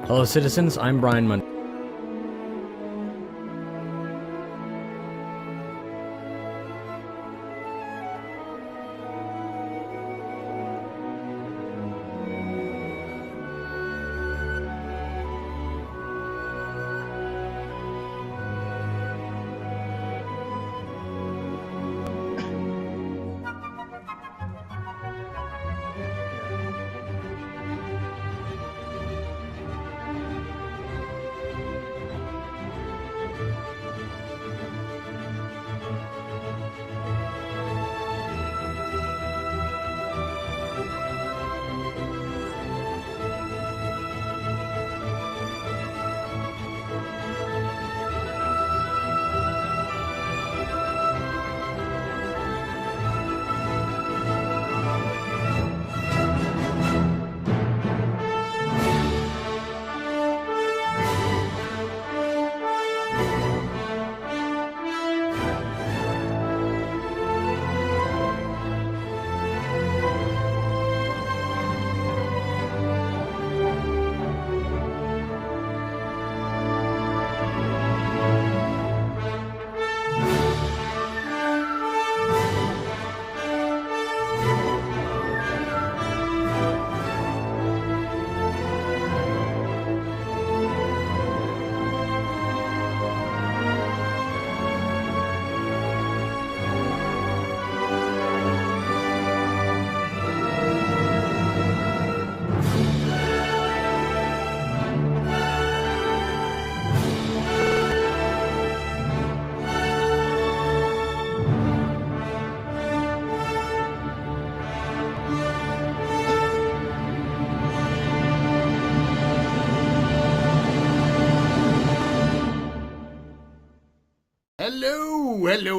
Hello, citizens. I'm Brian Munn.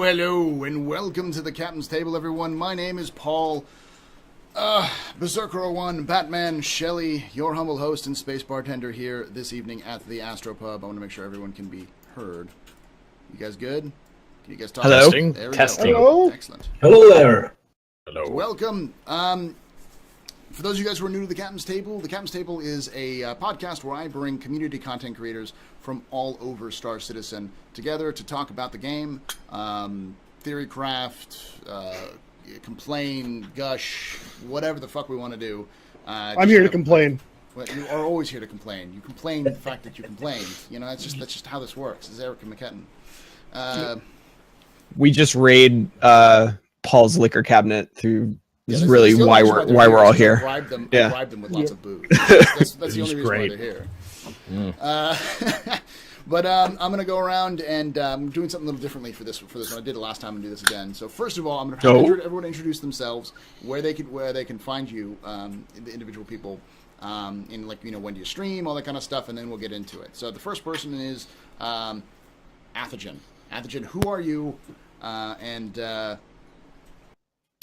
Hello, and welcome to the Captain's Table, everyone. My name is Paul, Berserker01, Batman, Shelley, your humble host and space bartender here this evening at the Astropub. I want to make sure everyone can be heard. You guys good? Can you guys talk? Hello. There we Testing. go. Hello. Excellent. Hello there. Hello. Welcome. For those of you guys who are new to the Captain's Table is a podcast where I bring community content creators from all over Star Citizen together to talk about the game, theory craft, complain, gush, whatever the fuck we want to do. I'm here to complain. Well, you are always here to complain. You complain the fact that you complain. You know, that's just how this works. This is Eric McKetton. We just raid Paul's liquor cabinet through. This is really that's why we're all here. I bribe them with lots of booze. That's the only reason why they're here. But I'm going to go around and I'm doing something a little differently for this one. I did it last time and do this again. So first of all, I'm going to have everyone introduce themselves, where they can find you, the individual people, in when do you stream, all that kind of stuff, and then we'll get into it. So the first person is Athogen. Athogen, who are you, and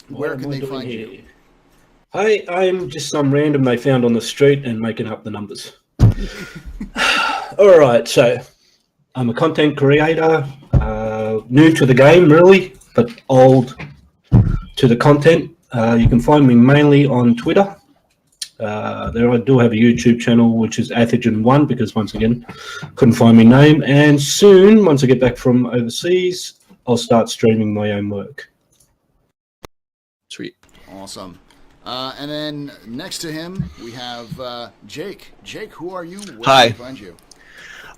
where can they find you? Hi, I'm just some random they found on the street and making up the numbers. All right, so I'm a content creator, new to the game really, but old to the content. You can find me mainly on Twitter. There I do have a YouTube channel, which is Athogen1, because once again, couldn't find my name. And soon, once I get back from overseas, I'll start streaming my own work. Sweet. Awesome. And then next to him, we have Jake. Jake, who are you? Where Hi. can we find you?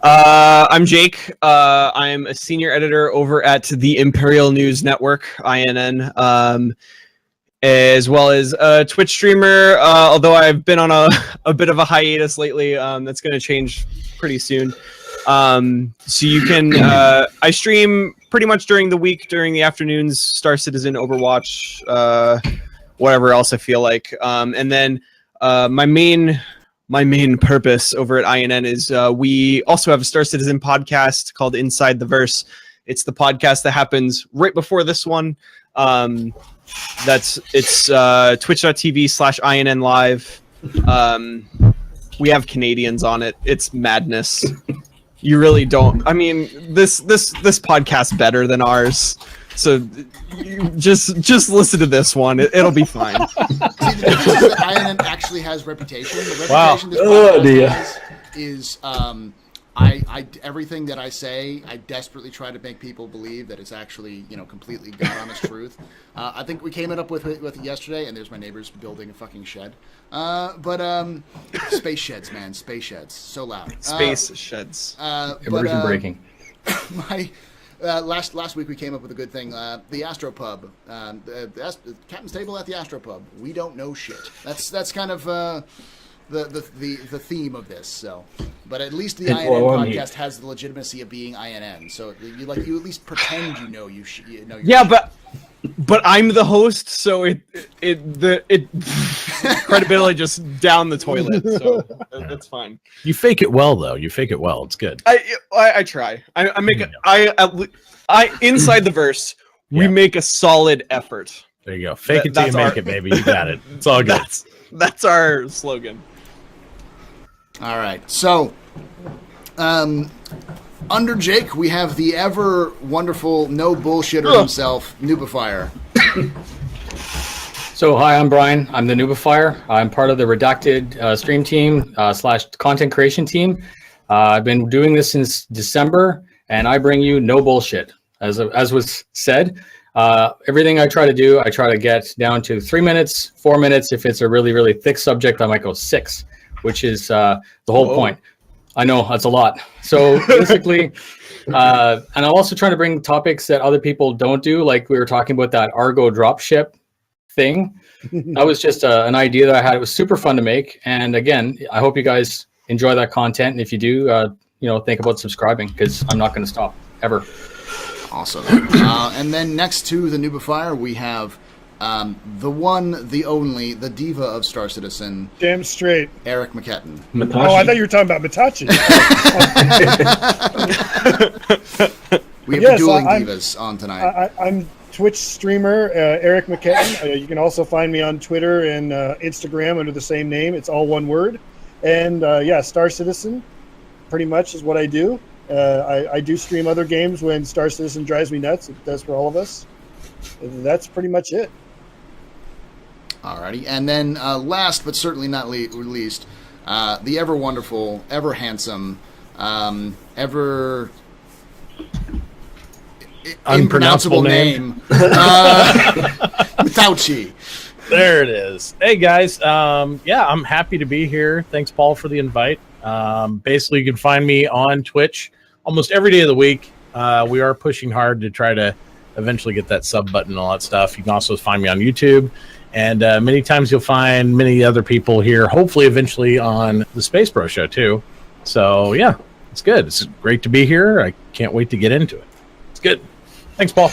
I'm Jake. I'm a senior editor over at the Imperial News Network, INN, as well as a Twitch streamer, although I've been on a bit of a hiatus lately. That's going to change pretty soon. So you can, I stream pretty much during the week, during the afternoons, Star Citizen, Overwatch, whatever else I feel like. And then my main purpose over at INN is we also have a Star Citizen podcast called Inside the Verse. It's the podcast that happens right before this one. It's twitch.tv/INN live. We have Canadians on it. It's madness. You really don't. I mean, this podcast's better than ours. So you just listen to this one. It'll be fine. See, the difference is that INN actually has reputation. The reputation Wow. Oh, dear. is everything that I say, I desperately try to make people believe that it's actually, completely God honest truth. I think we came up with it yesterday, and there's my neighbors building a fucking shed. Space sheds, man, space sheds, so loud. Space sheds. Immersion breaking. Last week we came up with a good thing. The Astro Pub, the Captain's Table at the Astro Pub. We don't know shit. That's kind of the theme of this. So, but at least the INN podcast has the legitimacy of being INN. So you at least pretend you know you know. Yeah, but I'm the host, so it credibility just down the toilet. So that's fine. You fake it well, though. You fake it well. It's good. I try. I make it. I inside the verse. We make a solid effort. There you go. Fake it till you make it, baby. You got it. It's all good. That's our slogan. All right. So, under Jake, we have the ever wonderful, no bullshitter himself, Noobifier. So, hi, I'm Brian. I'm the Noobifier. I'm part of the Redacted stream team / content creation team. I've been doing this since December, and I bring you no bullshit. As was said, everything I try to do, I try to get down to 3 minutes, 4 minutes. If it's a really, really thick subject, I might go 6, which is the whole point. I know, that's a lot. So basically, and I'm also trying to bring topics that other people don't do, like we were talking about that Argo dropship thing. That was just an idea that I had. It was super fun to make. And again, I hope you guys enjoy that content. And if you do, think about subscribing, because I'm not going to stop, ever. Awesome. And then next to the Noobifier, we have the one, the only, the diva of Star Citizen. Damn straight. Eric McKetton. Matashi. Oh, I thought you were talking about Matachi. We have the dueling divas on tonight. I'm Twitch streamer Eric McKetton. You can also find me on Twitter and Instagram under the same name. It's all one word. And Star Citizen pretty much is what I do. I do stream other games when Star Citizen drives me nuts. It does for all of us. That's pretty much it. Alrighty. And then last but certainly not least, the ever wonderful, ever handsome, ever unpronounceable name, Matachi. There it is. Hey guys, I'm happy to be here. Thanks, Paul, for the invite. Basically, you can find me on Twitch almost every day of the week. We are pushing hard to try to eventually get that sub button and all that stuff. You can also find me on YouTube, and many times you'll find many other people here, hopefully eventually on the Space Bro Show too. So yeah, it's good. It's great to be here. I can't wait to get into it. It's good. Thanks, Paul.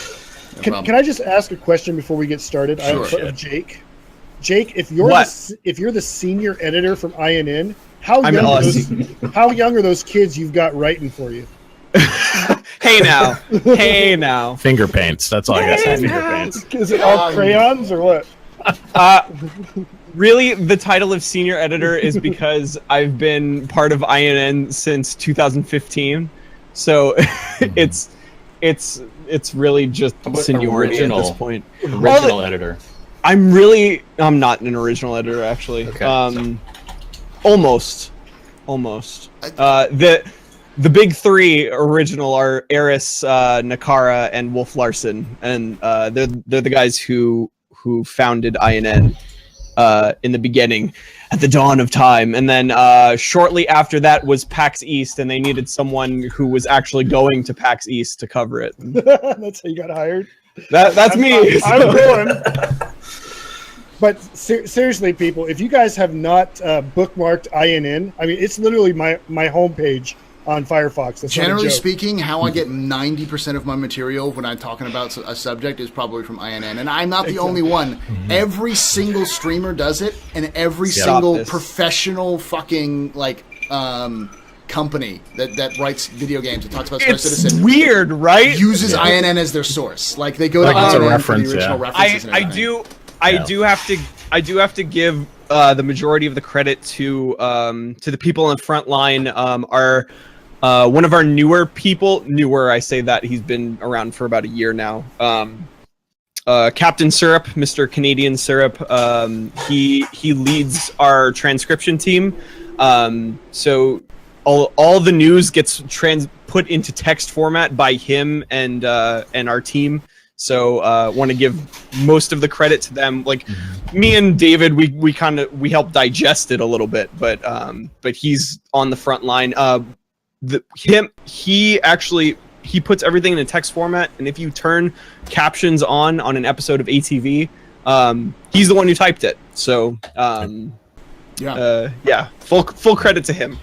Can I just ask a question before we get started? Sure. I have Jake. Jake, if you're the senior editor from INN, how young are those kids you've got writing for you? Hey now. Finger paints. That's all I got to say. Finger paints. Is it all crayons or what? Really, the title of senior editor is because I've been part of INN since 2015. So it's really just seniority at this point. Original editor. I'm not an original editor, actually. Okay. Almost. The big three original are Eris, Nakara, and Wolf Larson, and they're the guys who founded INN in the beginning, at the dawn of time. And then shortly after that was PAX East, and they needed someone who was actually going to PAX East to cover it. That's how you got hired? That's me. I'm going. But seriously, people, if you guys have not bookmarked INN, I mean, it's literally my homepage on Firefox. That's generally speaking, how I get 90% of my material when I'm talking about a subject is probably from INN, and I'm not the only one. Mm-hmm. Every single streamer does it, and every single professional fucking company that writes video games and talks about Star Citizen. It's weird, right? Uses INN as their source. Like they go to INN for the original references. And everything. I do have to give the majority of the credit to the people on the front line. One of our newer people, I say that he's been around for about a year now. Captain Syrup, Mr. Canadian Syrup. He leads our transcription team. So all the news gets put into text format by him and our team. So want to give most of the credit to them. Like me and David, we help digest it a little bit, but he's on the front line. He puts everything in a text format, and if you turn captions on an episode of ATV, he's the one who typed it. So full credit to him.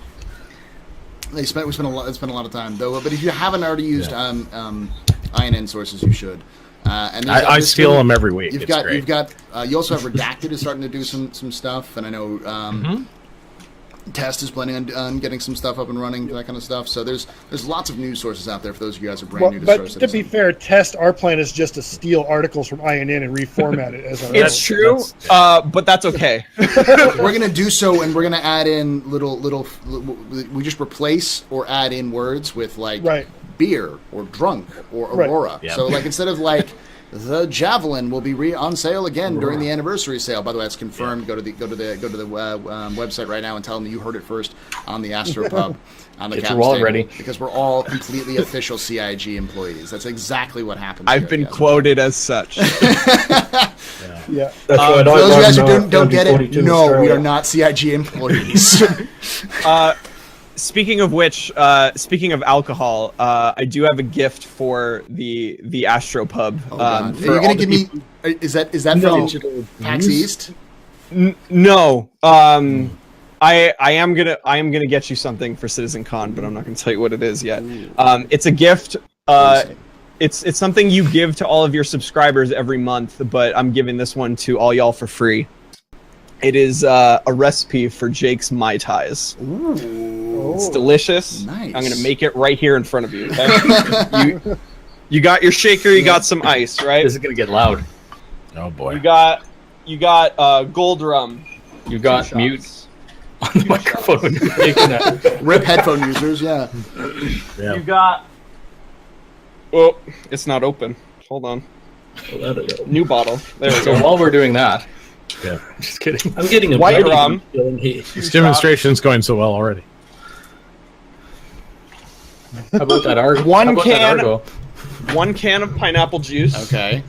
We spent a lot of time though. But if you haven't already used INN sources, you should. And I steal them every week. You also have Redacted is starting to do some stuff, and I know Test is planning on getting some stuff up and running, that kind of stuff. So there's lots of news sources out there for those of you guys who are brand new to Star Citizen. But to be fair, Test, our plan is just to steal articles from INN and reformat it as our own. It's true, but that's okay. We're gonna do so, and we're gonna add in little. We just replace or add in words with like beer or drunk or Aurora. Yep. So like instead of like the Javelin will be on sale again during the anniversary sale. By the way, that's confirmed. Go to the website right now and tell them that you heard it first on the Astropub on the Get Captain's your wallet table, ready, because we're all completely official CIG employees. That's exactly what happens. I've been quoted as such. Yeah. That's why For those of you guys who don't get it, 42 no, Australia. we are not CIG employees. Speaking of which, speaking of alcohol, I do have a gift for the Astropub. Are you gonna give me? Is that from PAX East? No. I am gonna get you something for Citizen Con, but I'm not gonna tell you what it is yet. It's a gift. It's something you give to all of your subscribers every month, but I'm giving this one to all y'all for free. It is a recipe for Jake's Mai Tais. Ooh. It's delicious. Nice. I'm gonna make it right here in front of you. Okay? you got your shaker. You got some ice, right? this is gonna get loud. Oh boy. You got gold rum. You got mute on the microphone when you're making that. Rip headphone users, yeah. You got. Oh, it's not open. Hold on. New bottle. There we So go. while we're doing that, Yeah. just kidding. I'm getting a White bloody rum. feeling here. This demonstration's going so well already. How about that Argo? One How about can- that Argo? 1 can of pineapple juice. Okay.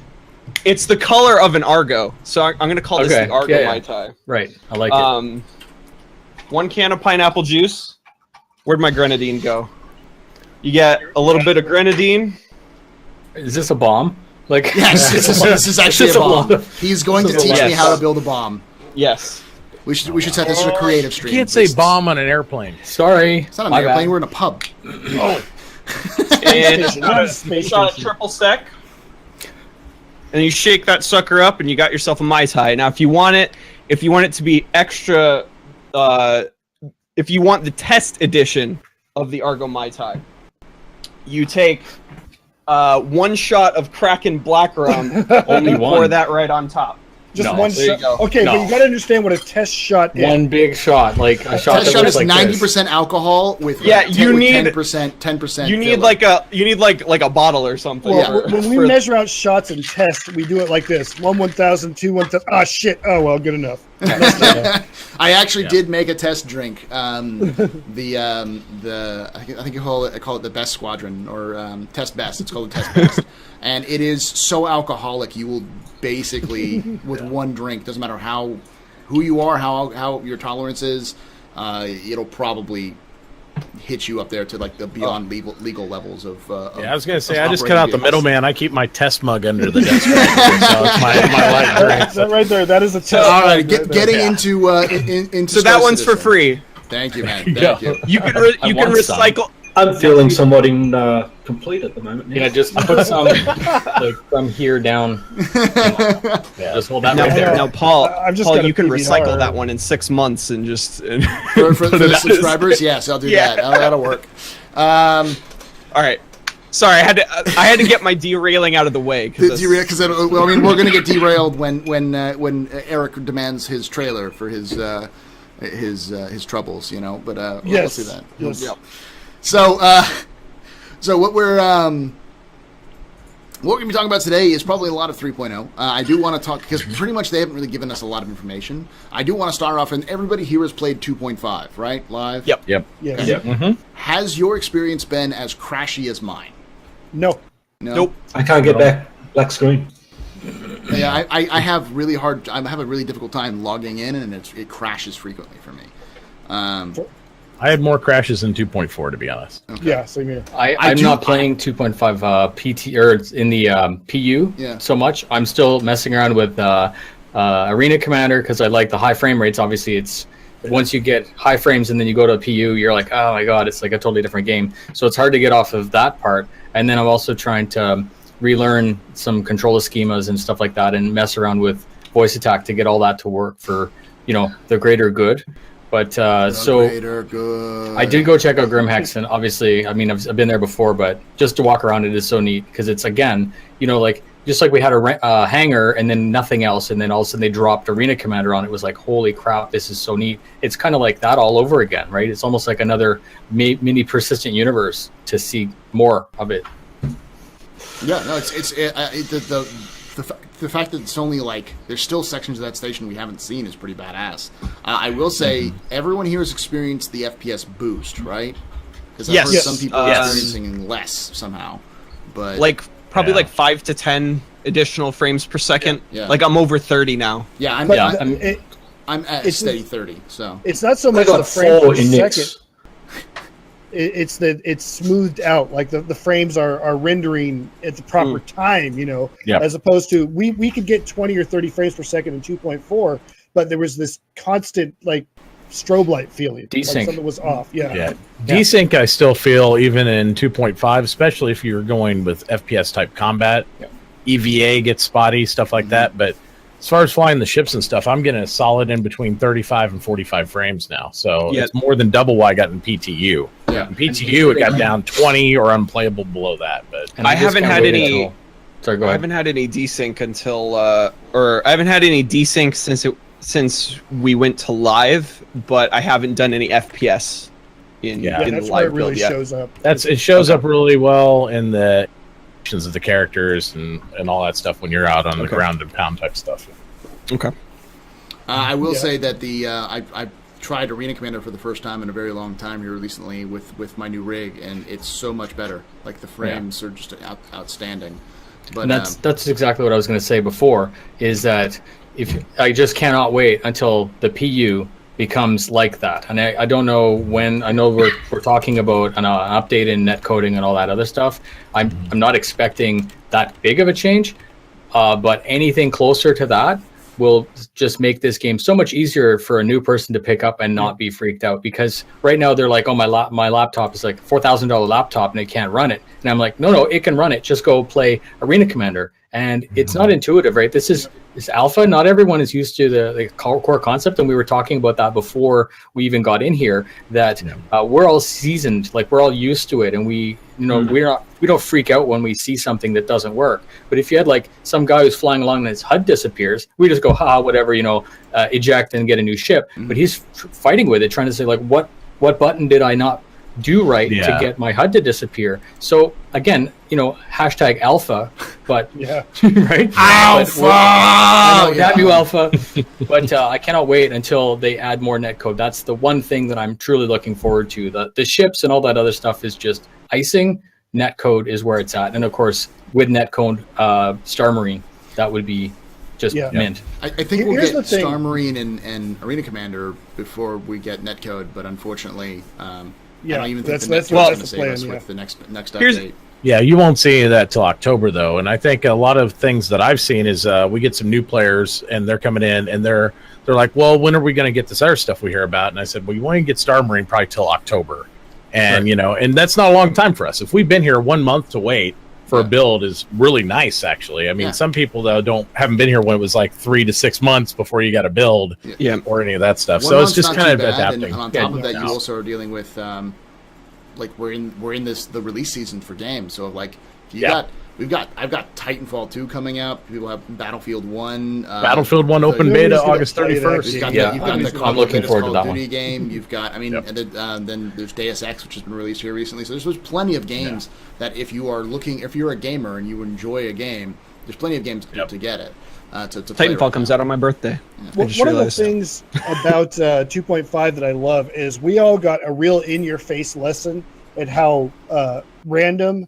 It's the color of an Argo, so I'm going to call this Okay, the Argo yeah, yeah. Mai Tai. Right, I like it. 1 can of pineapple juice. Where'd my grenadine go? You get a little bit of grenadine. Is this a bomb? Like Yes, this is actually a bomb. He's going to This is a teach lot. me how to build a bomb. Yes. We should set this as a creative You stream. can't say bomb on an airplane. Sorry, It's not an my airplane. bad. We're in a pub. And Space shot a station. triple sec. And you shake that sucker up, and you got yourself a Mai Tai. Now, if you want it to be extra, if you want the test edition of the Argo Mai Tai, you take 1 shot of Kraken Black Rum, Only and pour one. that right on top. Just No, one there you shot. go. Okay, No. but you got to understand what a test shot is. One big shot, like a shot Test that shot looks is like 90% alcohol with Yeah, you need- 10%. You need like a bottle or something. Well, Yeah. when we measure out shots and tests, we do it like this: 1,000, 2 1,000. Ah, shit. Oh well, good enough. I actually did make a test drink. I think you call it the Best Squadron or Test Best. It's called the Test Best, and it is so alcoholic you will basically with one drink, doesn't matter who you are, how your tolerance is, it'll probably hit you up there to like the beyond legal levels of. Yeah, I was gonna say of I just operating cut out the vehicles. middleman. I keep my test mug under the desk, so it's my light drink. That right there. That is a test. All right, right getting there. into So that one's for Citizen. free. Thank you, man. Yeah. Thank you. You can I want some. recycle. I'm feeling somewhat incomplete at the moment. Yeah, just put some like from here down. Just hold that Now, right there. now Paul, I've just got a you can PVR. recycle that one in 6 months and just. For put the it out. subscribers, yes, I'll do Yeah. that. That'll work. All right. Sorry, I had to get my derailing out of the way. Because well, I mean, we're going to get derailed when Eric demands his trailer for his troubles, you know. But we'll Yes. see that. Yes. So what we're What we're going to be talking about today is probably a lot of 3.0. I do want to talk, because pretty much they haven't really given us a lot of information. I do want to start off, and everybody here has played 2.5, right? Live? Yep. Yes. Okay. Yep. Mm-hmm. Has your experience been as crashy as mine? No. No? Nope. I can't get back. Black screen. Yeah, I have really hard, I have a really difficult time logging in, and it crashes frequently for me. I had more crashes in 2.4, to be honest. Okay. Yeah, same here. I'm not playing 2.5 PT or in the PU so much. I'm still messing around with Arena Commander because I like the high frame rates. Obviously, it's once you get high frames and then you go to a PU, you're like, oh my god, it's like a totally different game. So it's hard to get off of that part. And then I'm also trying to relearn some controller schemas and stuff like that, and mess around with voice attack to get all that to work for the greater good. But Greater good. I did go check out Grimhex, and obviously, I mean, I've been there before, but just to walk around it is so neat because it's, again, like just like we had a hangar and then nothing else, and then all of a sudden they dropped Arena Commander on it. It was like, holy crap, this is so neat. It's kind of like that all over again, right? It's almost like another mini persistent universe to see more of it. Yeah, no, the fact that it's only like there's still sections of that station we haven't seen is pretty badass. I will say everyone here has experienced the FPS boost, right? Because I've heard some people are experiencing less somehow, but Probably like 5 to 10 additional frames per second. Yeah. Like I'm over 30 now. Yeah, I'm at a steady 30. So it's not so much the frame per second. It's that it's smoothed out, like the frames are rendering at the proper time, as opposed to we could get 20 or 30 frames per second in 2.4, but there was this constant like strobe light feeling. Desync. Like something was off. Yeah. Desync I still feel even in 2.5, especially if you're going with FPS type combat. EVA gets spotty, stuff like that, but as far as flying the ships and stuff, I'm getting a solid in between 35 and 45 frames now. So it's more than double what I got in PTU. Yeah. In PTU, it got down 20 or unplayable below that. But I haven't had any. Sorry, go ahead. I haven't had any desync until, or I haven't had any desync since we went to live, but I haven't done any FPS in that's the where live it really build yet. shows up. it shows up really well in the actions of the characters and all that stuff when you're out on the ground and pound type stuff. Okay. I will say that I tried Arena Commander for the first time in a very long time here recently with my new rig, and it's so much better. Like the frames are just outstanding. But and that's exactly what I was going to say before. Is that if I just cannot wait until the PU becomes like that, and I don't know when. I know we're talking about an update in netcoding and all that other stuff. I'm not expecting that big of a change, but anything closer to that will just make this game so much easier for a new person to pick up and not be freaked out. Because right now they're like, oh, my laptop is like $4,000 laptop and it can't run it. And I'm like, no, it can run it. Just go play Arena Commander. And it's not intuitive, right? This is alpha. Not everyone is used to the core concept. And we were talking about that before we even got in here, that we're all seasoned, like we're all used to it. And we don't freak out when we see something that doesn't work. But if you had like some guy who's flying along and his HUD disappears, we just go, whatever, eject and get a new ship. But he's fighting with it, trying to say like, what button did I not do right to get my HUD to disappear? So again, hashtag alpha, but right? Alpha! Damn you, alpha. But I cannot wait until they add more netcode. That's the one thing that I'm truly looking forward to. The ships and all that other stuff is just icing. Netcode is where it's at. And of course, with netcode, Star Marine, that would be just mint. I think we'll get Star Marine and Arena Commander before we get netcode, but unfortunately, I don't even think the netcode's going to save us with the next update. Yeah, you won't see any of that till October, though. And I think a lot of things that I've seen is we get some new players, and they're coming in, and they're like, well, when are we going to get this other stuff we hear about? And I said, well, you want to get Star Marine probably till October. And, and that's not a long time for us. If we've been here 1 month to wait for a build is really nice, actually. I mean, some people, though, haven't been here when it was like 3 to 6 months before you got a build or any of that stuff. So it's just kind of adapting. And on top of that, you also are dealing with... like we're in the release season for games, so like if you got I've got Titanfall 2 coming out. People have Battlefield 1. Battlefield 1 open Yeah, beta who's gonna August play that? 31st. You've got Yeah, you've got I'm the Call looking forward to Call that of one. Duty game. You've got, I mean, Yep. and then there's Deus Ex, which has been released here recently. So there's plenty of games that if you're a gamer and you enjoy a game, there's plenty of games Yep. to get it. To play Titanfall right comes now. out on my birthday. One just of the realized. things about 2.5 that I love is we all got a real in-your-face lesson at how random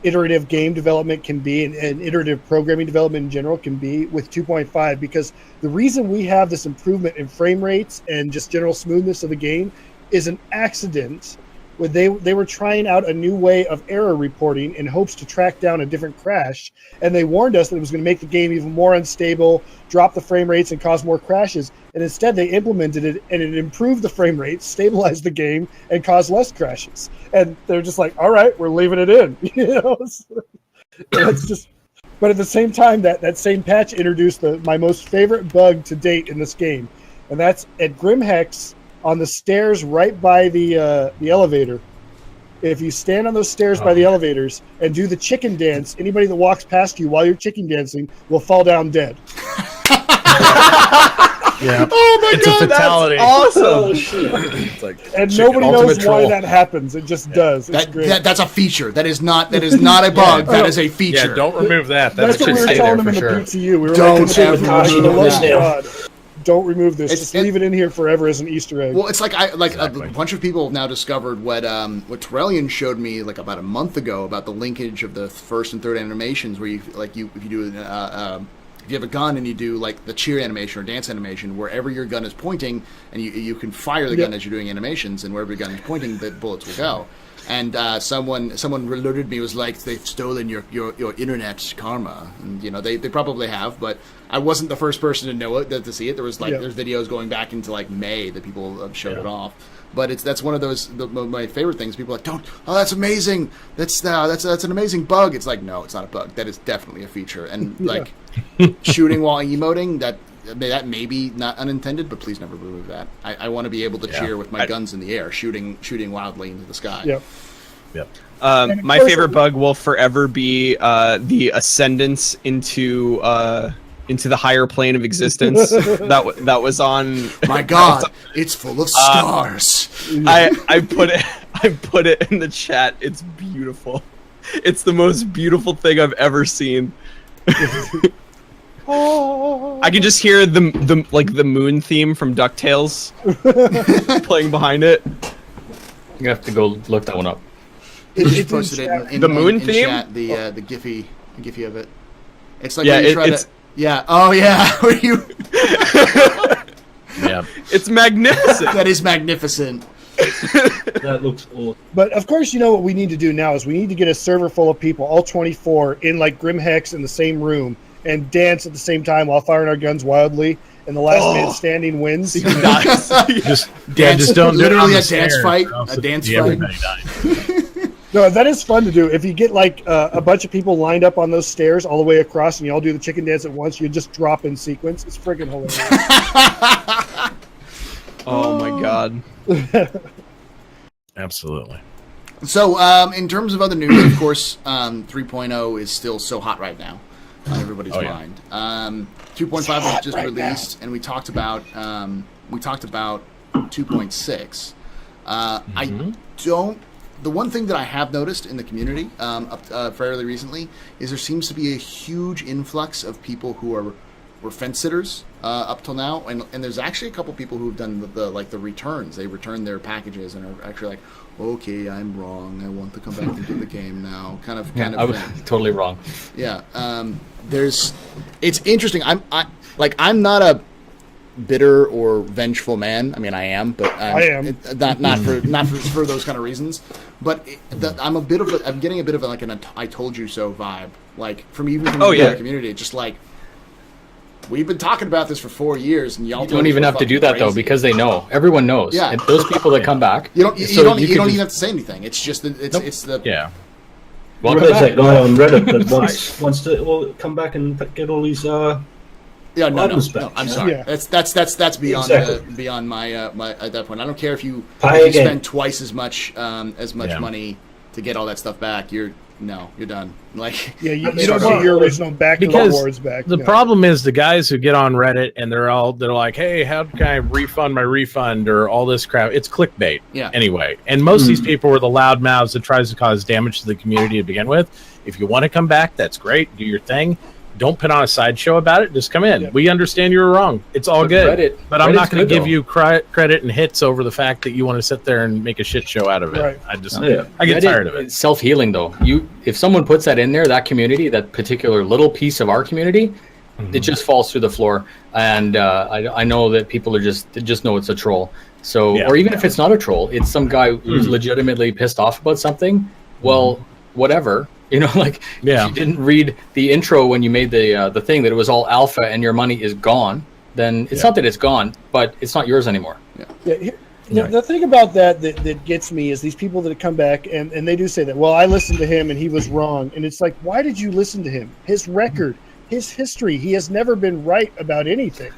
iterative game development can be and iterative programming development in general can be with 2.5, because the reason we have this improvement in frame rates and just general smoothness of the game is an accident where they were trying out a new way of error reporting in hopes to track down a different crash, and they warned us that it was going to make the game even more unstable, drop the frame rates, and cause more crashes. And instead they implemented it, and it improved the frame rates, stabilized the game, and caused less crashes. And they're just like, all right, we're leaving it in. It's just. But at the same time, that same patch introduced my most favorite bug to date in this game, and that's at Grimhex on the stairs right by the elevator. If you stand on those stairs by the elevators and do the chicken dance, anybody that walks past you while you're chicken dancing will fall down dead. Yeah. Oh my It's god! a fatality. Awesome. It's like And chicken nobody ultimate knows why troll. that happens. It just does. It's great. That's a feature. That is not a bug. That is a feature. Yeah, don't remove that. That's what we were stay telling there them in for the sure. PTU. We were Don't like, ever for the remove love this. of God, don't remove this. It's- Just leave it in here forever as an Easter egg. Well, it's like Exactly. a bunch of people have now discovered what Terrellian showed me like about a month ago about the linkage of the first and third animations, where if you do if you have a gun and you do like the cheer animation or dance animation, wherever your gun is pointing, and you can fire the gun as you're doing animations, and wherever your gun is pointing, the bullets will go. And someone alerted me, was like, they've stolen your internet karma, and they probably have, but I wasn't the first person to know it, to see it. There was there's videos going back into like May that people have showed it off. But that's one of those my favorite things. People are like, that's amazing. That's an amazing bug. It's like, no, it's not a bug. That is definitely a feature. And like shooting while emoting, that may be not unintended, but please never remove that. I want to be able to cheer with my guns in the air, shooting wildly into the sky. Yep. Yep. My favorite bug will forever be the ascendance into the higher plane of existence. that was on. My God, it's full of stars. I put it in the chat. It's beautiful. It's the most beautiful thing I've ever seen. I can just hear the moon theme from DuckTales playing behind it. You have to go look that one up. Just posted it in The moon in theme? chat, the Giphy of it. It's like Yeah, when you try it's- to. Yeah. Oh yeah. Where you? Yeah. It's magnificent. That is magnificent. That looks awesome. But of course, what we need to do now is we need to get a server full of people, all 24, in like Grimhex in the same room, and dance at the same time while firing our guns wildly. And the last man standing wins. Just Dance. just don't do it on Literally the a dance stairs, fight. or else A dance yeah, fight. everybody dies. No, that is fun to do. If you get like a bunch of people lined up on those stairs all the way across, and you all do the chicken dance at once, you just drop in sequence. It's freaking hilarious. Oh my god. Absolutely. So, in terms of other news, of course, 3.0 is still so hot right now on everybody's Oh, yeah. mind. 2.5 was just released, and we talked about 2.6. I don't. The one thing that I have noticed in the community fairly recently is there seems to be a huge influx of people who were fence sitters up till now, and there's actually a couple people who've done the returns. They return their packages and are actually like, okay, I'm wrong. I want to come back into the game now. Kind of I was thing. totally wrong. Yeah. It's interesting. I'm not a bitter or vengeful man. I mean, I am, but I am. not for those kind of reasons. But I'm getting a bit of like an "I told you so" vibe, like from the community. Just like, we've been talking about this for 4 years, and y'all You don't even have to do that though, because they know. Everyone knows. Yeah. And those people that come back. you don't so even could have to say anything. It's just it's the Yeah. Welcome There's back. that guy on Reddit that wants to come back and get all his. Yeah, no, items no, back. I'm sorry. Yeah. That's beyond Exactly. beyond my at that point. I don't care if you Pay if you again. spend twice as much Yeah. money to get all that stuff back, you're done. Like, Yeah, you don't see your original back to the Because awards back. the problem is the guys who get on Reddit and they're like, hey, how can I refund my refund or all this crap? It's clickbait. Yeah. Anyway, and most of these people were the loud mouths that tries to cause damage to the community to begin with. If you want to come back, that's great. Do your thing. Don't put on a sideshow about it. Just come in. Yeah. We understand you were wrong. It's all good. But I'm not going to give you credit and hits over the fact that you want to sit there and make a shit show out of it. Right. I get tired of it. It's self-healing though. If someone puts that in there, that community, that particular little piece of our community, it just falls through the floor. And I know that people are just know it's a troll. So, or even if it's not a troll, it's some guy who's legitimately pissed off about something. Well, whatever. You know, like if you didn't read the intro when you made the thing that it was all alpha and your money is gone, then it's not that it's gone, but it's not yours anymore. The thing about that gets me is these people that come back and they do say that, well, I listened to him and he was wrong. And it's like, why did you listen to him? His record, his history, he has never been right about anything.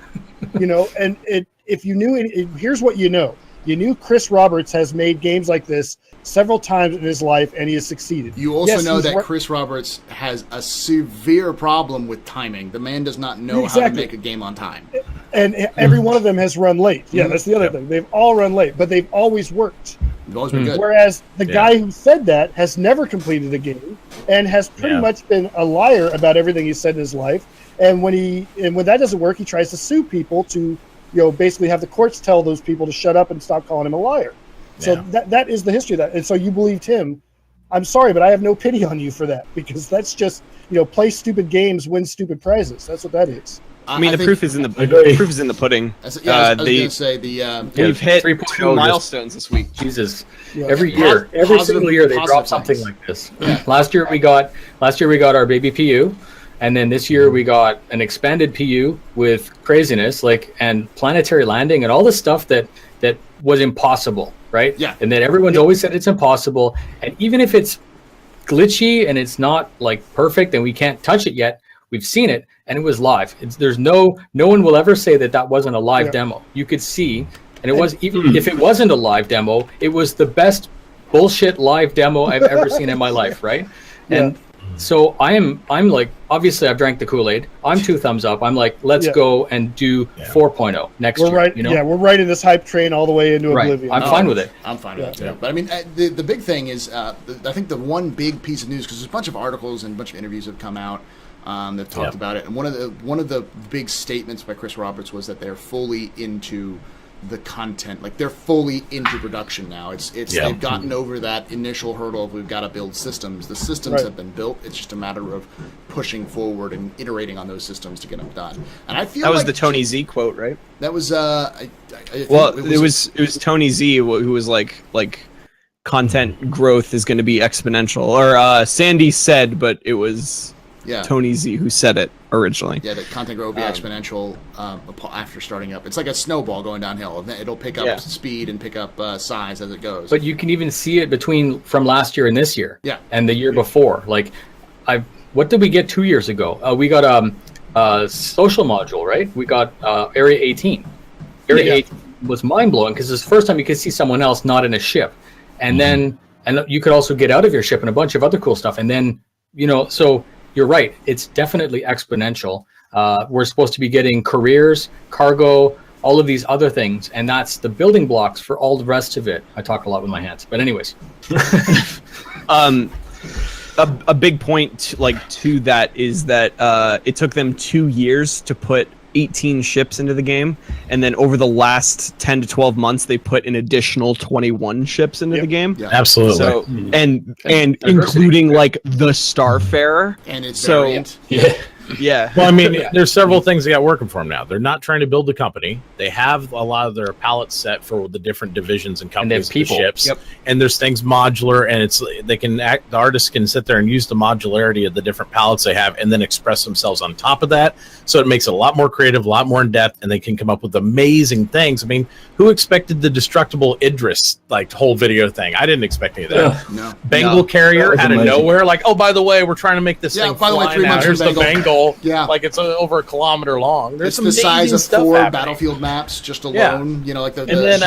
And if you knew it, here's what you know. You knew Chris Roberts has made games like this several times in his life, and he has succeeded. You also know that Chris Roberts has a severe problem with timing. The man does not know how to make a game on time. And every one of them has run late. Yeah, that's the other thing. They've all run late, but they've always worked. They've always been good. Whereas the guy who said that has never completed a game and has pretty much been a liar about everything he said in his life. And when that doesn't work, he tries to sue people to basically have the courts tell those people to shut up and stop calling him a liar. So that is the history of that. And so you believed him. I'm sorry, but I have no pity on you for that, because that's just, play stupid games, win stupid prizes. That's what that is. I mean, the proof is in the pudding. I was going to say we've hit 3.0 milestones this week. Jesus, every single year they drop something like this. Last year we got our baby PU. And then this year we got an expanded PU with craziness, and planetary landing and all this stuff that was impossible, right? Yeah. And then everyone's always said it's impossible. And even if it's glitchy and it's not perfect and we can't touch it yet, we've seen it and it was live. There's no one will ever say that wasn't a live demo. You could see, and it was, even if it wasn't a live demo, it was the best bullshit live demo I've ever seen in my life, right? And so I'm like, obviously I've drank the Kool-Aid. I'm 2 thumbs up. I'm like, let's go and do 4.0 next year. Right. We're riding this hype train all the way into oblivion. I'm fine with it. I'm fine with it too. But I mean, the big thing is, I think the one big piece of news, because there's a bunch of articles and a bunch of interviews have come out that talked about it. And one of the big statements by Chris Roberts was that they're fully into the content, they're fully into production now. They've gotten over that initial hurdle of we've got to build systems. The systems have been built. It's just a matter of pushing forward and iterating on those systems to get them done. And I feel that was the Tony Z quote, right? That was it was Tony Z who was like content growth is going to be exponential, or Sandy said, but it was Tony Z who said it originally. Yeah, that content growth will be exponential after starting up. It's like a snowball going downhill. It'll pick up speed and pick up size as it goes. But you can even see it from last year and this year. Yeah. And the year before. What did we get 2 years ago? We got a social module, right? We got Area 18. Area 18 was mind-blowing because it's the first time you could see someone else not in a ship. And then you could also get out of your ship and a bunch of other cool stuff. And then, so you're right. It's definitely exponential. We're supposed to be getting careers, cargo, all of these other things, and that's the building blocks for all the rest of it. I talk a lot with my hands, but anyways. A big point to that is that it took them 2 years to put 18 ships into the game, and then over the last 10 to 12 months they put an additional 21 ships into the game. Absolutely. So and including the Starfarer and its variant. Yeah. Well, I mean, there's several things they got working for them now. They're not trying to build a company. They have a lot of their palettes set for the different divisions and companies, and the ships. Yep. And there's things modular, and the artists can sit there and use the modularity of the different palettes they have, and then express themselves on top of that. So it makes it a lot more creative, a lot more in depth, and they can come up with amazing things. I mean, who expected the destructible Idris whole video thing? I didn't expect any of that. No. Bengal carrier out of nowhere, oh, by the way, we're trying to make this thing by the way, 3 months here's the Bengal. Yeah, it's over a kilometer long. There's it's the size of 4 battlefield maps just alone. And then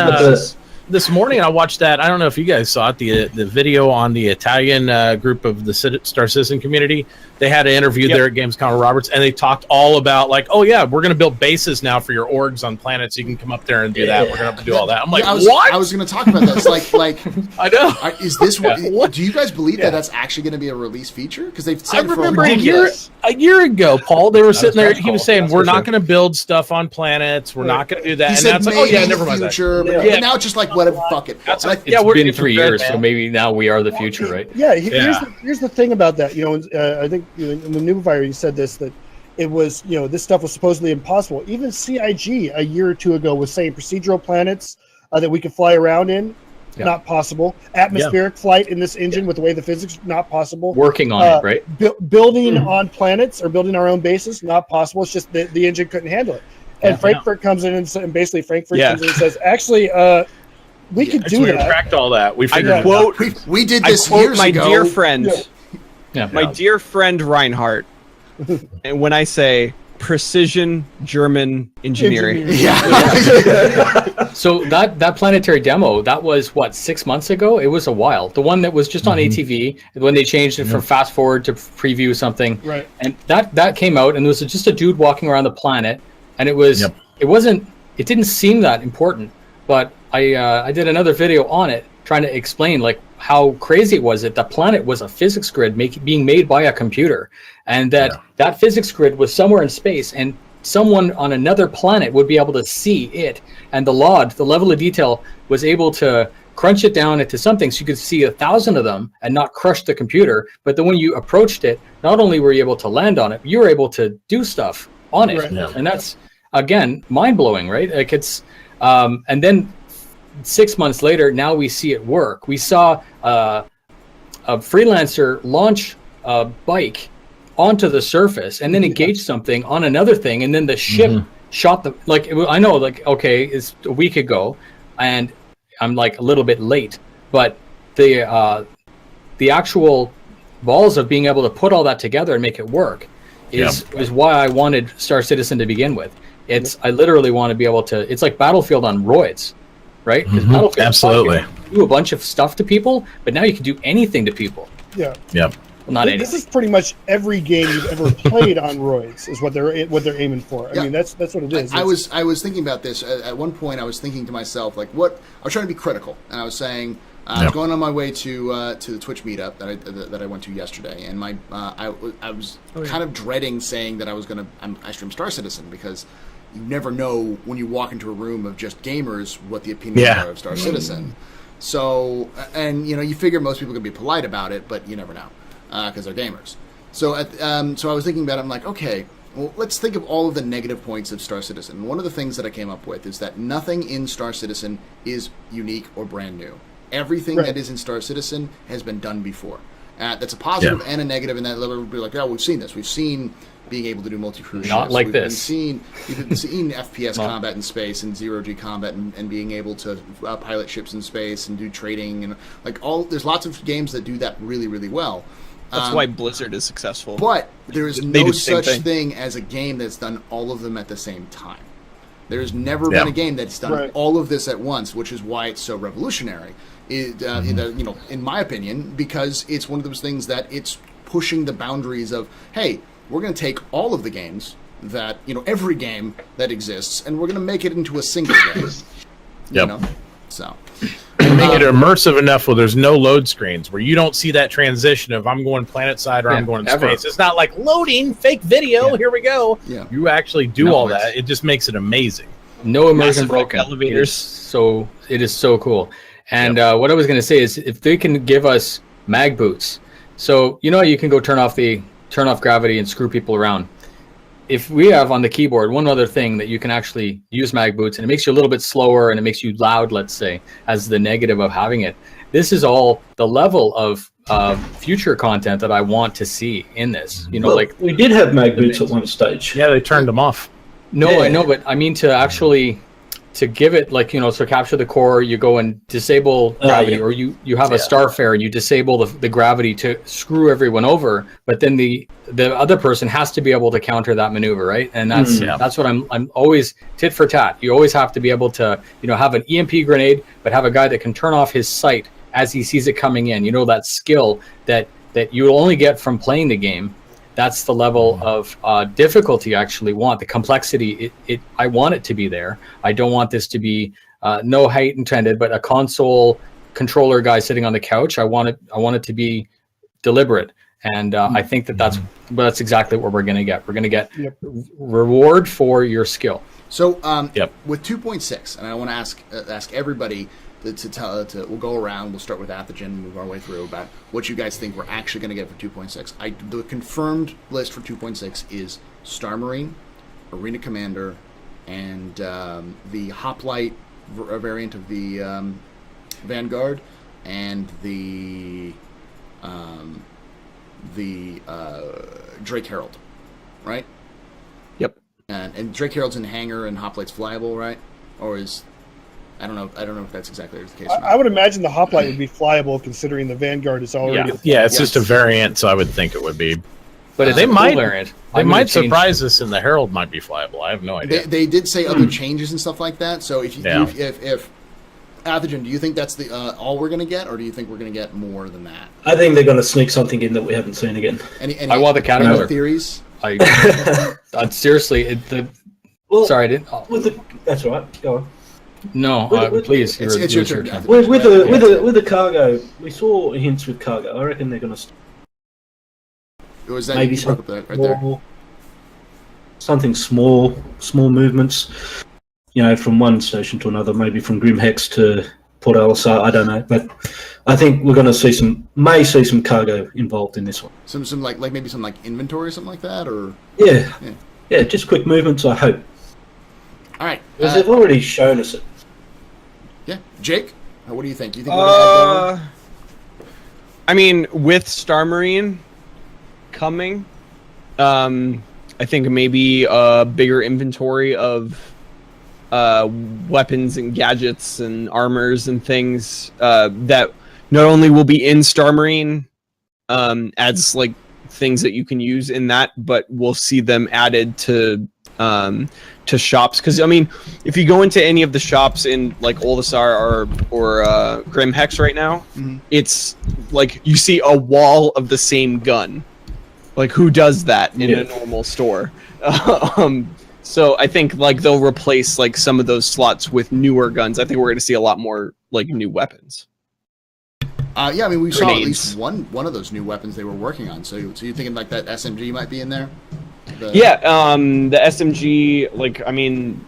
this morning I watched that. I don't know if you guys saw it, the video on the Italian group of the Star Citizen community. They had an interview there at Gamescom with Roberts, and they talked all about like, oh yeah, we're going to build bases now for your orgs on planets. You can come up there and do that. We're going to do all that. I'm like, what? I was going to talk about this. Like I know. Is this what? Do you guys believe that that's actually going to be a release feature? Because they've said I remember a year ago, Paul. They were sitting there. He was saying, "We're not going to build stuff on planets. We're not going to do that." He and said, that's like, "Oh yeah, never mind." Future, but now it's just like whatever. Fuck it. It's been 3 years, so maybe now we are the future, right? Yeah. Here's the thing about that. I think in the New Fire you said this, that it was, this stuff was supposedly impossible. Even CIG a year or two ago was saying procedural planets that we could fly around in, not possible. Atmospheric flight in this engine with the way the physics, not possible. Working on it, right? Building on planets or building our own bases, not possible. It's just the engine couldn't handle it. And Frankfurt comes in and basically Frankfurt comes in and says, actually, we could do that. We cracked all that. We figured I quote, we did this I quote years my ago. dear friend, my dear friend Reinhardt, and when I say precision German engineering. So that planetary demo, that was what, 6 months ago? It was a while. The one that was just on ATV, when they changed it from fast forward to preview something. Right. And that came out, and there was just a dude walking around the planet, and it didn't seem that important, but I did another video on it trying to explain like how crazy it was that the planet was a physics grid being made by a computer, and that physics grid was somewhere in space, and someone on another planet would be able to see it, and the level of detail was able to crunch it down into something so you could see 1,000 of them and not crush the computer. But then when you approached it, not only were you able to land on it, you were able to do stuff on it. And that's, again, mind-blowing, right? Like it's and then 6 months later, now we see it work. We saw a freelancer launch a bike onto the surface and then engage something on another thing, and then the ship shot the I know, like, okay, it's a week ago, and I'm like a little bit late, but the actual balls of being able to put all that together and make it work is why I wanted Star Citizen to begin with. I literally want to be able to. It's like Battlefield on roids. Right? Battlefield, absolutely. You do a bunch of stuff to people, but now you can do anything to people. Yeah. Yep. Well, not anything. This is pretty much every game you've ever played on roids is what they're aiming for. I mean, that's what it is. I was thinking about this at one point. I was thinking to myself, like, I was trying to be critical, and I was saying, I was going on my way to the Twitch meetup that I went to yesterday, and I was kind of dreading saying that I stream Star Citizen, because you never know when you walk into a room of just gamers what the opinions are of Star Citizen. So, and you figure most people are going to be polite about it, but you never know because they're gamers. So, so I was thinking about it. I'm like, okay, well, let's think of all of the negative points of Star Citizen. And one of the things that I came up with is that nothing in Star Citizen is unique or brand new. Everything that is in Star Citizen has been done before. That's a positive and a negative, and that would be like, we've seen this. We've seen being able to do multi-crew Not ships. Like We've this. We've seen FPS combat in space and zero-G combat and being able to pilot ships in space and do trading and there's lots of games that do that really, really well. That's why Blizzard is successful. But there is no such thing as a game that's done all of them at the same time. There's never been a game that's done all of this at once, which is why it's so revolutionary. In my opinion, because it's one of those things that it's pushing the boundaries of, hey, we're going to take all of the games that, every game that exists, and we're going to make it into a single game. So. Make it immersive enough where there's no load screens, where you don't see that transition of I'm going planet side or I'm going space. It's not like loading, fake video, here we go. Yeah. You actually do all that. It just makes it amazing. No immersion broken. Elevators. It is so cool. And what I was going to say is, if they can give us mag boots, so you can go turn off gravity and screw people around. If we have on the keyboard one other thing that you can actually use mag boots, and it makes you a little bit slower and it makes you loud, let's say, as the negative of having it. This is all the level of future content that I want to see in this. We did have mag boots at one stage. Yeah, they turned them off. No, I know, but I mean to actually to give it like, so capture the core, you go and disable gravity, or you have a starfare and you disable the gravity to screw everyone over, but then the other person has to be able to counter that maneuver, right? And that's what I'm always tit for tat. You always have to be able to have an EMP grenade, but have a guy that can turn off his sight as he sees it coming in. That skill that you'll only get from playing the game. That's the level of difficulty I actually want. The complexity, I want it to be there. I don't want this to be no hate intended, but a console controller guy sitting on the couch. I want it to be deliberate, and I think that's exactly what we're going to get. We're going to get reward for your skill. So with 2.6, and I want to ask everybody. We'll go around. We'll start with Athogen and move our way through about what you guys think we're actually going to get for 2.6. The confirmed list for 2.6 is Star Marine, Arena Commander, and the Hoplite variant of the Vanguard, and the Drake Herald, right? Yep. And Drake Herald's in hangar and Hoplite's flyable, right? Or is I don't know if that's exactly the case. I would imagine the Hoplite would be flyable, considering the Vanguard is already. Yeah, it's just a variant, so I would think it would be. But they might variant. They might surprise us, and the Herald might be flyable. I have no idea. They did say other changes and stuff like that. So if Athogen, do you think that's the all we're going to get, or do you think we're going to get more than that? I think they're going to sneak something in that we haven't seen again. I want the caterpillar theories. Seriously, sorry, I didn't. That's all right. Go on. No, please. It's your turn. With the cargo, we saw hints with cargo. I reckon they're going to. Was that maybe something small movements. From one station to another, maybe from Grim Hex to Port Alisar. I don't know, but I think we're going to see some cargo involved in this one. Some like maybe some like inventory or something like that, or yeah, just quick movements. I hope. All right, because they've already shown us it. Yeah, Jake, what do you think? Do you think we're going to have more? I mean, with Star Marine coming, I think maybe a bigger inventory of weapons and gadgets and armors and things that not only will be in Star Marine as like things that you can use in that, but we'll see them added to shops. Because I mean, if you go into any of the shops in like Oldasar or Grim Hex right now, it's like you see a wall of the same gun. Like, who does that in a normal store? So I think like they'll replace like some of those slots with newer guns. I think we're going to see a lot more like new weapons. Yeah, I mean, we saw at least one of those new weapons they were working on. So you're thinking like that SMG might be in there? The SMG, like, I mean,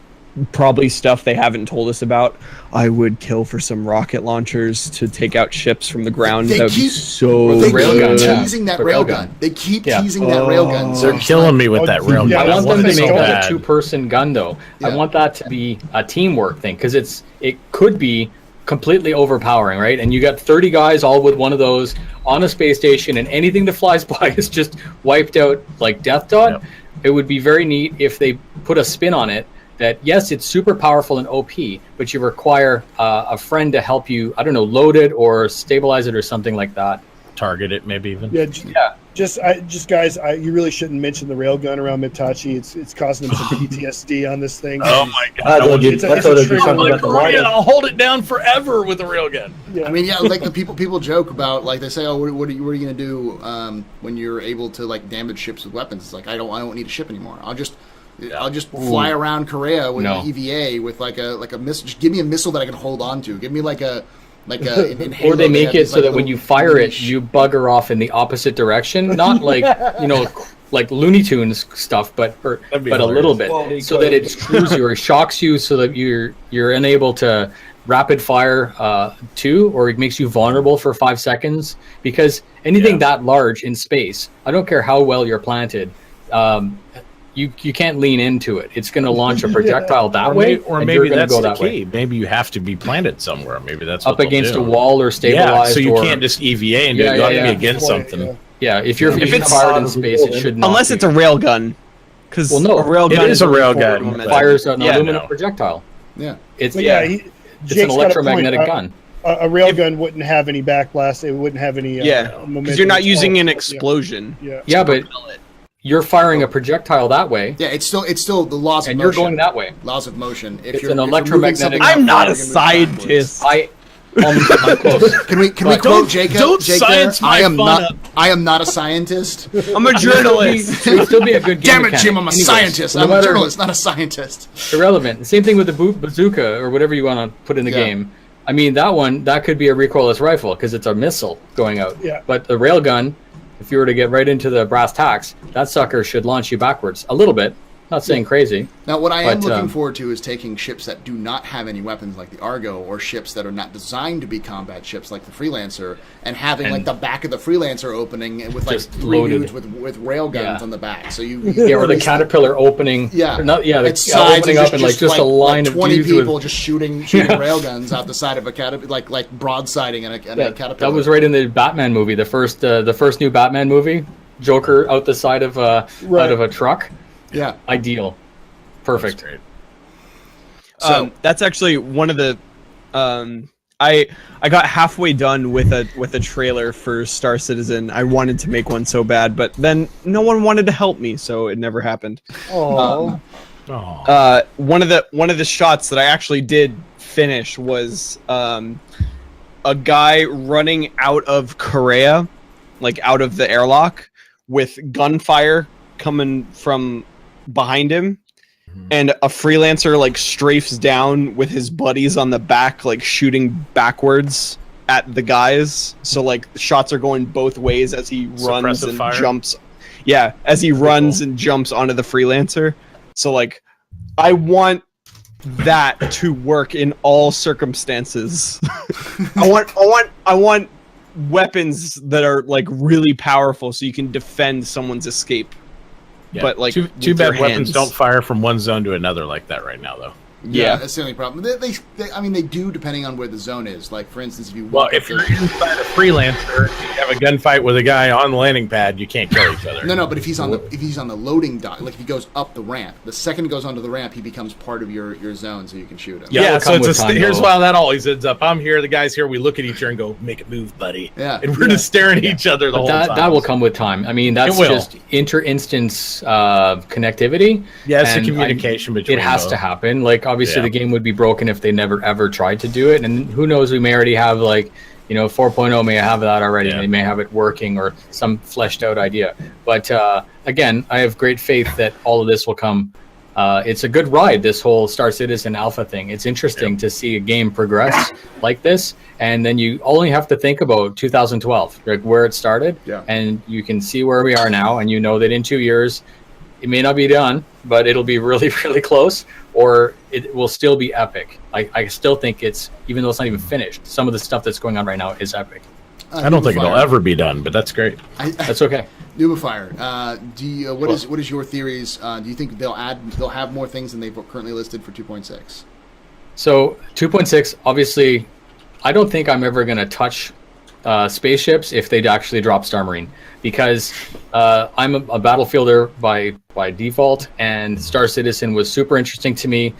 probably stuff they haven't told us about. I would kill for some rocket launchers to take out ships from the ground. That would be so They railgun, keep teasing that railgun. They keep teasing that railgun. They're killing me with that railgun. Yeah, I want them to make so it a bad. two-person gun, though. Yeah. I want that to be a teamwork thing, because it could be completely overpowering, right? And you got 30 guys all with one of those on a space station, and anything that flies by is just wiped out like Death Dot. Yep. It would be very neat if they put a spin on it that, yes, it's super powerful and OP, but you require a friend to help you, I don't know, load it or stabilize it or something like that. Target it, maybe even. Yeah. Just guys, you really shouldn't mention the railgun around Mitachi. It's causing him some PTSD on this thing. Oh my god! I thought it'd be something about the lighter. I'll hold it down forever with a railgun. Yeah. I mean, yeah, like the people joke about, like they say, oh, what are you going to do when you're able to like damage ships with weapons? It's like I don't need a ship anymore. I'll just fly around Korea with an EVA with like a missile. Just give me a missile that I can hold on to. Give me like an or they make it so that when you fire it, you bugger off in the opposite direction, not like like Looney Tunes stuff, but a little bit, so that it screws you or shocks you, so that you're unable to rapid fire too, or it makes you vulnerable for 5 seconds. Because anything that large in space, I don't care how well you're planted, you can't lean into it. It's going to launch a projectile that way, or maybe that's the key. Maybe you have to be planted somewhere. Maybe that's up against a wall or stabilized. Yeah, so you can't just EVA and you got to be against something. Yeah, if it's fired in space, it should not. Unless it's a railgun, because a railgun is a railgun. Fires an aluminum projectile. Yeah. It's But it's an Jake's got a electromagnetic point. gun. A railgun wouldn't have any backblast. It wouldn't have any. Because momentum. you're not using an Yeah. explosion. Yeah, but you're firing a projectile that way, Yeah, it's still the laws of and motion. you're going that way. Laws of motion. If It's you're an if you're moving electromagnetic- something I'm up not forward, a you're gonna move backwards. scientist. I'm close. Can we quote Don't- Jacob? don't Jake science there? my fun up. I am not a scientist. I'm a journalist. It would still be a good game Damn it, mechanic. Jim! I'm a Anyways, scientist. no I'm a matter- journalist, not a scientist. Irrelevant. Same thing with the bazooka or whatever you want to put in the Yeah. game. I mean, that could be a recoilless rifle because it's a missile going out. Yeah. But the railgun, if you were to get right into the brass tacks, that sucker should launch you backwards a little bit. Not saying crazy. Now, what I am But, looking forward to is taking ships that do not have any weapons, like the Argo, or ships that are not designed to be combat ships, like the Freelancer, and having like And the back of the Freelancer opening with like just 3 loaded. dudes with railguns Yeah. on the back. So you Yeah, or the caterpillar opening. Yeah, or not, yeah, the its sides opening and up and like just a line of 20 dudes people with. just shooting Yeah. railguns out the side of a like broadsiding and a Yeah, caterpillar. that was right in the Batman movie, the first new Batman movie. Joker out the side of out of a truck. Yeah. Ideal. Perfect. That's great. So That's actually one of the. I got halfway done with a trailer for Star Citizen. I wanted to make one so bad, but then no one wanted to help me, so it never happened. Oh. Oh. One of the shots that I actually did finish was a guy running out of Korea, like out of the airlock, with gunfire coming from behind him. And a freelancer like strafes down with his buddies on the back, like shooting backwards at the guys. So like the shots are going both ways as he runs Suppressive and fire? jumps. Yeah, as he runs cool. and jumps onto the freelancer. So like, I want that to work in all circumstances. I want weapons that are like really powerful, so you can defend someone's escape. Yeah. But like, too with bad your weapons hands. don't fire from one zone to another like that right now, though. yeah, that's the only problem. I mean, they do depending on where the zone is. Like for instance, if you Well, if you're inside a freelancer, you have a gunfight with a guy on the landing pad, you can't kill each other. No, but if he's on the loading dock, like if he goes up the ramp, the second he goes onto the ramp, he becomes part of your zone, so you can shoot him. Yeah, That'll so come it's with time, here's though. why that always ends up. I'm here, the guy's here. We look at each other and go, "Make a move, buddy." Yeah. and we're just staring at each other the whole But time. that will come with time. I mean, that's It will. just inter-instance connectivity. Yeah, it's the and communication between. It has both. to happen. Like, obviously, Yeah. the game would be broken if they never ever tried to do it. And who knows? We may already have 4.0 may have that already. Yeah. They may have it working or some fleshed out idea. But again, I have great faith that all of this will come. It's a good ride, this whole Star Citizen Alpha thing. It's interesting to see a game progress like this, and then you only have to think about 2012, like where it started, and you can see where we are now, and you know that in 2 years, it may not be done, but it'll be really, really close, or it will still be epic. I still think it's, even though it's not even finished, some of the stuff that's going on right now is epic. I don't think it'll ever be done, but that's great. That's okay. Nubifier, what is your theories? Do you think they'll have more things than they've currently listed for 2.6? So 2.6, obviously, I don't think I'm ever going to touch spaceships if they'd actually drop Star Marine, because I'm a battlefielder by default, and Star Citizen was super interesting to me.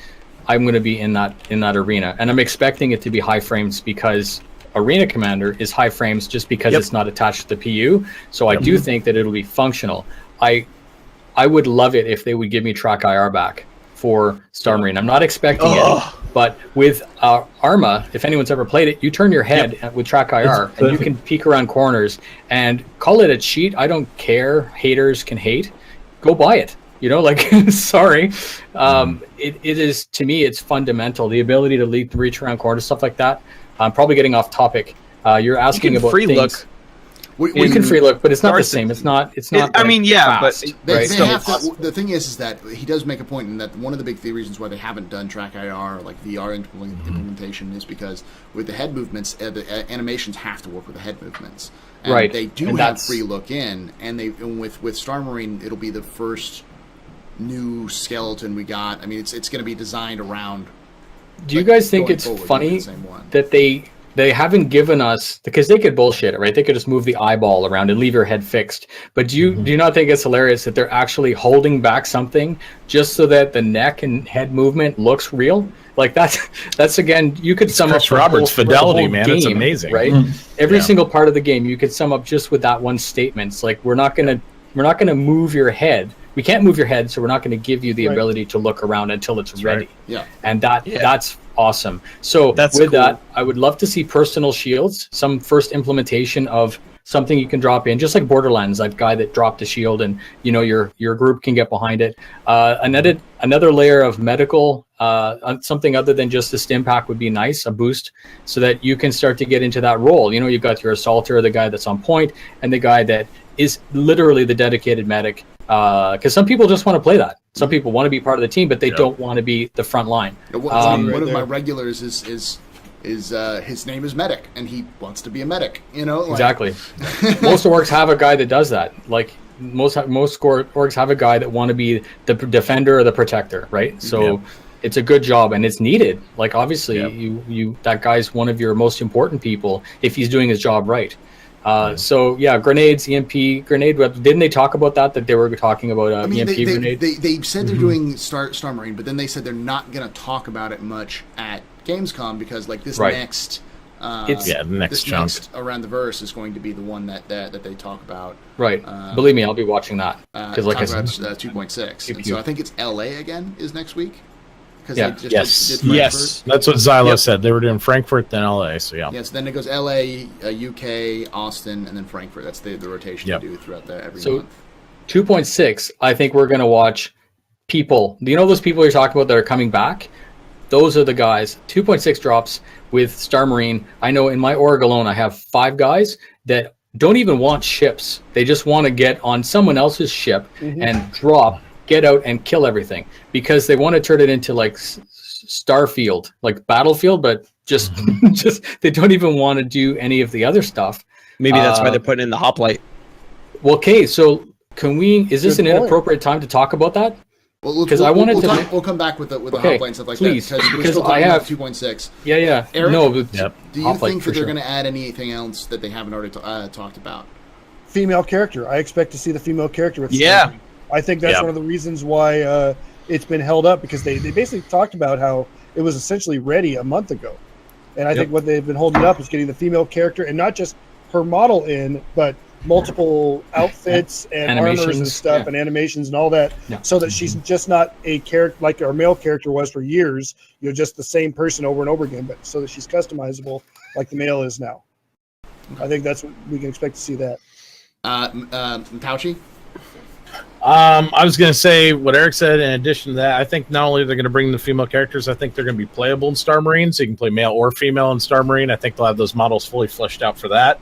I'm going to be in that arena, and I'm expecting it to be high frames because Arena Commander is high frames just because it's not attached to the PU. So I do think that it'll be functional. I would love it if they would give me Track IR back for Star Marine. I'm not expecting it, but with Arma, if anyone's ever played it, you turn your head with Track IR and you can peek around corners and call it a cheat. I don't care. Haters can hate. Go buy it. Sorry. It is, to me, it's fundamental. The ability to reach around corners, stuff like that. I'm probably getting off topic. You're asking about free things. look. You can free look, but it's not the same. It's not. I mean, yeah, but fast, They right? have to, the thing is that he does make a point in that one of the big reasons why they haven't done Track IR or like VR implementation is because with the head movements, the animations have to work with the head movements. And Right. they do And have that's- free look in, and with Star Marine, it'll be the first new skeleton we got. I mean, it's going to be designed around. Do you guys think going it's forward, funny the same one. that they haven't given us, because they could bullshit it, right? They could just move the eyeball around and leave your head fixed. But do you not think it's hilarious that they're actually holding back something just so that the neck and head movement looks real? Like that's again, you could sum Chris up Roberts' fidelity, man. It's game, amazing. right? Every Yeah. single part of the game, you could sum up just with that one statement. It's like we're not gonna move your head. We can't move your head, so we're not going to give you the ability to look around until it's ready. Yeah. And that's awesome. So That's with cool. that, I would love to see personal shields, some first implementation of something you can drop in, just like Borderlands, that guy that dropped a shield and your group can get behind it. Another layer of medical, something other than just the stim pack would be nice, a boost, so that you can start to get into that role. You've got your assaulter, the guy that's on point, and the guy that is literally the dedicated medic. Because some people just want to play that. Some people want to be part of the team, but they don't want to be the front line. One of my regulars is his name is Medic, and he wants to be a medic. Exactly. Most orgs have a guy that does that. Like most orgs have a guy that want to be the defender or the protector, right? So it's a good job and it's needed. Like obviously, you that guy's one of your most important people if he's doing his job right. So grenades, EMP, grenade. Didn't they talk about that they were talking about EMP grenade? They said they're doing Star Marine, but then they said they're not going to talk about it much at Gamescom because this next next chunk around the verse is going to be the one that they talk about. Right. Believe me, I'll be watching that because like I said, 2.6. And so I think it's LA again is next week. Yes. Yes. That's what Xylo said. They were doing Frankfurt, then LA. So yeah. Yes. Then it goes LA, UK, Austin, and then Frankfurt. That's the rotation they do throughout every month. 2.6. I think we're gonna watch people. Do you know those people you're talking about that are coming back? Those are the guys. 2.6 drops with Star Marine. I know in my org alone, I have 5 guys that don't even want ships. They just want to get on someone else's ship and drop, get out and kill everything because they want to turn it into like Starfield, like Battlefield, but just they don't even want to do any of the other stuff. Maybe that's why they're putting in the hoplite. Well, okay, so is this an inappropriate time to talk about that? Because we'll come back with the hoplite and stuff like please, that. Because I have 2.6. Yeah. Eric, do you think that they're going to add anything else that they haven't already talked about? Female character. I expect to see the female character. With I think that's one of the reasons why it's been held up because they basically talked about how it was essentially ready a month ago. And I think what they've been holding up is getting the female character and not just her model in, but multiple outfits and armors and stuff and animations and all that so that she's just not a character like our male character was for years, just the same person over and over again, but so that she's customizable like the male is now. I think that's what we can expect to see that. Pouchy? I was going to say what Eric said. In addition to that, I think not only they're going to bring the female characters, I think they're going to be playable in Star Marine, so you can play male or female in Star Marine. I think they'll have those models fully fleshed out for that.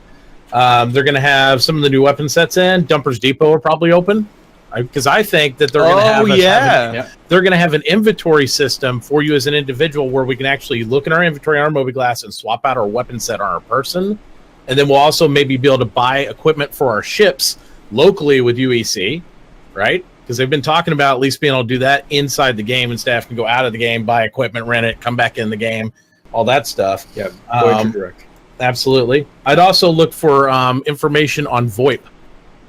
They're going to have some of the new weapon sets in. Dumpers Depot are probably open because I think that they're going to have they're going to have an inventory system for you as an individual where we can actually look in our inventory on our Moby Glass and swap out our weapon set on our person, and then we'll also maybe be able to buy equipment for our ships locally with UEC. Right? Because they've been talking about at least being able to do that inside the game and staff can go out of the game, buy equipment, rent it, come back in the game, all that stuff. Yeah, Voyager Direct. Absolutely. I'd also look for information on VoIP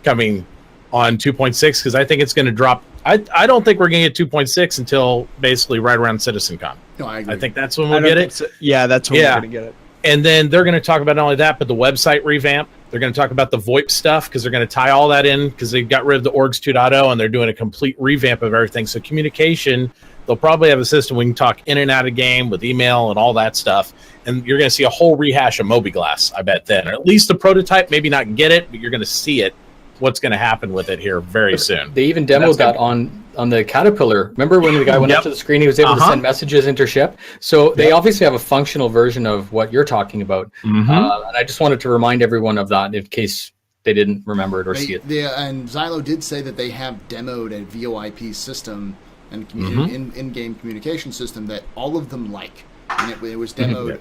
coming on 2.6 because I think it's going to drop. I don't think we're going to get 2.6 until basically right around CitizenCon. No, I agree. I think that's when we'll get it. So. Yeah, that's when we're going to get it. And then they're going to talk about not only that, but the website revamp. They're going to talk about the VoIP stuff because they're going to tie all that in because they got rid of the Orgs 2.0 and they're doing a complete revamp of everything. So communication, they'll probably have a system we can talk in and out of game with email and all that stuff. And you're going to see a whole rehash of Moby Glass, I bet then. Or at least the prototype, maybe not get it, but you're going to see it, what's going to happen with it here very soon. They even demoed that on the Caterpillar. Remember when the guy went up to the screen, he was able to send messages intership? So they obviously have a functional version of what you're talking about. And I just wanted to remind everyone of that in case they didn't remember it or see it. And Xylo did say that they have demoed a VoIP system and in-game communication system that all of them like. And it was demoed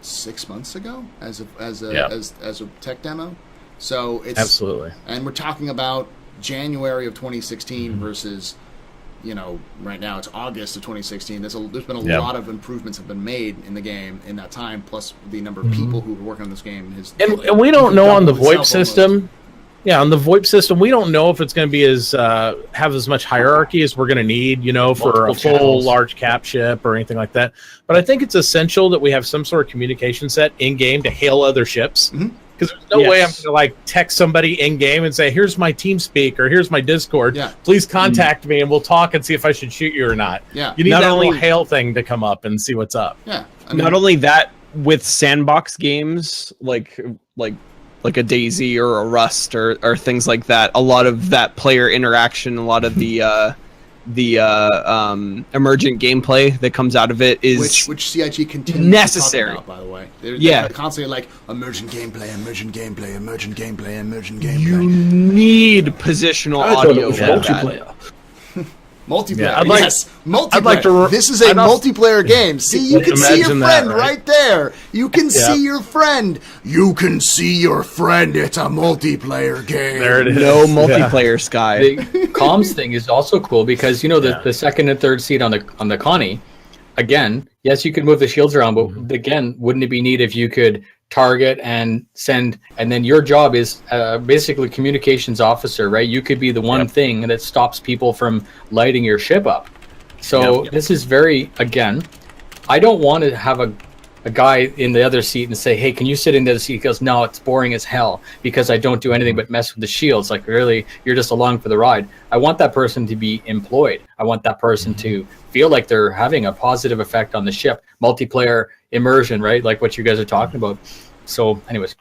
6 months ago as a tech demo. So it's absolutely, and we're talking about January of 2016 versus, right now it's August of 2016. There's been a lot of improvements have been made in the game in that time. Plus the number of people who were working on this game and we don't know on the VoIP system. Yeah, on the VoIP system, we don't know if it's going to be as have as much hierarchy as we're going to need, for Multiple a full channels. large cap ship or anything like that. But I think it's essential that we have some sort of communication set in game to hail other ships. Because there's no way I'm going to text somebody in game and say, "Here's my TeamSpeak" or "Here's my Discord. Yeah. Please contact me and we'll talk and see if I should shoot you or not." Yeah. You need Not that only- little hail thing to come up and see what's up. Yeah. Not only that, with sandbox games like a Daisy or a Rust or things like that, a lot of that player interaction, a lot of the emergent gameplay that comes out of it is which CIG continues necessary. to talk about, by the way. They're Yeah. constantly like emergent gameplay, emergent gameplay, emergent gameplay, emergent gameplay. you need positional I thought audio it was for that. multiplayer. Multiplayer. Yeah, I'd like- Yes, multiplayer. I'd like to this is a I'd also- multiplayer game. See, you can see your Imagine friend that, right? right? There. You can Yeah. see your friend. You can see your friend. It's a multiplayer game. There it is. No Yeah. multiplayer, Sky. The comms thing is also cool because the second and third seat on the Connie, again, yes, you could move the shields around, but again, wouldn't it be neat if you could target and send, and then your job is basically communications officer, right? You could be the one thing that stops people from lighting your ship up. So this is very, again, I don't want to have a guy in the other seat and say, "Hey, can you sit in the other seat?" He goes, "No, it's boring as hell because I don't do anything but mess with the shields." Like, really, you're just along for the ride. I want that person to be employed. I want that person to feel like they're having a positive effect on the ship. Multiplayer immersion, right? Like what you guys are talking about. So, anyways.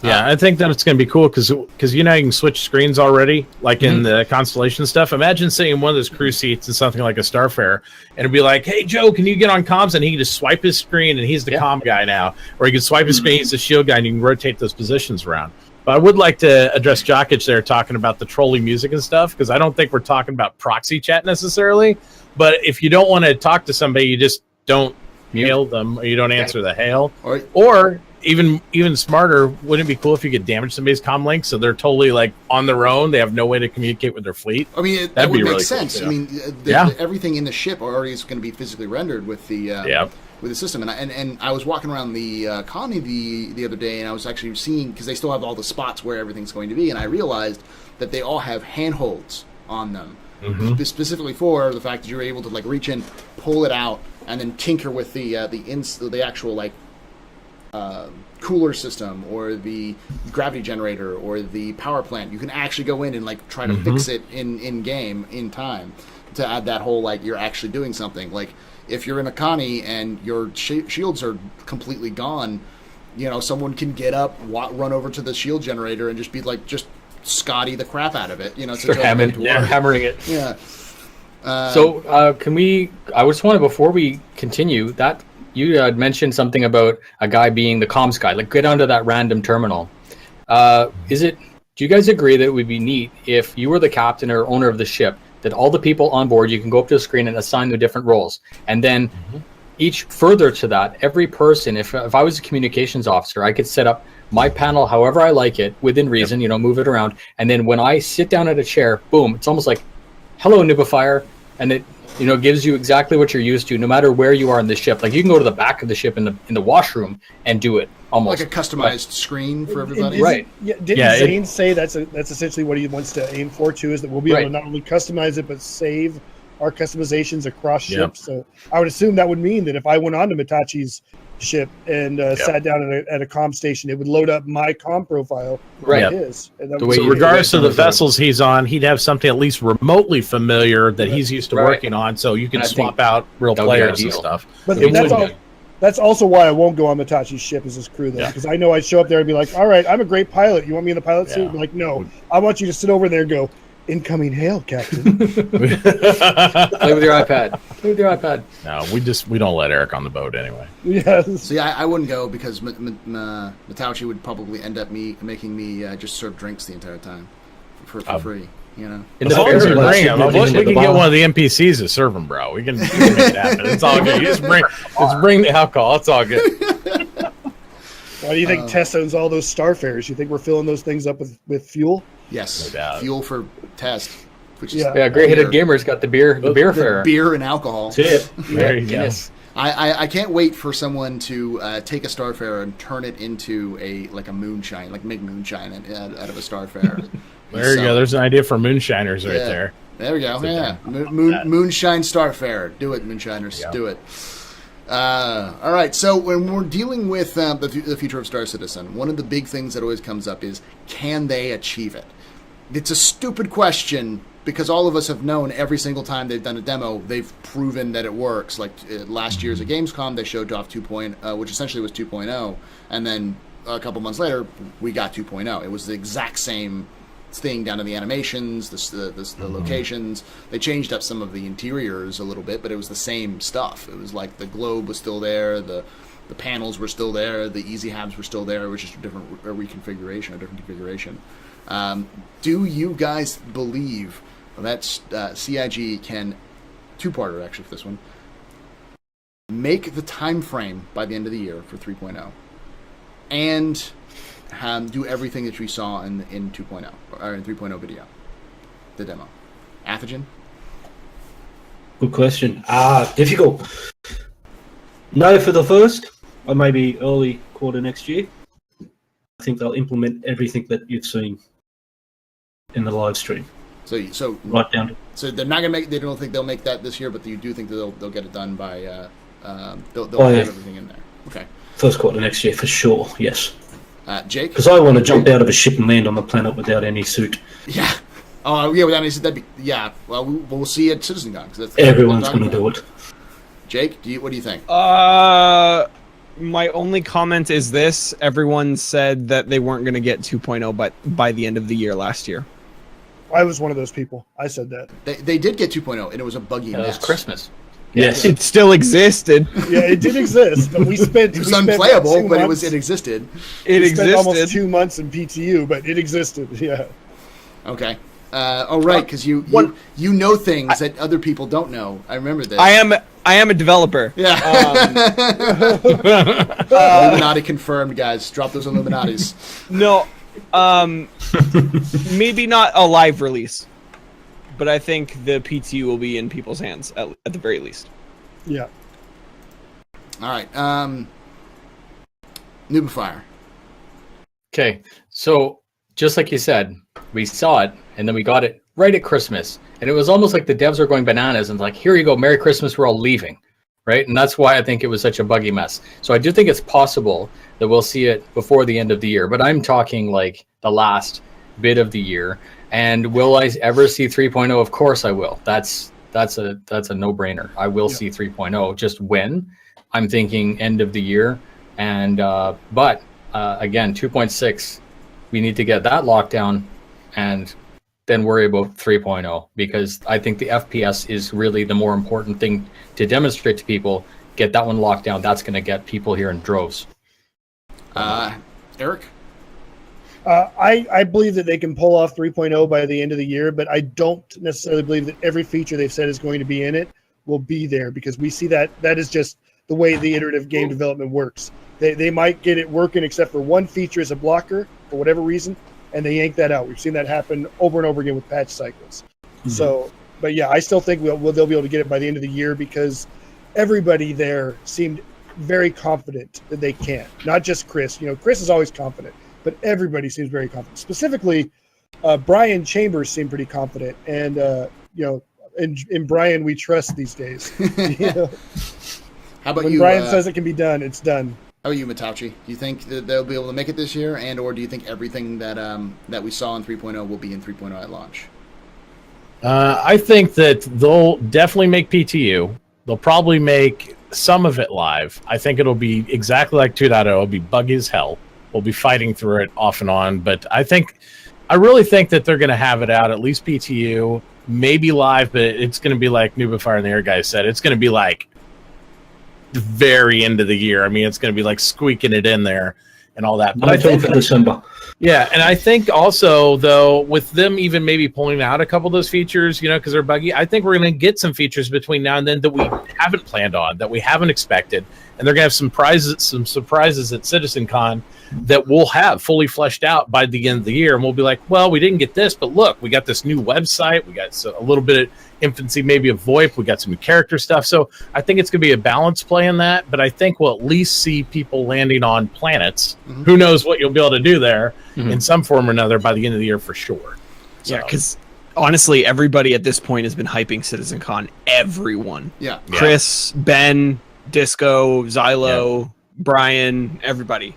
Yeah, I think that it's going to be cool because you can switch screens already, like in the Constellation stuff. Imagine sitting in one of those crew seats in something like a Starfare, and it'd be like, "Hey, Joe, can you get on comms?" And he can just swipe his screen, and he's the comm guy now. Or he can swipe his screen, he's the shield guy, and you can rotate those positions around. But I would like to address Jokic there talking about the trolling music and stuff, because I don't think we're talking about proxy chat necessarily. But if you don't want to talk to somebody, you just don't hail them, or you don't answer the hail. Or even smarter, wouldn't it be cool if you could damage somebody's comm link so they're totally on their own? They have no way to communicate with their fleet. I mean, that That'd would be make really sense. cool, I mean, everything in the ship already is going to be physically rendered with the with the system. And I was walking around the colony the other day, and I was actually seeing, because they still have all the spots where everything's going to be, and I realized that they all have handholds on them, specifically for the fact that you're able to reach in, pull it out, and then tinker with the actual cooler system or the gravity generator or the power plant. You can actually go in and try to fix it in game in time to add that whole you're actually doing something. Like if you're in a Connie and your shields are completely gone, someone can get up, run over to the shield generator and just be just Scotty the crap out of it. Start hammering it. Yeah. Can we? I just wanted, before we continue, that you had mentioned something about a guy being the comms guy. Get onto that random terminal. Do you guys agree that it would be neat if you were the captain or owner of the ship, that all the people on board, you can go up to the screen and assign them different roles, and then each further to that, every person, if I was a communications officer, I could set up my panel however I like it within reason, move it around, and then when I sit down at a chair, boom, it's almost like, "Hello, Nubifier," and it gives you exactly what you're used to, no matter where you are in the ship. You can go to the back of the ship in the washroom and do it almost like a customized screen for everybody. Right. Didn't Zane say that's essentially what he wants to aim for too? Is that we'll be able to not only customize it but save our customizations across ships. So I would assume that would mean that if I went on to Mitachi's ship and sat down at a comm station, it would load up my comm profile right his. And that So regardless of the vessels he's on, he'd have something at least remotely familiar that he's used to working on, so you can swap out real players and stuff. But that's also why I won't go on Mitachi's ship as his crew, though, because I know I'd show up there and be like, "All right, I'm a great pilot. You want me in the pilot suit?" I'm like, "No, I want you to sit over there and go, 'Incoming hail, Captain.'" Play with your iPad. Play with your iPad. No, we don't let Eric on the boat anyway. Yes. See, I wouldn't go because Matachi would probably end up making me just serve drinks the entire time for free. In As long as you bring him, we can get one of the NPCs to serve him, bro. We can make it happen. It's all good. You just bring the alcohol. It's all good. Why do you think Tess owns all those Starfares? You think we're filling those things up with fuel? Yes, No doubt. fuel for test. Which is Great Headed Gamer's got the beer fare. beer and alcohol. That's it. There you go. I can't wait for someone to take a Starfarer and turn it into a moonshine, like make moonshine out of a Starfarer. There you go. There's an idea for moonshiners right there. There we go. Yeah, moonshine Starfarer. Do it, moonshiners. Yeah. Do it. All right. So when we're dealing with the future of Star Citizen, one of the big things that always comes up is, can they achieve it? It's a stupid question, because all of us have known every single time they've done a demo, they've proven that it works. Like last year's at Gamescom, they showed off 2.0, which essentially was 2.0, and then a couple months later, we got 2.0. It was the exact same thing down to the animations, the locations. They changed up some of the interiors a little bit, but it was the same stuff. It was like the globe was still there, the panels were still there, the easy habs were still there, which is a different configuration. Do you guys believe that CIG can, two-parter actually for this one, make the time frame by the end of the year for 3.0 and do everything that we saw in 2.0 or in 3.0 video, the demo? Athagen? Good question. Difficult. No for the first, or maybe early quarter next year. I think they'll implement everything that you've seen in the live stream. So right down to. So they're not gonna make. They don't think they'll make that this year, but you do think that they'll get it done by. They'll have everything in there. Okay. First quarter next year for sure. Yes. Jake. Because I want to jump out of a ship and land on the planet without any suit. Yeah. Oh yeah. Without any suit, that'd be. Yeah. Well, we'll see at CitizenCon. That's everyone's going to do it. Jake, what do you think? My only comment is this: everyone said that they weren't going to get 2.0, but by the end of the year last year. I was one of those people. I said that. They did get 2.0, and it was a buggy mess. It was Christmas. Yes, it still existed. Yeah, it did exist, but we spent. It was unplayable, but it existed. It existed. Almost 2 months in PTU, but it existed. Yeah. Okay. Oh right, because you know things that other people don't know. I remember this. I am a developer. Yeah. Illuminati confirmed, guys. Drop those Illuminatis. No. Maybe not a live release, but I think the PTU will be in people's hands at the very least. Yeah. All right. Nubifier. Okay, so just like you said, we saw it, and then we got it right at Christmas, and it was almost like the devs were going bananas and like, here you go, Merry Christmas, we're all leaving, right? And that's why I think it was such a buggy mess. So I do think it's possible that we'll see it before the end of the year, but I'm talking like the last bit of the year. And will I ever see 3.0? Of course I will. That's a no-brainer. I will see 3.0. Just when? I'm thinking end of the year. And but again, 2.6, we need to get that locked down and then worry about 3.0, because I think the FPS is really the more important thing to demonstrate to people. Get that one locked down. That's going to get people here in droves. Eric? I believe that they can pull off 3.0 by the end of the year, but I don't necessarily believe that every feature they've said is going to be in it will be there, because we see that is just the way the iterative game development works. They might get it working except for one feature as a blocker for whatever reason, and they yank that out. We've seen that happen over and over again with patch cycles. Mm-hmm. So, but yeah, I still think they'll be able to get it by the end of the year, because everybody there seemed very confident that they can. Not just Chris. Chris is always confident, but everybody seems very confident. Specifically, Brian Chambers seemed pretty confident, and in Brian we trust these days. How about when you? Brian says it can be done, it's done. How about you, Matauchi? Do you think that they'll be able to make it this year, or do you think everything that we saw in 3.0 will be in 3.0 at launch? I think that they'll definitely make PTU. They'll probably make some of it live. I think it'll be exactly like 2.0. It'll be buggy as hell. We'll be fighting through it off and on, but I really think that they're going to have it out, at least PTU, maybe live, but it's going to be like Nubifier and the Air guys said. It's going to be like the very end of the year. I mean, it's going to be like squeaking it in there and all that. But I think for December. Yeah, and I think also, though, with them even maybe pulling out a couple of those features, because they're buggy, I think we're going to get some features between now and then that we haven't planned on, that we haven't expected, and they're gonna have some surprises at CitizenCon that we'll have fully fleshed out by the end of the year, and we'll be like, well, we didn't get this, but look, we got this new website, we got a little bit of infancy, maybe of VoIP, we got some new character stuff. So I think it's gonna be a balance play in that, but I think we'll at least see people landing on planets. Who knows what you'll be able to do there in some form or another by the end of the year for sure. Yeah, because honestly, everybody at this point has been hyping CitizenCon. Everyone. Yeah. Chris, Ben, Disco, Xylo, Brian, everybody.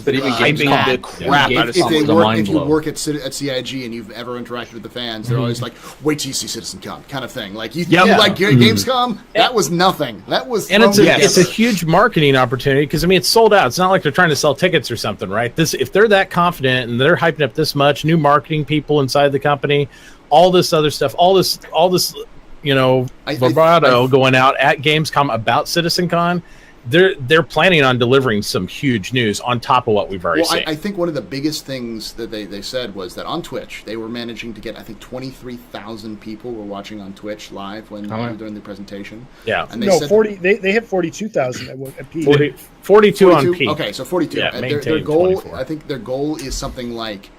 But even hyping the crap out of if something. you work at CIG and you've ever interacted with the fans, they're always like, "Wait till you see CitizenCon," kind of thing. Like you like Gamescom, that was nothing. That was it's a huge marketing opportunity because I mean it's sold out. It's not like they're trying to sell tickets or something, right? If they're that confident and they're hyping up this much, new marketing people inside the company, all this other stuff, all this vibrato going out at Gamescom about CitizenCon. They're planning on delivering some huge news on top of what we've already seen. I think one of the biggest things that they said was that on Twitch they were managing to get 23,000 people were watching on Twitch live during the presentation. Yeah, and they said 40. They hit 42,000 at peak. 42 on peak. Okay, so 42. Yeah, and their goal, 24. I think their goal is something like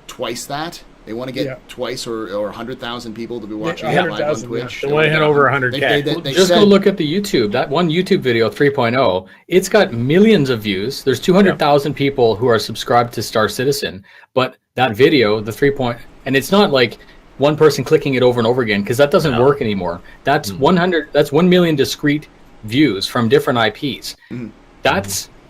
twice that. They want to get twice or 100,000 people to be watching live on Twitch. They want to hit over 100K. Just go look at the YouTube. That one YouTube video, 3.0, it's got millions of views. There's 200,000 people who are subscribed to Star Citizen. But that video, the 3. And it's not like one person clicking it over and over again because that doesn't work anymore. That's 100. That's 1 million discrete views from different IPs.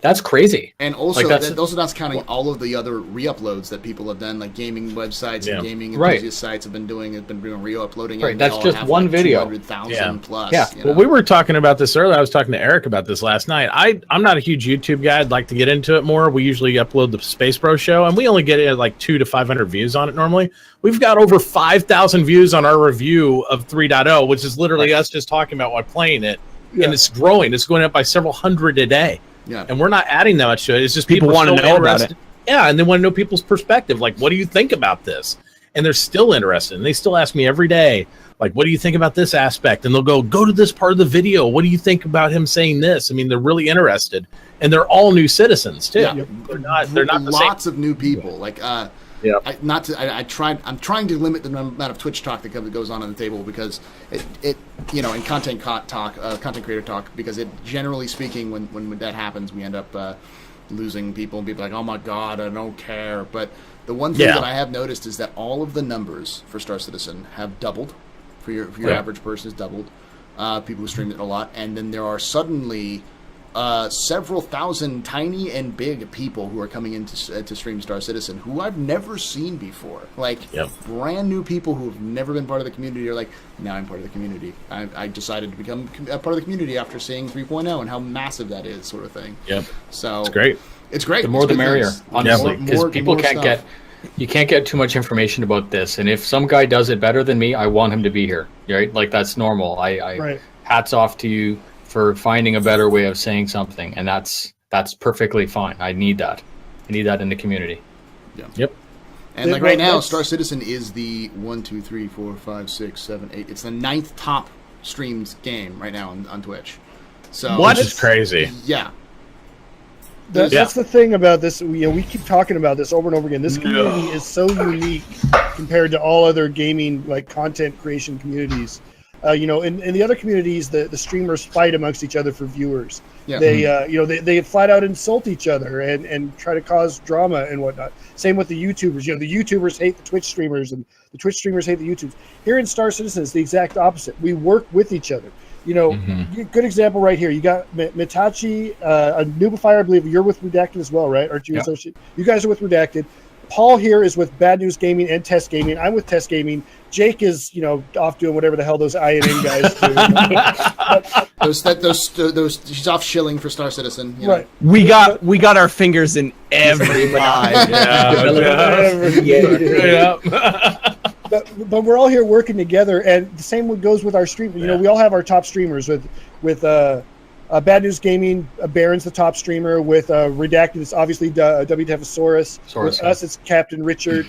That's crazy. And also, that's counting all of the other re-uploads that people have done, like gaming websites and gaming enthusiast sites have been doing re-uploading. Right, that's just one video. 200,000 plus. Yeah. Well, we were talking about this earlier. I was talking to Eric about this last night. I'm not a huge YouTube guy. I'd like to get into it more. We usually upload the Space Bro show, and we only get like 200 to 500 views on it normally. We've got over 5,000 views on our review of 3.0, which is literally us just talking about while playing it. Yeah. And it's growing. It's going up by several hundred a day. Yeah. And we're not adding that much to it. It's just people want to know about it. Yeah, and they want to know people's perspective. Like, what do you think about this? And they're still interested. And they still ask me every day, like, what do you think about this aspect? And they'll go to this part of the video. What do you think about him saying this? I mean, they're really interested. And they're all new citizens, too. Yeah. They're not lots of new people. Like, I'm trying to limit the amount of Twitch talk that goes on the table because it in content creator talk, because it, generally speaking, when that happens, we end up losing people and people like, oh my god, I don't care. But the one thing that I have noticed is that all of the numbers for Star Citizen have doubled. For your average person has doubled. People who stream it a lot, and then there are suddenly several thousand tiny and big people who are coming in to stream Star Citizen who I've never seen before. Like, brand new people who have never been part of the community are like, now I'm part of the community. I decided to become a part of the community after seeing 3.0 and how massive that is, sort of thing. Yep. So it's great. It's great. The more the merrier, honestly, because people you can't get too much information about this. And if some guy does it better than me, I want him to be here. Right? Like, that's normal. Hats off to you for finding a better way of saying something, and that's perfectly fine. I need that. I need that in the community. Yeah. Yep. And like right now, Star Citizen is the 1, 2, 3, 4, 5, 6, 7, 8. It's the 9th top streamed game right now on Twitch. So which is crazy. Yeah. That's the thing about this. We keep talking about this over and over again. This community is so unique compared to all other gaming content creation communities. In the other communities, the streamers fight amongst each other for viewers. Yeah. They flat out insult each other and try to cause drama and whatnot. Same with the YouTubers. The YouTubers hate the Twitch streamers, and the Twitch streamers hate the YouTubers. Here in Star Citizen, it's the exact opposite. We work with each other. Good example right here. You got Mitachi, a Noobifier. I believe you're with Redacted as well, right? Aren't you associated? You guys are with Redacted. Paul here is with Bad News Gaming and Test Gaming. I'm with Test Gaming. Jake is, off doing whatever the hell those INN guys do. Those she's off shilling for Star Citizen. Right. We got our fingers in every pie. But we're all here working together, and the same goes with our stream. We all have our top streamers with Bad News Gaming, Baron's the top streamer. With Redacted, it's obviously WTFosaurus. With us, it's Captain Richard.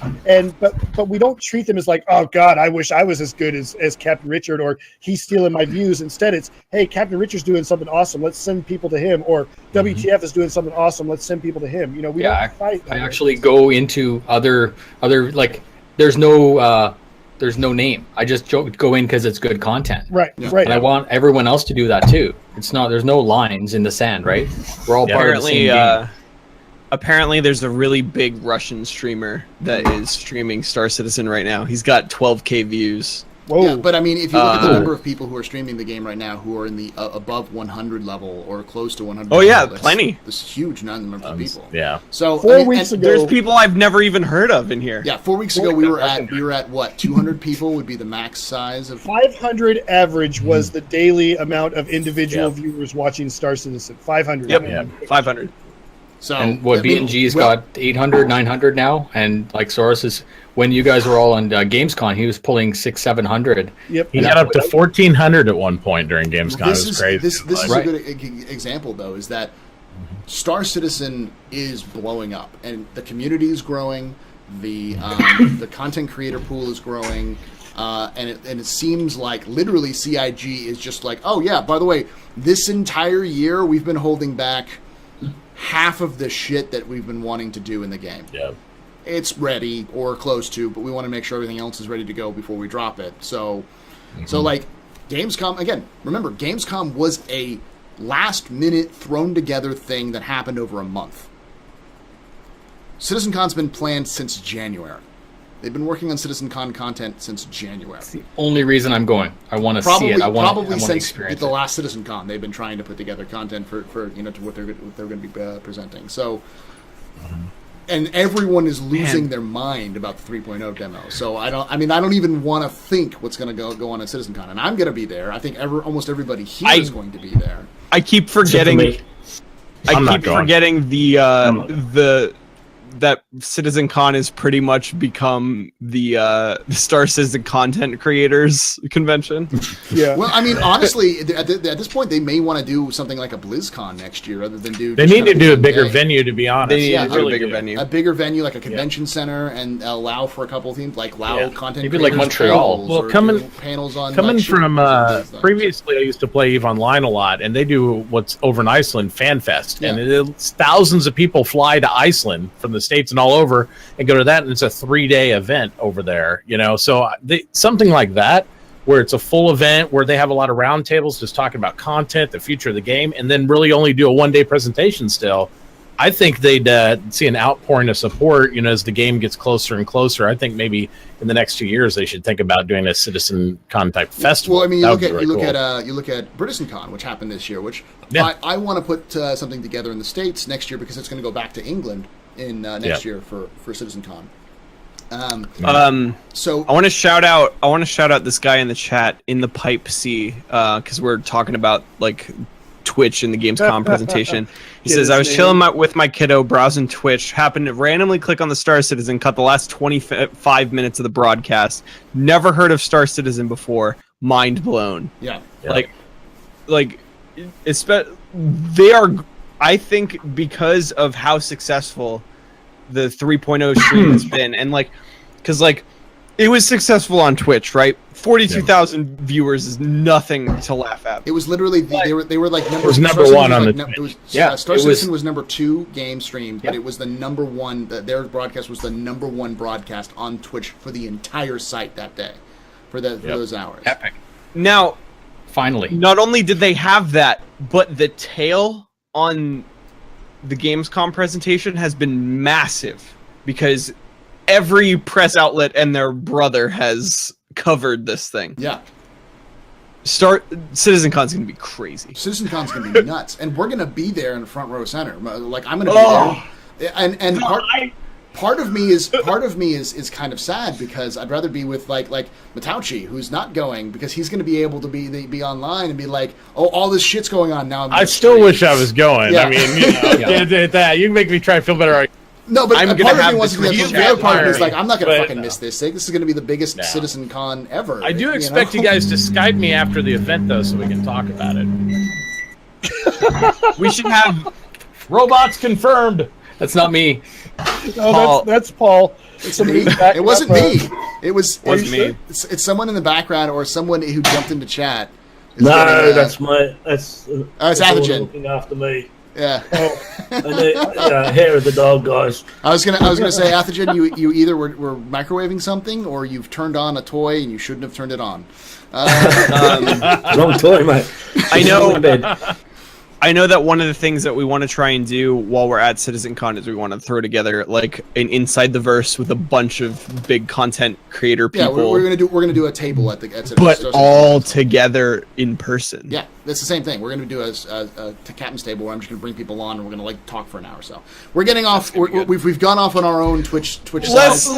But we don't treat them as like, oh God, I wish I was as good as Captain Richard, or he's stealing my views. Instead, it's, hey, Captain Richard's doing something awesome. Let's send people to him. Or WTF is doing something awesome. Let's send people to him. We don't fight. I actually go into other like there's no name. I just go in because it's good content. Right. And I want everyone else to do that too. There's no lines in the sand, right? We're all part of the same game. Apparently, there's a really big Russian streamer that is streaming Star Citizen right now. He's got 12K views. Whoa. Yeah, but I mean, if you look at the number of people who are streaming the game right now who are in the above 100 level or close to 100 Oh yeah, level, plenty. This huge number of people. Yeah. So 4 weeks ago, There's people I've never even heard of in here. Yeah, 4 weeks ago we were at what, 200 people would be the max size of 500 average was the daily amount of individual viewers watching Star Citizen. 500. Yep. Yeah. 500. So And what I mean, BNG's well, got 800, 900 now, and like Soros is. When you guys were all on Gamescom, he was pulling 600-700. Yep. He got up to 1,400 at one point during Gamescom. It This was is crazy. this is Right. a good example though, is that Star Citizen is blowing up, and the community is growing. The the content creator pool is growing, and it seems like literally CIG is just like, oh yeah, by the way, this entire year we've been holding back half of the shit that we've been wanting to do in the game. Yeah. It's ready or close to, but we want to make sure everything else is ready to go before we drop it. So like Gamescom, again, remember, Gamescom was a last minute thrown together thing that happened over a month. CitizenCon's been planned since January. They've been working on CitizenCon content since January. That's the only reason I'm going. I want to see it. I want to since experience the it. last CitizenCon, they've been trying to put together content for to what they're going to be presenting. So. And everyone is losing their mind about the 3.0 demo. So I don't even want to think what's going to go on at CitizenCon. And I'm going to be there. I think almost everybody here is going to be there. I keep forgetting. I'm not keep going. forgetting that CitizenCon has pretty much become the Star Citizen content creators convention. Yeah. Well, I mean, honestly, at this point, they may want to do something like a BlizzCon next year, rather than do. They need to do a bigger venue, to be honest. They need Yeah, to do a really bigger do. venue. A bigger venue, like a convention center, and allow for a couple of themes, like allow content. Maybe like creators Montreal. panels, Well, or coming- do panels on Coming like, from things. previously, I used to play EVE Online a lot, and they do what's over in Iceland, FanFest, Yeah. and it's thousands of people fly to Iceland from the States and all over and go to that, and it's a 3-day event over there. So something like that, where it's a full event where they have a lot of roundtables just talking about content, the future of the game, and then really only do a 1-day presentation still. I think they'd see an outpouring of support, as the game gets closer and closer. I think maybe in the next 2 years they should think about doing a Citizen Con type festival. Well, I mean, That you would be really cool. look at BritizenCon, which happened this year. Which Yeah. I want to put something together in the States next year, because it's going to go back to England in next year for CitizenCon. So I want to shout out this guy in the chat, in the Pipe C, because we're talking about like Twitch in the Gamescom presentation. He says, I was chilling with my kiddo, browsing Twitch, happened to randomly click on the Star Citizen, cut the last 25 minutes of the broadcast. Never heard of Star Citizen before. Mind blown. yeah. They are, I think, because of how successful the 3.0 stream has been, and because it was successful on Twitch, right? 42,000 viewers is nothing to laugh at. It was literally they were like number. It was number Star one Citizen on was the like, Twitch. it was, Yeah, Star it was- Citizen was number 2 game stream, but it was the number 1. Their broadcast was the number 1 broadcast on Twitch for the entire site that day, for those hours. Epic. Now, Finally. not only did they have that, but the tail on the Gamescom presentation has been massive, because every press outlet and their brother has covered this thing. Yeah. CitizenCon's gonna be crazy. CitizenCon's gonna be nuts, and we're gonna be there in the front row center. Like I'm gonna be there, and part of me is kind of sad, because I'd rather be with like Matauchi, who's not going, because he's gonna be able to be online and be like, oh, all this shit's going on now. I still wish I was going. Yeah. I mean, that you make me try to feel better. No, but I'm part gonna of me have wants to this be huge the other part of me is like, party, I'm not gonna but fucking miss this thing. This is gonna be the biggest CitizenCon ever. I do expect you guys to Skype me after the event, though, so we can talk about it. We should have Robots confirmed. That's not me. No, Paul. that's Paul. It wasn't me. It was Wasn't me. It's someone in the background or someone who jumped into chat. Is No, getting, that's my. That's. it's that's Athergen. looking after me. Yeah. And the hair of the dog, guys. I was gonna say, Athergen, you either were microwaving something or you've turned on a toy and you shouldn't have turned it on. Wrong toy, mate. I know that one of the things that we want to try and do while we're at CitizenCon is we want to throw together like an Inside the Verse with a bunch of big content creator Yeah, people, we're gonna do a table at but all together in person. Yeah, that's the same thing. We're going to do a captain's table where I'm just going to bring people on and we're going to talk for an hour or so. We're getting off. We've gone off on our own Twitch Let's sites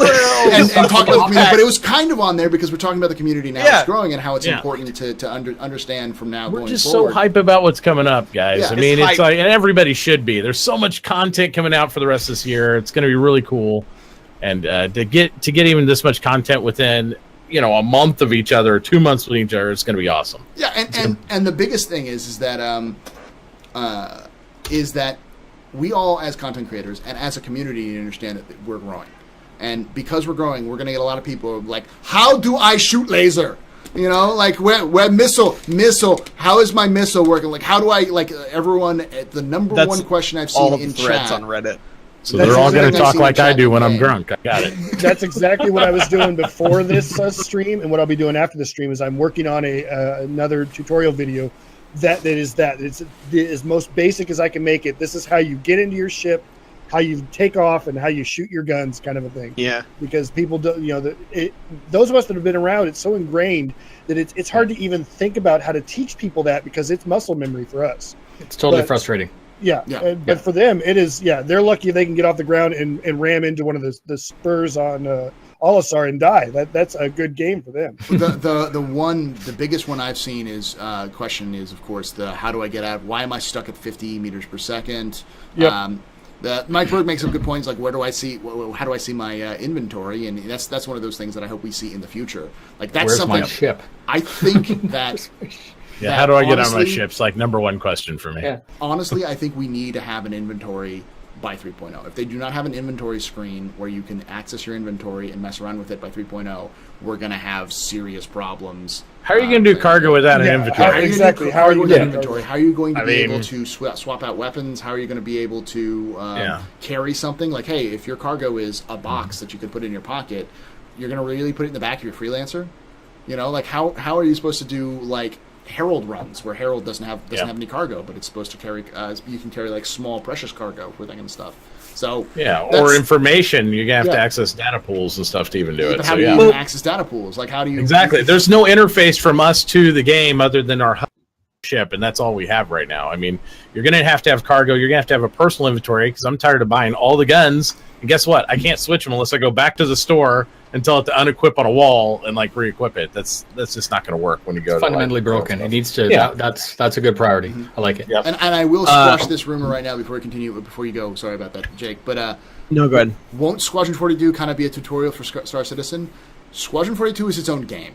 and talk about the community, but it was kind of on there because we're talking about the community now. Yeah. It's growing and how it's Yeah. important to understand from now We're going just forward. so hype about what's coming up, guys. Yeah. I mean, It's it's like, and everybody should be. There's so much content coming out for the rest of this year. It's going to be really cool, and to get even this much content within a month of each other, or 2 months with each other, it's going to be awesome. Yeah, and the biggest thing is that we all as content creators and as a community need to understand that we're growing, and because we're growing, we're going to get a lot of people like, how do I shoot laser? Like where missile. How is my missile working? Like, how do I everyone? The number That's one question I've all seen of in the threads chat. on Reddit. So That's they're all going to exactly talk what like I've I seen do when I'm in drunk. I got it. That's exactly what I was doing before this stream, and what I'll be doing after the stream is I'm working on another tutorial video it's as most basic as I can make it. This is how you get into your ship, how you take off, and how you shoot your guns, kind of a thing. Yeah. Because people don't, those of us that have been around, it's so ingrained that it's hard to even think about how to teach people that because it's muscle memory for us. It's totally But- frustrating. Yeah, but for them, it is. Yeah, they're lucky if they can get off the ground and ram into one of the spurs on Olisar and die. That's a good game for them. The biggest one I've seen is question is of course the how do I get out? Why am I stuck at 50 meters per second? Yep. Mike Berg makes some good points like how do I see my inventory, and that's one of those things that I hope we see in the future. Like that's Where's something my ship? I think that. Yeah, that how do I get on my honestly- ships? Like number one question for me. Yeah. Honestly, I think we need to have an inventory by 3.0. If they do not have an inventory screen where you can access your inventory and mess around with it by 3.0, we're going to have serious problems. How are you going to do cargo without an Yeah, inventory? How are you Exactly. Gonna do How are you cargo gonna with do inventory? How are you going to I be mean- able to swap out weapons? How are you going to be able to Yeah. carry something? Like, hey, if your cargo is a box that you could put in your pocket, you're going to really put it in the back of your freelancer? Like how are you supposed to do like Herald runs where Herald doesn't have any cargo, but it's supposed to carry you can carry like small precious cargo for that kind of stuff. So Yeah, or that's- information. You're going to have to Yeah. access data pools and stuff to even do it. But So how do you yeah. even access data pools? Like how do you Exactly. There's no interface from us to the game other than our ship, and that's all we have right now. I mean, you're going to have cargo. You're going to have a personal inventory because I'm tired of buying all the guns. And guess what? I can't switch them unless I go back to the store and tell it to unequip on a wall and like re-equip it. That's just not going to work when you go. It's fundamentally broken. It needs to. Yeah. That's a good priority. I like it. Yep. And I will squash this rumor right now before we continue. Before you go, sorry about that, Jake. But No, go ahead. won't Squadron 42 kind of be a tutorial for Star Citizen? Squadron 42 is its own game.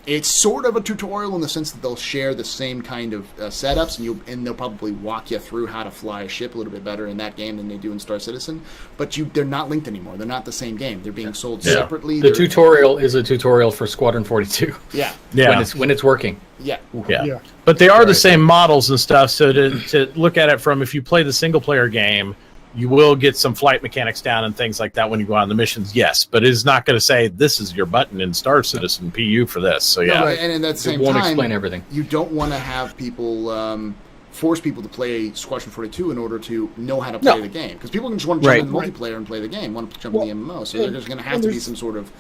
It's sort of a tutorial in the sense that they'll share the same kind of setups, and they'll probably walk you through how to fly a ship a little bit better in that game than they do in Star Citizen. But they're not linked anymore. They're not the same game. They're being sold separately. The tutorial is a tutorial for Squadron 42. Yeah. Yeah. When it's working. Yeah. Yeah. But they are the same models and stuff. So to look at it from, if you play the single player game, you will get some flight mechanics down and things like that when you go on the missions. Yes, but it is not going to say this is your button in Star Citizen PU for this. So yeah. No, and at the same It won't time, explain everything. You don't want to have people force people to play Squadron 42 in order to know how to play the game, because people can just want to jump in the multiplayer and play the game, want to jump in the MMO. So there's going to have to be some sort of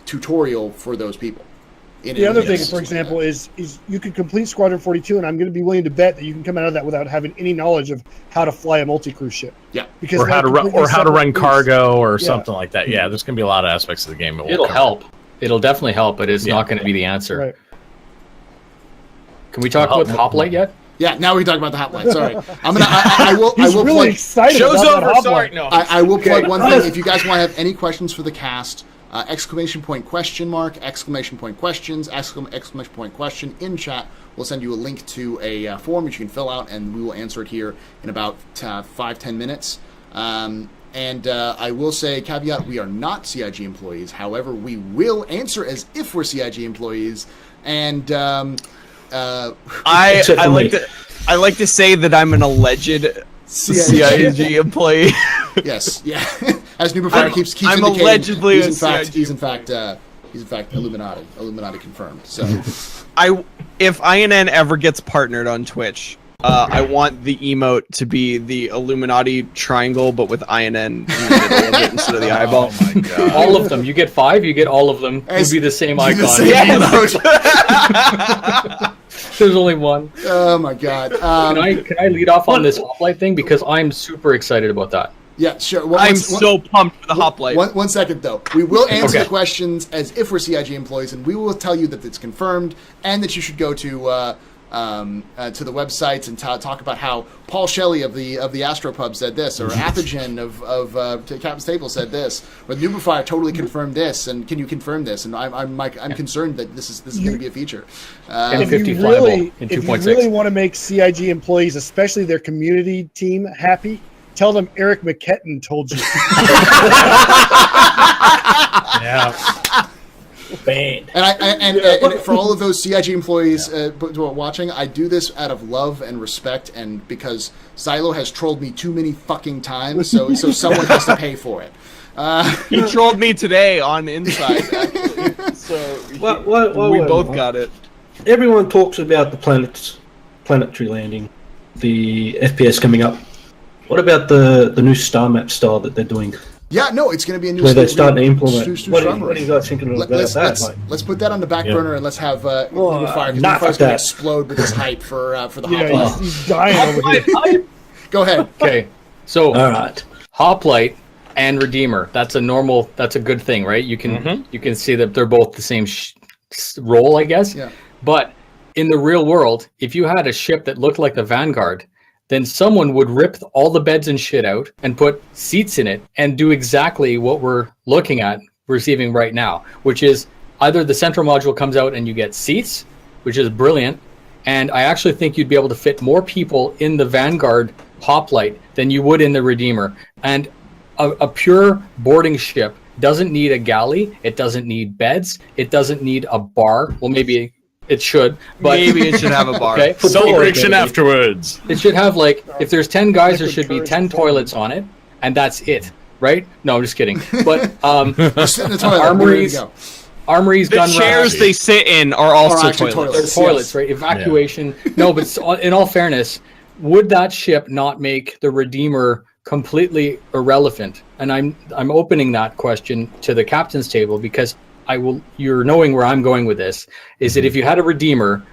tutorial for those people. The other thing, for example, is you could complete Squadron 42, and I'm going to be willing to bet that you can come out of that without having any knowledge of how to fly a multi-cruise ship. Yeah, because Or how to run separate cargo or Yeah. something like that. Yeah, there's going to be a lot of aspects of the game that will It'll come. help. It'll definitely help, but it's not going to be the answer. Right. Can we talk about the hoplite yet? Yeah, now we can talk about the Hoplite. Sorry, I will He's really plug. excited Show's about that over. hoplite. Sorry, no. I will plug one thing. If you guys want to have any questions for the cast, Exclamation point question mark, exclamation point questions, exclamation point question in chat. We'll send you a link to a form which you can fill out, and we will answer it here in about 5-10 minutes. And I will say, caveat, we are not CIG employees. However, we will answer as if we're CIG employees. And I like to say that I'm an alleged CIG employee. Yes, yeah. As Nuberfire keeps I'm indicating, allegedly he's in fact Illuminati confirmed. So, if INN ever gets partnered on Twitch, I want the emote to be the Illuminati triangle, but with INN in the middle of it instead of the eyeball. Oh my god! All of them. You get 5. You get all of them. It'll be the same icon. There's only one. Oh my god! Can I lead off on this hoplite thing, because I'm super excited about that. Yeah, sure. I'm so pumped for the hoplite. 1 second though. We will answer the questions as if we're CIG employees, and we will tell you that it's confirmed, and that you should go to the websites and talk about how Paul Shelley of the Astropub said this, or Athogen of Captain's Table said this, or Nuberfire totally confirmed this, and can you confirm this? And I'm concerned that this is going to be a feature. If you really want to make CIG employees, especially their community team, happy, tell them Eric McKetton told you. Yeah. Banned. And for all of those CIG employees who are watching, I do this out of love and respect, and because Silo has trolled me too many fucking times, so someone has to pay for it. He trolled me today on Inside, actually. So we both got it. Everyone talks about the planetary landing, the FPS coming up. What about the new star map style that they're doing? Yeah, no, it's going to be a new. Where they're starting to implement. What are you guys thinking about that? Let's put that on the back burner, and let's have Nuberfire, because Nuberfire's going to explode with his hype for the hoplite. He's dying over here. Go ahead. Okay, so all right, hoplite and Redeemer. That's a good thing, right? You can see that they're both the same role, I guess. Yeah. But in the real world, if you had a ship that looked like the Vanguard, then someone would rip all the beds and shit out and put seats in it and do exactly what we're looking at receiving right now, which is either the central module comes out and you get seats, which is brilliant, and I actually think you'd be able to fit more people in the Vanguard hoplite than you would in the Redeemer. And a pure boarding ship doesn't need a galley, it doesn't need beds, it doesn't need a bar. Well, maybe it should, but maybe it should have a bar. Okay. Celebration afterwards. It should have, like, if there's 10 guys, there should be 10 toilets on it, and that's it, right? No, I'm just kidding. But sit in the toilet. Armories, the gun chairs racks, they sit in are also toilets. Toilets, right? Evacuation. Yeah. No, but in all fairness, would that ship not make the Redeemer completely irrelevant? And I'm opening that question to the captain's table, because you're knowing where I'm going with this, is that if you had a Redeemer,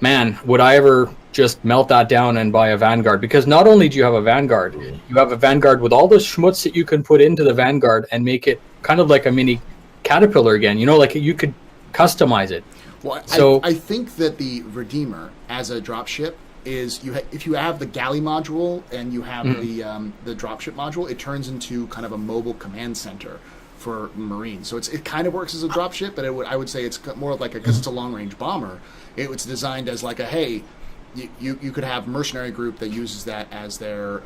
man, would I ever just melt that down and buy a Vanguard? Because not only do you have a Vanguard, you have a Vanguard with all the schmutz that you can put into the Vanguard and make it kind of like a mini Caterpillar again. Like you could customize it. Well, so I think that the Redeemer as a dropship is if you have the galley module and you have the dropship module, it turns into kind of a mobile command center for Marines. So it kind of works as a dropship, but I would say it's more like because it's a long range bomber. It's designed as like you could have mercenary group that uses that as their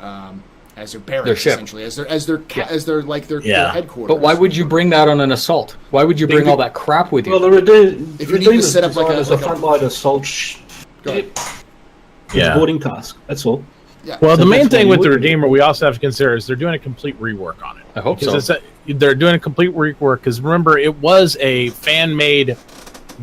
barracks, essentially, as their headquarters. But why would you bring that on an assault? Why would you bring all that crap with you? Well, if you need to set up like a frontline assault boarding task. That's all. Yeah. Well, the main thing with the Redeemer we also have to consider is they're doing a complete rework on it. I hope so. They're doing a complete rework because remember, it was a fan-made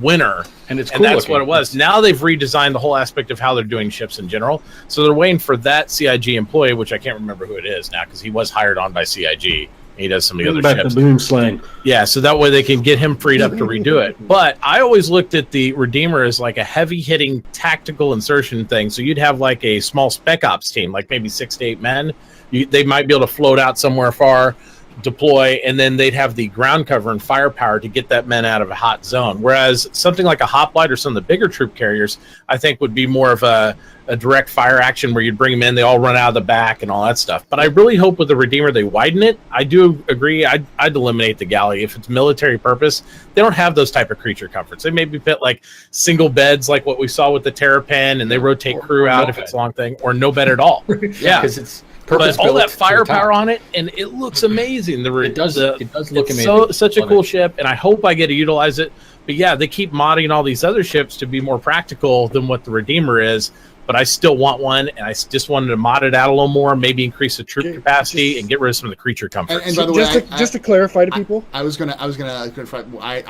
winner, and that's looking. What it was. Now they've redesigned the whole aspect of how they're doing ships in general. So they're waiting for that CIG employee, which I can't remember who it is now because he was hired on by CIG. He does some of the other ships. The boom slang. Yeah, so that way they can get him freed up to redo it. But I always looked at the Redeemer as like a heavy-hitting tactical insertion thing. So you'd have like a small spec ops team, like maybe 6 to 8 men. They might be able to float out somewhere far. deploy, and then they'd have the ground cover and firepower to get that men out of a hot zone. Whereas something like a hoplite or some of the bigger troop carriers, I think would be more of a direct fire action where you'd bring them in, they all run out of the back and all that stuff. But I really hope with the Redeemer they widen it. I do agree. I'd eliminate the galley if it's military purpose. They don't have those type of creature comforts. They maybe fit like single beds, like what we saw with the Terrapin, and they rotate crew out if it's a long thing, or no bed at all. Yeah, because it's but all that firepower on it, and it looks amazing. It does look amazing. Such a cool ship, and I hope I get to utilize it. But yeah, they keep modding all these other ships to be more practical than what the Redeemer is. But I still want one, and I just wanted to mod it out a little more, maybe increase the troop capacity and get rid of some of the creature comforts. And by the way, just to clarify to people, I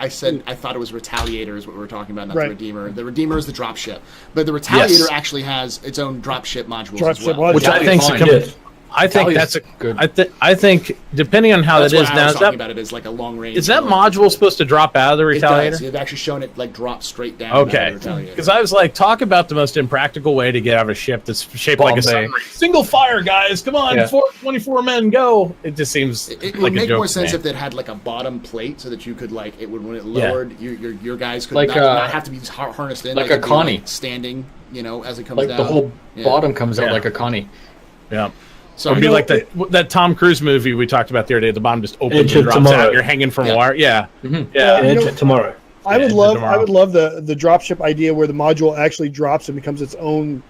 said I thought it was Retaliator is what we were talking about, not Right. the Redeemer. The Redeemer is the drop ship, but the Retaliator actually has its own drop ship modules Drop as ship well. module. Which I think Yes. I think Italia's that's a good. I think depending on how That's that what is I now, was is talking that about it as like a long range. module supposed to drop out of the It Retaliator? does. They've actually shown it like drop straight down. out of Okay, the Retaliator. because I was like, talk about the most impractical way to get out of a ship that's shaped like a Bombay. submarine. Single fire, guys, come on, Yeah. 24 men, go. It just seems It like would a make joke more to sense me. if it had like a bottom plate so that you could like it would when it Yeah. lowered your guys could Like, not have to be harnessed in like a it'd be, Connie. standing, as it comes Like down. the whole Yeah. bottom comes out Yeah. like a Connie. Yeah. So It would be know, like that Tom Cruise movie we talked about the other day. The bottom just opens Edge and of drops Tomorrow. out. You're hanging from Yeah. wire. Yeah. Mhm. Yeah. You Edge know- it tomorrow. I would Yeah, love tomorrow. the dropship idea where the module actually drops and becomes its own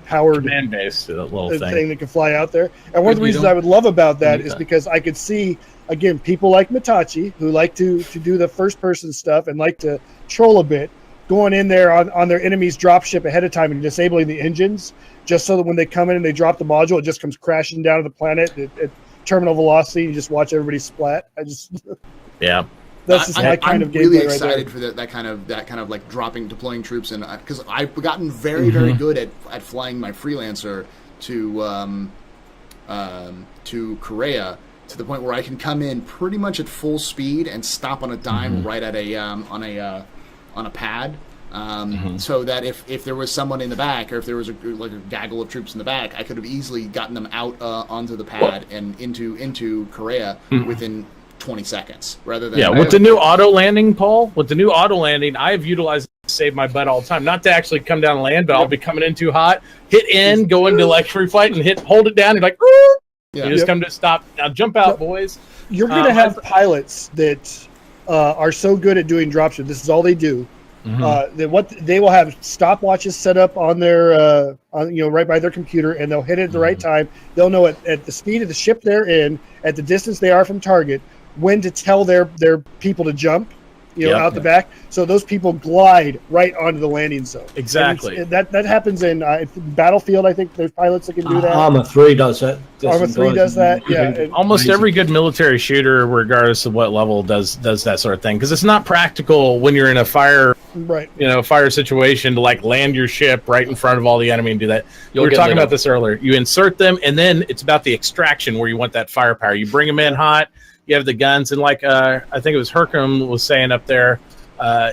powered Command based little thing thing. that can fly out there. And one of the You reasons don't I would love about that need is that. because I could see again people like Mitachi who like to do the first person stuff and like to troll a bit, going in there on their enemy's dropship ahead of time and disabling the engines just so that when they come in and they drop the module, it just comes crashing down to the planet at terminal velocity. You just watch everybody splat. Yeah. That's just my kind I'm of really gameplay right excited there. for that kind of like deploying troops, and because I've gotten very good at flying my freelancer to Korea to the point where I can come in pretty much at full speed and stop on a dime right at on a pad. So that if there was someone in the back, or if there was a gaggle of troops in the back, I could have easily gotten them out onto the pad and into Korea within 20 seconds, rather than With the new auto landing, Paul, I've utilized it to save my butt all the time. Not to actually come down and land, but I'll be coming in too hot, hit in, go into like free flight and hold it down. You're like, Yeah. you just come to a stop. Now jump out, boys. You're going to have pilots that are so good at doing dropship. This is all they do. They will have stopwatches set up on their right by their computer, and they'll hit it at the right time. They'll know at the speed of the ship they're in, at the distance they are from target, when to tell their people to jump, out the back. So those people glide right onto the landing zone. Exactly. And that happens in Battlefield. I think there's pilots that can do that. Armor 3 does that. Armor 3 does that. Yeah. And Almost every good military shooter, regardless of what level, does that sort of thing, because it's not practical when you're in a fire situation to like land your ship right in front of all the enemy and do that. We were talking about this earlier. You insert them, and then it's about the extraction where you want that firepower. You bring them in hot. You have the guns, and like I think it was Hercom was saying up there.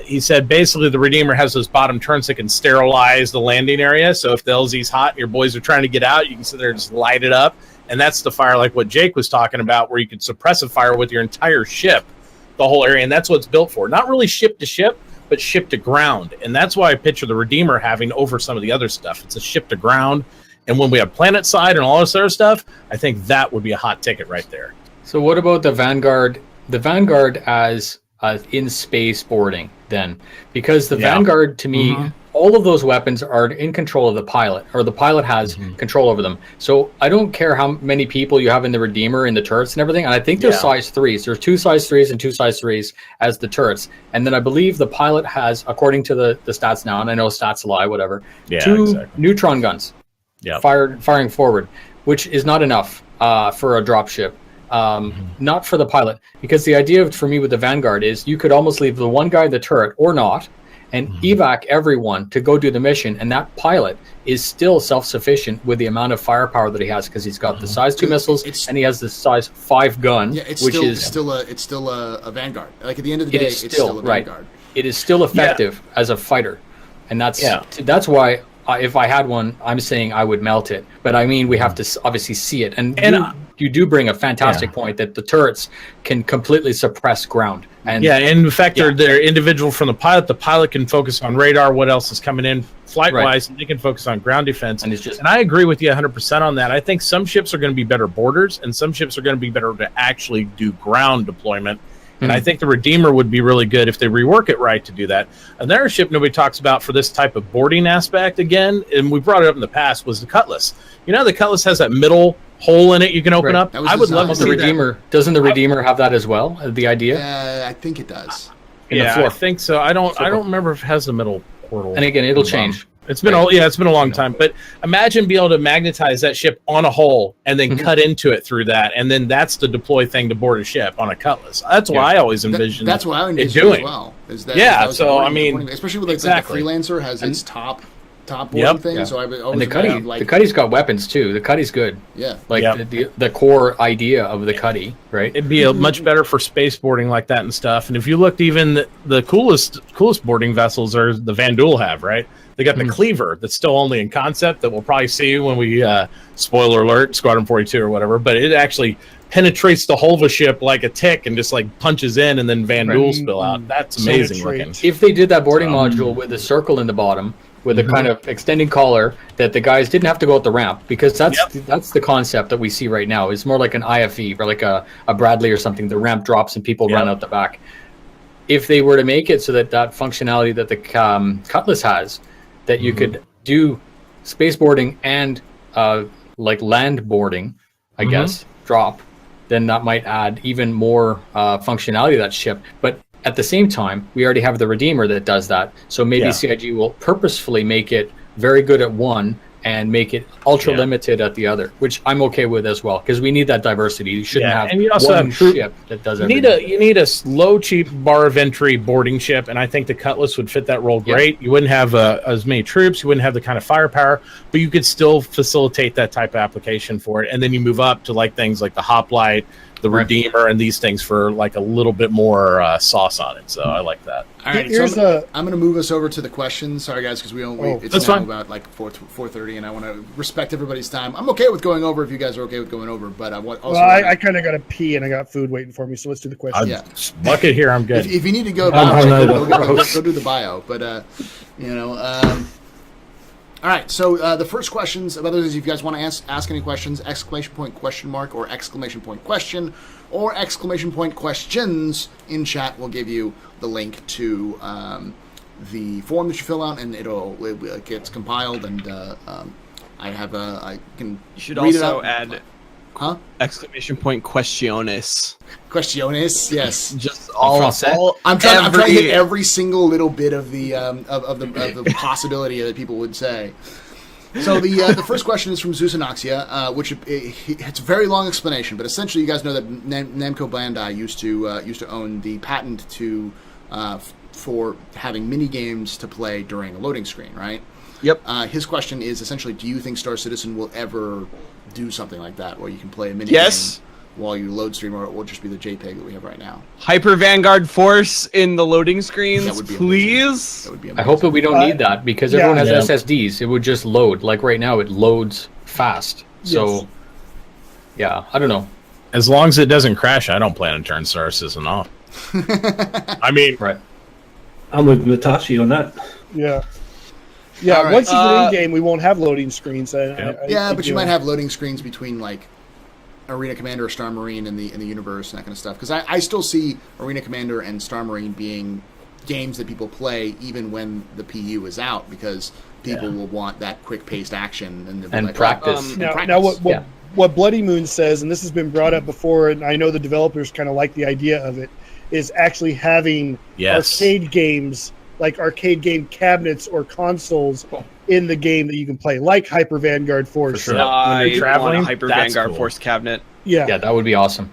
He said basically the Redeemer has those bottom turns that can sterilize the landing area. So if the LZ's hot and your boys are trying to get out, you can sit there and just light it up. And that's the fire like what Jake was talking about, where you can suppress a fire with your entire ship, the whole area. And that's what it's built for. Not really ship to ship, but ship to ground. And that's why I picture the Redeemer having over some of the other stuff. It's a ship to ground. And when we have planet side and all this other stuff, I think that would be a hot ticket right there. So what about the Vanguard? The Vanguard as in space boarding then, because the Vanguard to me, all of those weapons are in control of the pilot, or the pilot has control over them. So I don't care how many people you have in the Redeemer, in the turrets and everything. And I think there's size 3s. There's 2 size 3s and 2 size 3s as the turrets. And then I believe the pilot has, according to the stats now, and I know stats lie, whatever, 2 neutron guns firing forward, which is not enough for a dropship. Not for the pilot, because the idea for me with the Vanguard is you could almost leave the one guy in the turret or not and evac everyone to go do the mission, and that pilot is still self-sufficient with the amount of firepower that he has, because he's got the size 2 missiles and he has the size 5 gun, it's still a Vanguard. Like at the end of the day, it's still a Vanguard. It is still effective as a fighter, and that's why if I had one, I'm saying I would melt it. But I mean, we have to obviously see it, and you do bring a fantastic point that the turrets can completely suppress ground. And and in fact, they're individual from the pilot. The pilot can focus on radar, what else is coming in flight-wise, and they can focus on ground defense. And it's just, and I agree with you 100% on that. I think some ships are going to be better boarders, and some ships are going to be better to actually do ground deployment. And I think the Redeemer would be really good if they rework it right to do that. Another ship nobody talks about for this type of boarding aspect, again, and we brought it up in the past, was the Cutlass. You know, the Cutlass has that middle hole in it you can open up. That was I would love to designed- see the Redeemer. Doesn't the Redeemer have that as well? The idea I think it does. in the Yeah, floor. I think so. I don't remember if it has the middle portal. And again, it'll change. It's been it's been a long time, but imagine being able to magnetize that ship on a hole and then cut into it through that, and then that's the deploy thing to board a ship on a Cutlass. That's what I always envisioned. That's what I envisioned doing as well. Is that Yeah, that was so, the boarding- I mean, the boarding- especially with like exactly. the Freelancer has its top boarding thing. Yeah. So I would And always the Cuddy, imagine, like the Cuddy's got weapons too. The Cuddy's good. yeah. Like Yep. the core idea of the Cuddy, right? It'd be a much better for space boarding like that and stuff. And if you looked, even the coolest boarding vessels are the Van Duel have, right? They got the Cleaver that's still only in concept that we'll probably see when we spoiler alert Squadron 42 or whatever. But it actually penetrates the hull of a ship like a tick and just like punches in, and then Van Duel spill out. That's amazing looking. If they did that boarding module with a circle in the bottom, with a kind of extending collar, that the guys didn't have to go up the ramp, because that's the concept that we see right now. It's more like an IFE or like a Bradley or something. The ramp drops and people run out the back. If they were to make it so that functionality that the Cutlass has, that you could do space boarding and like land boarding, I guess, drop, then that might add even more functionality to that ship. But at the same time, we already have the Redeemer that does that. So maybe CIG will purposefully make it very good at one and make it ultra limited at the other, which I'm okay with as well, because we need that diversity. You shouldn't have and you also one have troop- ship that does You everything. need a low, cheap bar of entry boarding ship, and I think the Cutlass would fit that role great. You wouldn't have as many troops, you wouldn't have the kind of firepower, but you could still facilitate that type of application for it. And then you move up to like things like the Hoplite, the Redeemer, and these things for like a little bit more sauce on it. So I like that. All right, Here's so I'm going to move us over to the questions. Sorry, guys, because it's that's now fine. about like 4:30, and I want to respect everybody's time. I'm okay with going over if you guys are okay with going over, but I want also. Well, I kind of got to pee and I got food waiting for me, so let's do the question. Yeah. Bucket here, I'm good. If you need to go, go do the bio. But you know, all right. So the first questions, whether if you guys want to ask any questions, exclamation point question mark or exclamation point question or exclamation point questions in chat, we'll give you the link to the form that you fill out, and it gets compiled, and I can. You should read it also out. add exclamation point questiones. Questiones, yes. Just all I'm trying to hit every single little bit of the of the possibility that people would say. So the first question is from Zeusanoxia, which it's a very long explanation, but essentially you guys know that Namco Bandai used to own the patent to for having mini games to play during a loading screen, right? Yep. His question is essentially, do you think Star Citizen will ever do something like that, where you can play a mini game while you load stream, or it will just be the JPEG that we have right now? Hyper Vanguard Force in the loading screens, That would be please. That would be I amazing. hope that we don't need that, because everyone has Yeah. SSDs. It would just load. Like right now, it loads fast. So, yeah, I don't know. As long as it doesn't crash, I don't plan on turning Star Citizen off. I mean, Right. I'm with Matashi on that. Yeah. Yeah, All right. once you get in game, we won't have loading screens. Yeah, but you might have loading screens between like Arena Commander or Star Marine in the universe and that kind of stuff. Because I still see Arena Commander and Star Marine being games that people play even when the PU is out, because people will want that quick paced action and practice. Now what Bloody Moon says, and this has been brought up before, and I know the developers kind of like the idea of it, is actually having arcade games, like arcade game cabinets or consoles in the game that you can play, like Hyper Vanguard Force. For sure. I traveling, want a Hyper that's Vanguard cool. Force cabinet. Yeah. Yeah, that would be awesome.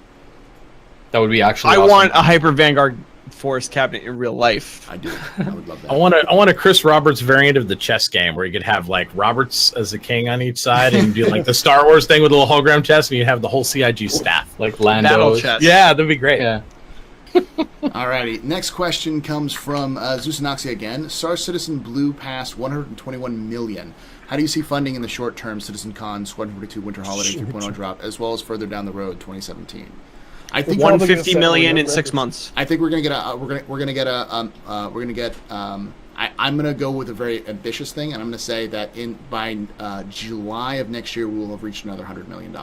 That would be actually I awesome. want a Hyper Vanguard Force cabinet in real life. I do. I would love that. I want a Chris Roberts variant of the chess game where you could have like Roberts as a king on each side and do like the Star Wars thing with a little hologram chess, and you have the whole CIG staff. like Lando. Battle chess. Yeah, that'd be great. Yeah. Alrighty. Next question comes from Zeusanoxia again. Star Citizen blew past 121 million. How do you see funding in the short term? Citizen Con, Squadron 42, Winter Holiday 3.0 drop, as well as further down the road, 2017. I think 150 million in 6 months. I think we're gonna get I'm gonna go with a very ambitious thing, and I'm gonna say that by July of next year we will have reached another $100 million,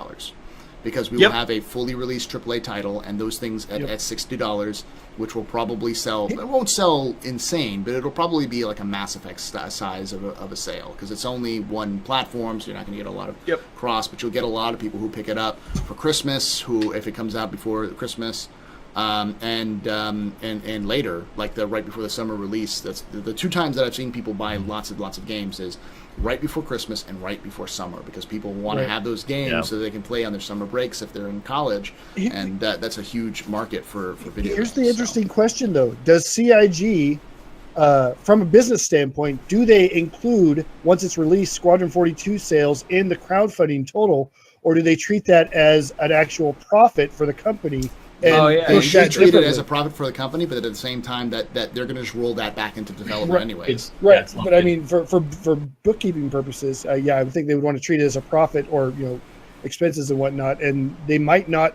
because we will have a fully released AAA title, and those things at $60, which will probably sell. It won't sell insane, but it'll probably be like a Mass Effect size of a sale, because it's only one platform, so you're not going to get a lot of cross, but you'll get a lot of people who pick it up for Christmas, who if it comes out before Christmas. And later, like right before the summer release. That's the two times that I've seen people buy lots of games is right before Christmas and right before summer, because people want to have those games so they can play on their summer breaks if they're in college, and that's a huge market for video Here's games. the interesting question, though. Does CIG, from a business standpoint, do they include, once it's released, Squadron 42 sales in the crowdfunding total, or do they treat that as an actual profit for the company? They should treat it as a profit for the company, but at the same time that they're going to just roll that back into development anyways. But I mean, for bookkeeping purposes, I would think they would want to treat it as a profit, or expenses and whatnot, and they might not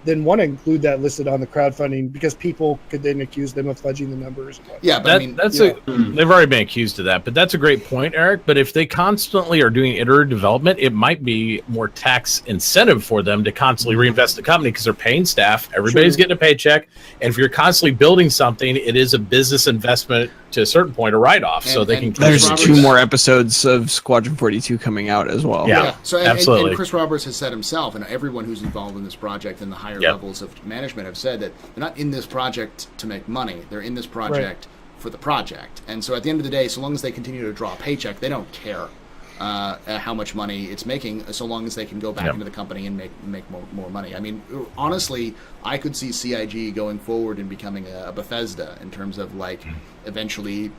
then want to include that listed on the crowdfunding, because people could then accuse them of fudging the numbers. Yeah, but they've already been accused of that. But that's a great point, Eric. But if they constantly are doing iterative development, it might be more tax incentive for them to constantly reinvest the company, because they're paying staff. Everybody's getting a paycheck. And if you're constantly building something, it is a business investment to a certain point, a write-off. So they can. There's 2 more episodes of Squadron 42 coming out as well. Yeah. So absolutely. And Chris Roberts has said himself, and everyone who's involved in this project and the higher levels of management have said that they're not in this project to make money. They're in this project for the project. And so at the end of the day, so long as they continue to draw a paycheck, they don't care how much money it's making, so long as they can go back into the company and make more money. I mean, honestly, I could see CIG going forward and becoming a Bethesda in terms of eventually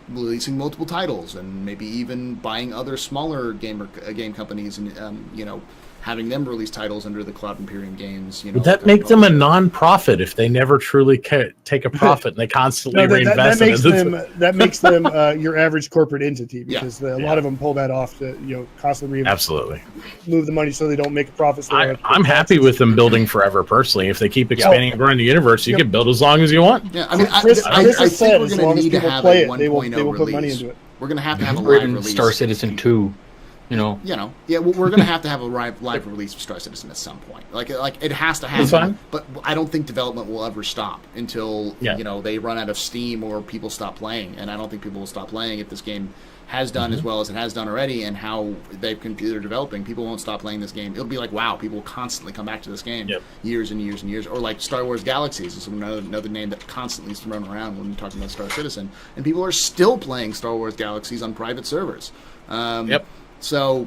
releasing multiple titles, and maybe even buying other smaller game companies, and having them release titles under the Cloud Imperium Games. Would that make them a non-profit if they never truly take a profit and they constantly reinvest that makes them your average corporate entity, because a lot of them pull that off to constantly reinvest. Absolutely. Move the money so they don't make a profit. So I'm happy with them building forever personally. If they keep expanding and growing the universe, you can build as long as you want. Yeah, I mean, I think we're going to need to have a 1.0 release. We're going to have a live release. Star Citizen 2. We're going to have a live release of Star Citizen at some point. Like it has to happen. But I don't think development will ever stop until they run out of steam or people stop playing. And I don't think people will stop playing if this game has done as well as it has done already, and how they've continued developing. People won't stop playing this game. It'll be like, wow, people will constantly come back to this game years and years and years. Or like Star Wars Galaxies is another name that constantly is thrown around when we're talking about Star Citizen, and people are still playing Star Wars Galaxies on private servers. So,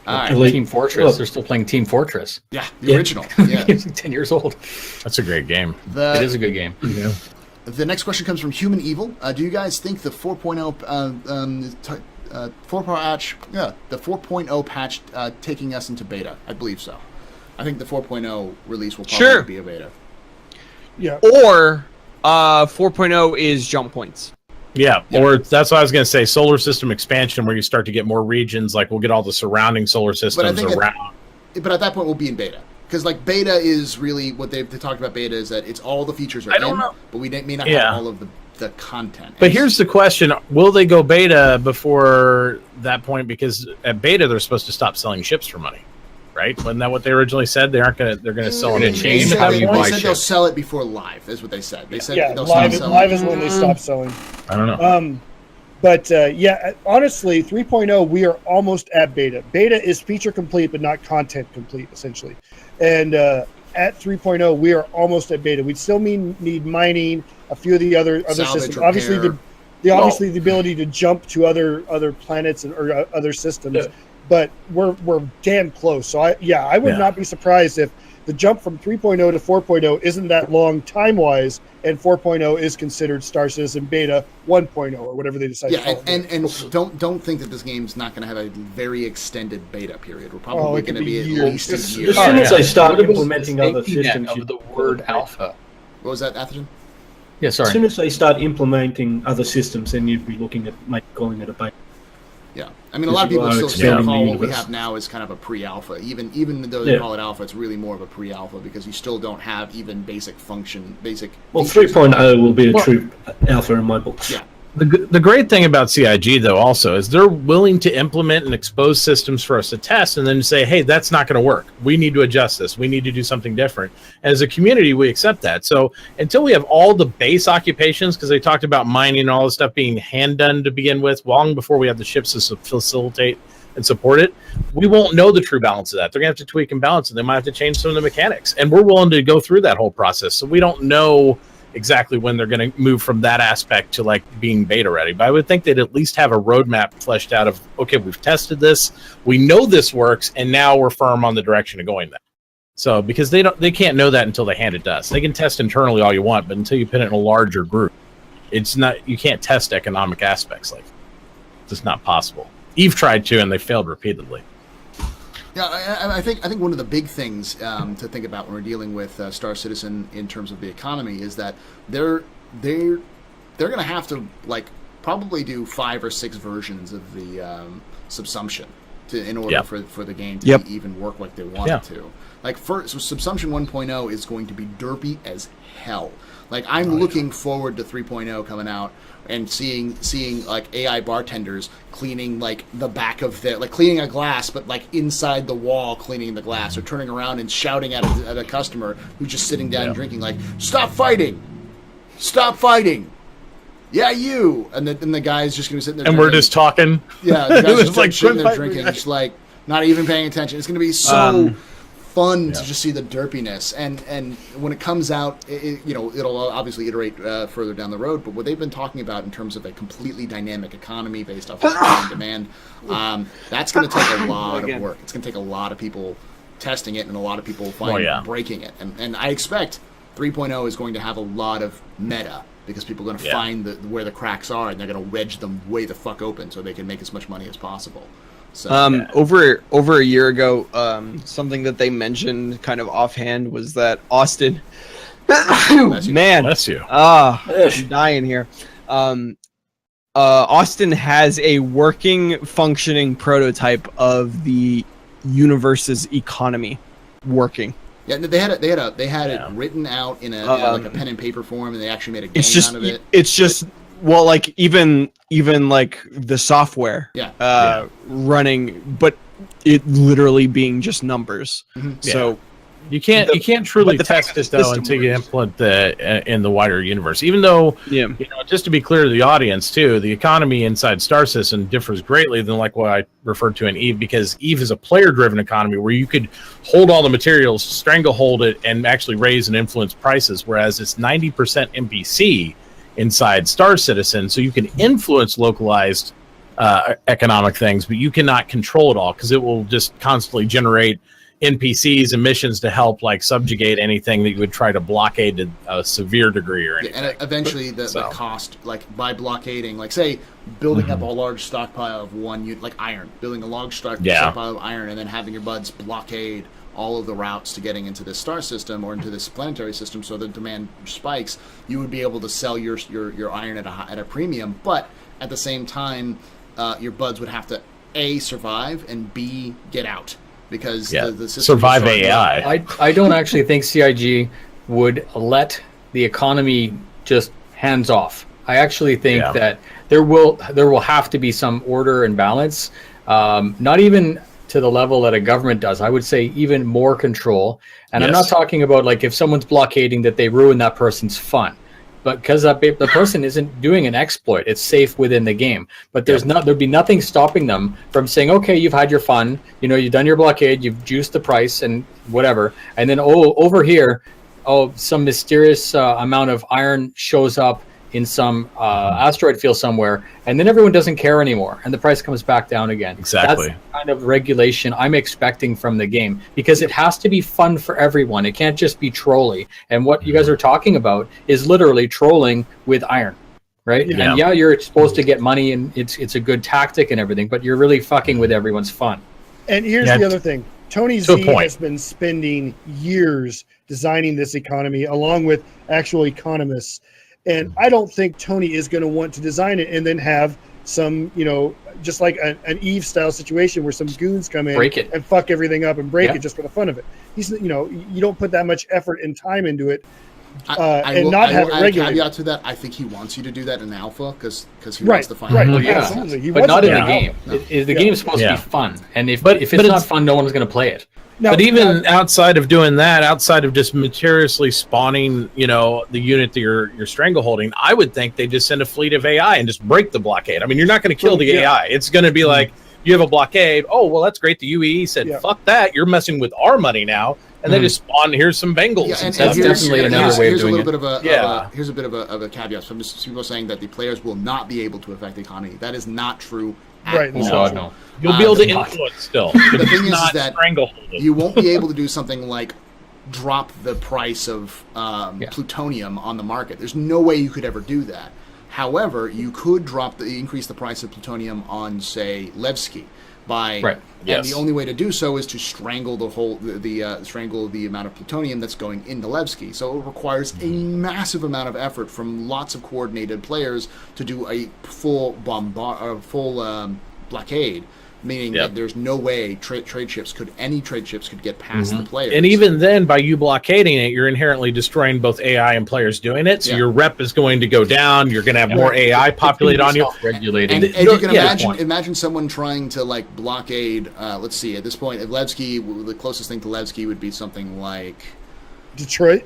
Team Fortress. They're still playing Team Fortress. Yeah, the original. Yeah, it's 10 years old. That's a great game. It is a good game. Yeah. The next question comes from Human Evil. Do you guys think the 4.0 the 4.0 patch taking us into beta? I believe so. I think the 4.0 release will probably be a beta. Yeah. Or 4.0 is jump points. Yeah, or that's what I was going to say, solar system expansion, where you start to get more regions, like we'll get all the surrounding solar systems around. But at that point, we'll be in beta. Because beta is really what they talked about. Beta is that it's all the features are but we may not have all of the content. But here's the question: will they go beta before that point? Because at beta, they're supposed to stop selling ships for money, right? Wasn't that what they originally said? They aren't going to. They're going to sell it. Change how you buy ships. They'll sell it before live. Is what they said. They said live is when they stop selling. I don't know. But honestly, 3.0, we are almost at beta. Beta is feature complete, but not content complete, essentially. And at 3.0, we are almost at beta. We'd still need mining, a few of the other systems. Repair. Obviously, the ability to jump to other planets or other systems. Yeah. But we're damn close. So I would not be surprised if the jump from 3.0 to 4.0 isn't that long time-wise, and 4.0 is considered Star Citizen Beta 1.0 or whatever they decide to Yeah, call it. and don't think that this game's not going to have a very extended beta period. We're it probably could going to be be at years. least As a year. As soon as they start What was implementing the other safety net systems, of the word alpha. What was that, Atherton? Yeah, as sorry. soon as they start implementing other systems, then you'd be looking at calling it a beta. Yeah, I mean, a lot of people still expanding call the what we universe. have now as kind of a pre-alpha. Even though they Yeah. call it alpha, it's really more of a pre-alpha because you still don't have even basic Well, features. 3.0 will be a true alpha in my books. Yeah. The great thing about CIG though also is they're willing to implement and expose systems for us to test and then say, hey, that's not going to work. We need to adjust this. We need to do something different. As a community, we accept that. So until we have all the base occupations, because they talked about mining and all this stuff being hand done to begin with, long before we have the ships to facilitate and support it, we won't know the true balance of that. They're going to have to tweak and balance it. They might have to change some of the mechanics. And we're willing to go through that whole process. So we don't know exactly when they're going to move from that aspect to like being beta ready, but I would think they'd at least have a roadmap fleshed out of, okay, we've tested this, we know this works, and now we're firm on the direction of going there. So because they can't know that until they hand it to us. They can test internally all you want, but until you put it in a larger group, it's not, you can't test economic aspects like that. It's just not possible. Eve tried to, and they failed repeatedly. Yeah, I think one of the big things to think about when we're dealing with Star Citizen in terms of the economy is that they're going to have to like probably do 5 or 6 versions of the subsumption in order for the game to even work like they want it to. Like so Subsumption 1.0 is going to be derpy as hell. Like I'm looking forward to 3.0 coming out and seeing like AI bartenders cleaning like the back of their cleaning a glass, but like inside the wall cleaning the glass, or turning around and shouting at a customer who's just sitting down drinking, like, stop fighting, yeah, you, and the guy's just gonna be sitting there and drinking. we're just talking. Yeah, the guy's just like, like sitting there quit drinking, fighting. just like not even paying attention. It's gonna be so fun to just see the derpiness, and when it comes out, it'll obviously iterate further down the road. But what they've been talking about in terms of a completely dynamic economy based off of supply and demand, that's going to take a lot of work. It's going to take a lot of people testing it and a lot of people breaking it. And I expect 3.0 is going to have a lot of meta because people are going to find where the cracks are, and they're going to wedge them way the fuck open so they can make as much money as possible. So, over a year ago, something that they mentioned kind of offhand was that Austin, man, Bless you. I'm dying here. Austin has a working, functioning prototype of the universe's economy working. yeah, they had it written out in a like a pen and paper form, and they actually made a game out of it. It's just, well, like even like the software running, but it literally being just numbers. Mm-hmm. So You can't truly test it though until you implement in the wider universe. Even though, just to be clear to the audience too, the economy inside Star Citizen differs greatly than like what I referred to in Eve, because Eve is a player-driven economy where you could hold all the materials, stranglehold it, and actually raise and influence prices. Whereas it's 90% NPC inside Star Citizen, so you can influence localized economic things, but you cannot control it all because it will just constantly generate NPCs and missions to help like subjugate anything that you would try to blockade to a severe degree or anything. And eventually the cost, like by blockading, like say building up a large stockpile of like iron, building a large stockpile of iron, and then having your buds blockade all of the routes to getting into this star system or into this planetary system, so the demand spikes. You would be able to sell your iron at a premium, but at the same time, your buds would have to A, survive, and B, get out. Because the system survive AI. I don't actually think CIG would let the economy just hands off. I actually think that there will have to be some order and balance. Not even to the level that a government does. I would say even more control. And I'm not talking about like if someone's blockading that they ruin that person's fun. But because the person isn't doing an exploit, it's safe within the game. But there'd be nothing stopping them from saying, okay, you've had your fun, you've done your blockade, you've juiced the price and whatever, and then over here, some mysterious amount of iron shows up in some asteroid field somewhere, and then everyone doesn't care anymore, and the price comes back down again. Exactly. That's the kind of regulation I'm expecting from the game, because it has to be fun for everyone. It can't just be trolly. And what you guys are talking about is literally trolling with iron. Right. Yeah. And yeah, you're supposed to get money, and it's a good tactic and everything, but you're really fucking with everyone's fun. And here's the other thing. Tony To a Z point. has been spending years designing this economy along with actual economists. And I don't think Tony is going to want to design it and then have some, just like an Eve style situation where some goons come in Break it. and fuck everything up and break Yeah. it just for the fun of it. He's, you don't put that much effort and time into it. I and will not have add it a regulated. caveat to that. I think he wants you to do that in alpha because he Right, wants to find right. out. Yeah. Absolutely. He But wants not to in the know. game. No. The game is supposed to Yeah. be fun, and if But it's it's- not fun, no one's going to play it. Now, But even outside of doing that, outside of just materially spawning, the unit that you're strangleholding, I would think they just send a fleet of AI and just break the blockade. I mean, you're not going to kill the Yeah. AI. It's going to be like, you have a blockade. Oh, well, that's great. The UEE said, Yeah. fuck that. You're messing with our money now. And they just spawn, here's some Bengals. Yeah, and and stuff. That's definitely another way of here's doing a it. little bit of a Yeah. here's a bit of a caveat. So I'm just people saying that the players will not be able to affect the economy. That is not true. at Right, all. it's Oh, not no. You'll be able to the- influence still. The but thing is not that stranglehold it. You won't be able to do something like drop the price of plutonium on the market. There's no way you could ever do that. However, you could increase the price of plutonium on, say, Levski by Right. and Yes. the only way to do so is to strangle strangle the amount of plutonium that's going into Levski. So it requires a massive amount of effort from lots of coordinated players to do a full blockade. Meaning Yep. that there's no way any trade ships could get past the players. And even then, by you blockading it, you're inherently destroying both AI and players doing it. So Yeah. your rep is going to go down. You're going to have more AI populate on you. Regulating. And you can Yeah. imagine someone trying to blockade. Let's see. At this point, at Levski, the closest thing to Levski would be something like Detroit.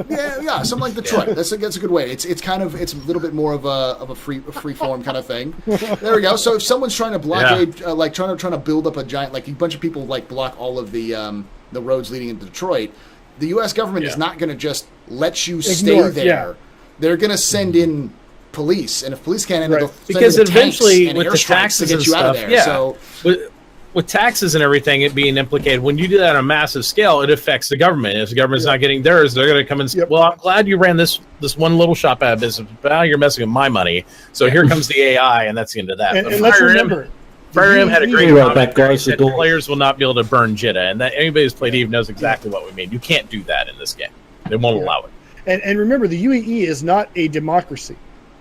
yeah, something like Detroit. That's a good way. It's a little bit more of a free form kind of thing. There we go. So if someone's trying to blockade, trying to build up a giant, a bunch of people block all of the roads leading into Detroit, the U.S. government is not going to just let you stay Ignore it, there. yeah. They're going to send in police, and if police can't enter, Right. they'll send Because in the eventually, tanks and with the airstrikes taxes to and get you out of stuff, there. yeah. So With taxes and everything, it being implicated, when you do that on a massive scale, it affects the government. If the government's not getting theirs, they're going to come and say, well, I'm glad you ran this one little shop out of business, but now you're messing with my money. So here comes the AI, and that's the end of that. And, But and let's Fire Emblem- remember, Fire Emblem had a great Be right comment back, guys. that The door. players will not be able to burn Jitta, and that anybody who's played Eve knows exactly what we mean. You can't do that in this game. They won't allow it. and remember, the UEE is not a democracy.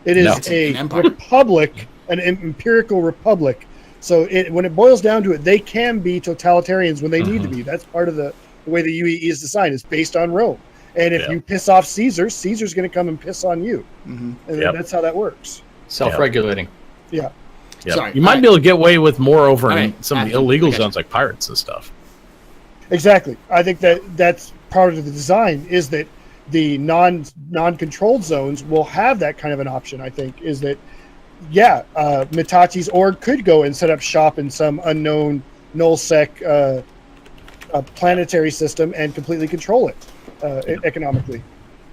It is No. It's a an empire. republic, an empirical republic. So when it boils down to it, they can be totalitarians when they need to be. That's part of the way the UEE is designed. It's based on Rome. And if Yeah. you piss off Caesar, Caesar's going to come and piss on you. Mhm. And Yep. that's how that works. Self-regulating. Yeah. Yep. Sorry, You might I- be able to get away with more over in All right, some of the I illegal got you. zones like pirates and stuff. Exactly. I think that's part of the design is that the non-controlled zones will have that kind of an option. I think is that Mitachi's org could go and set up shop in some unknown nullsec planetary system and completely control it economically.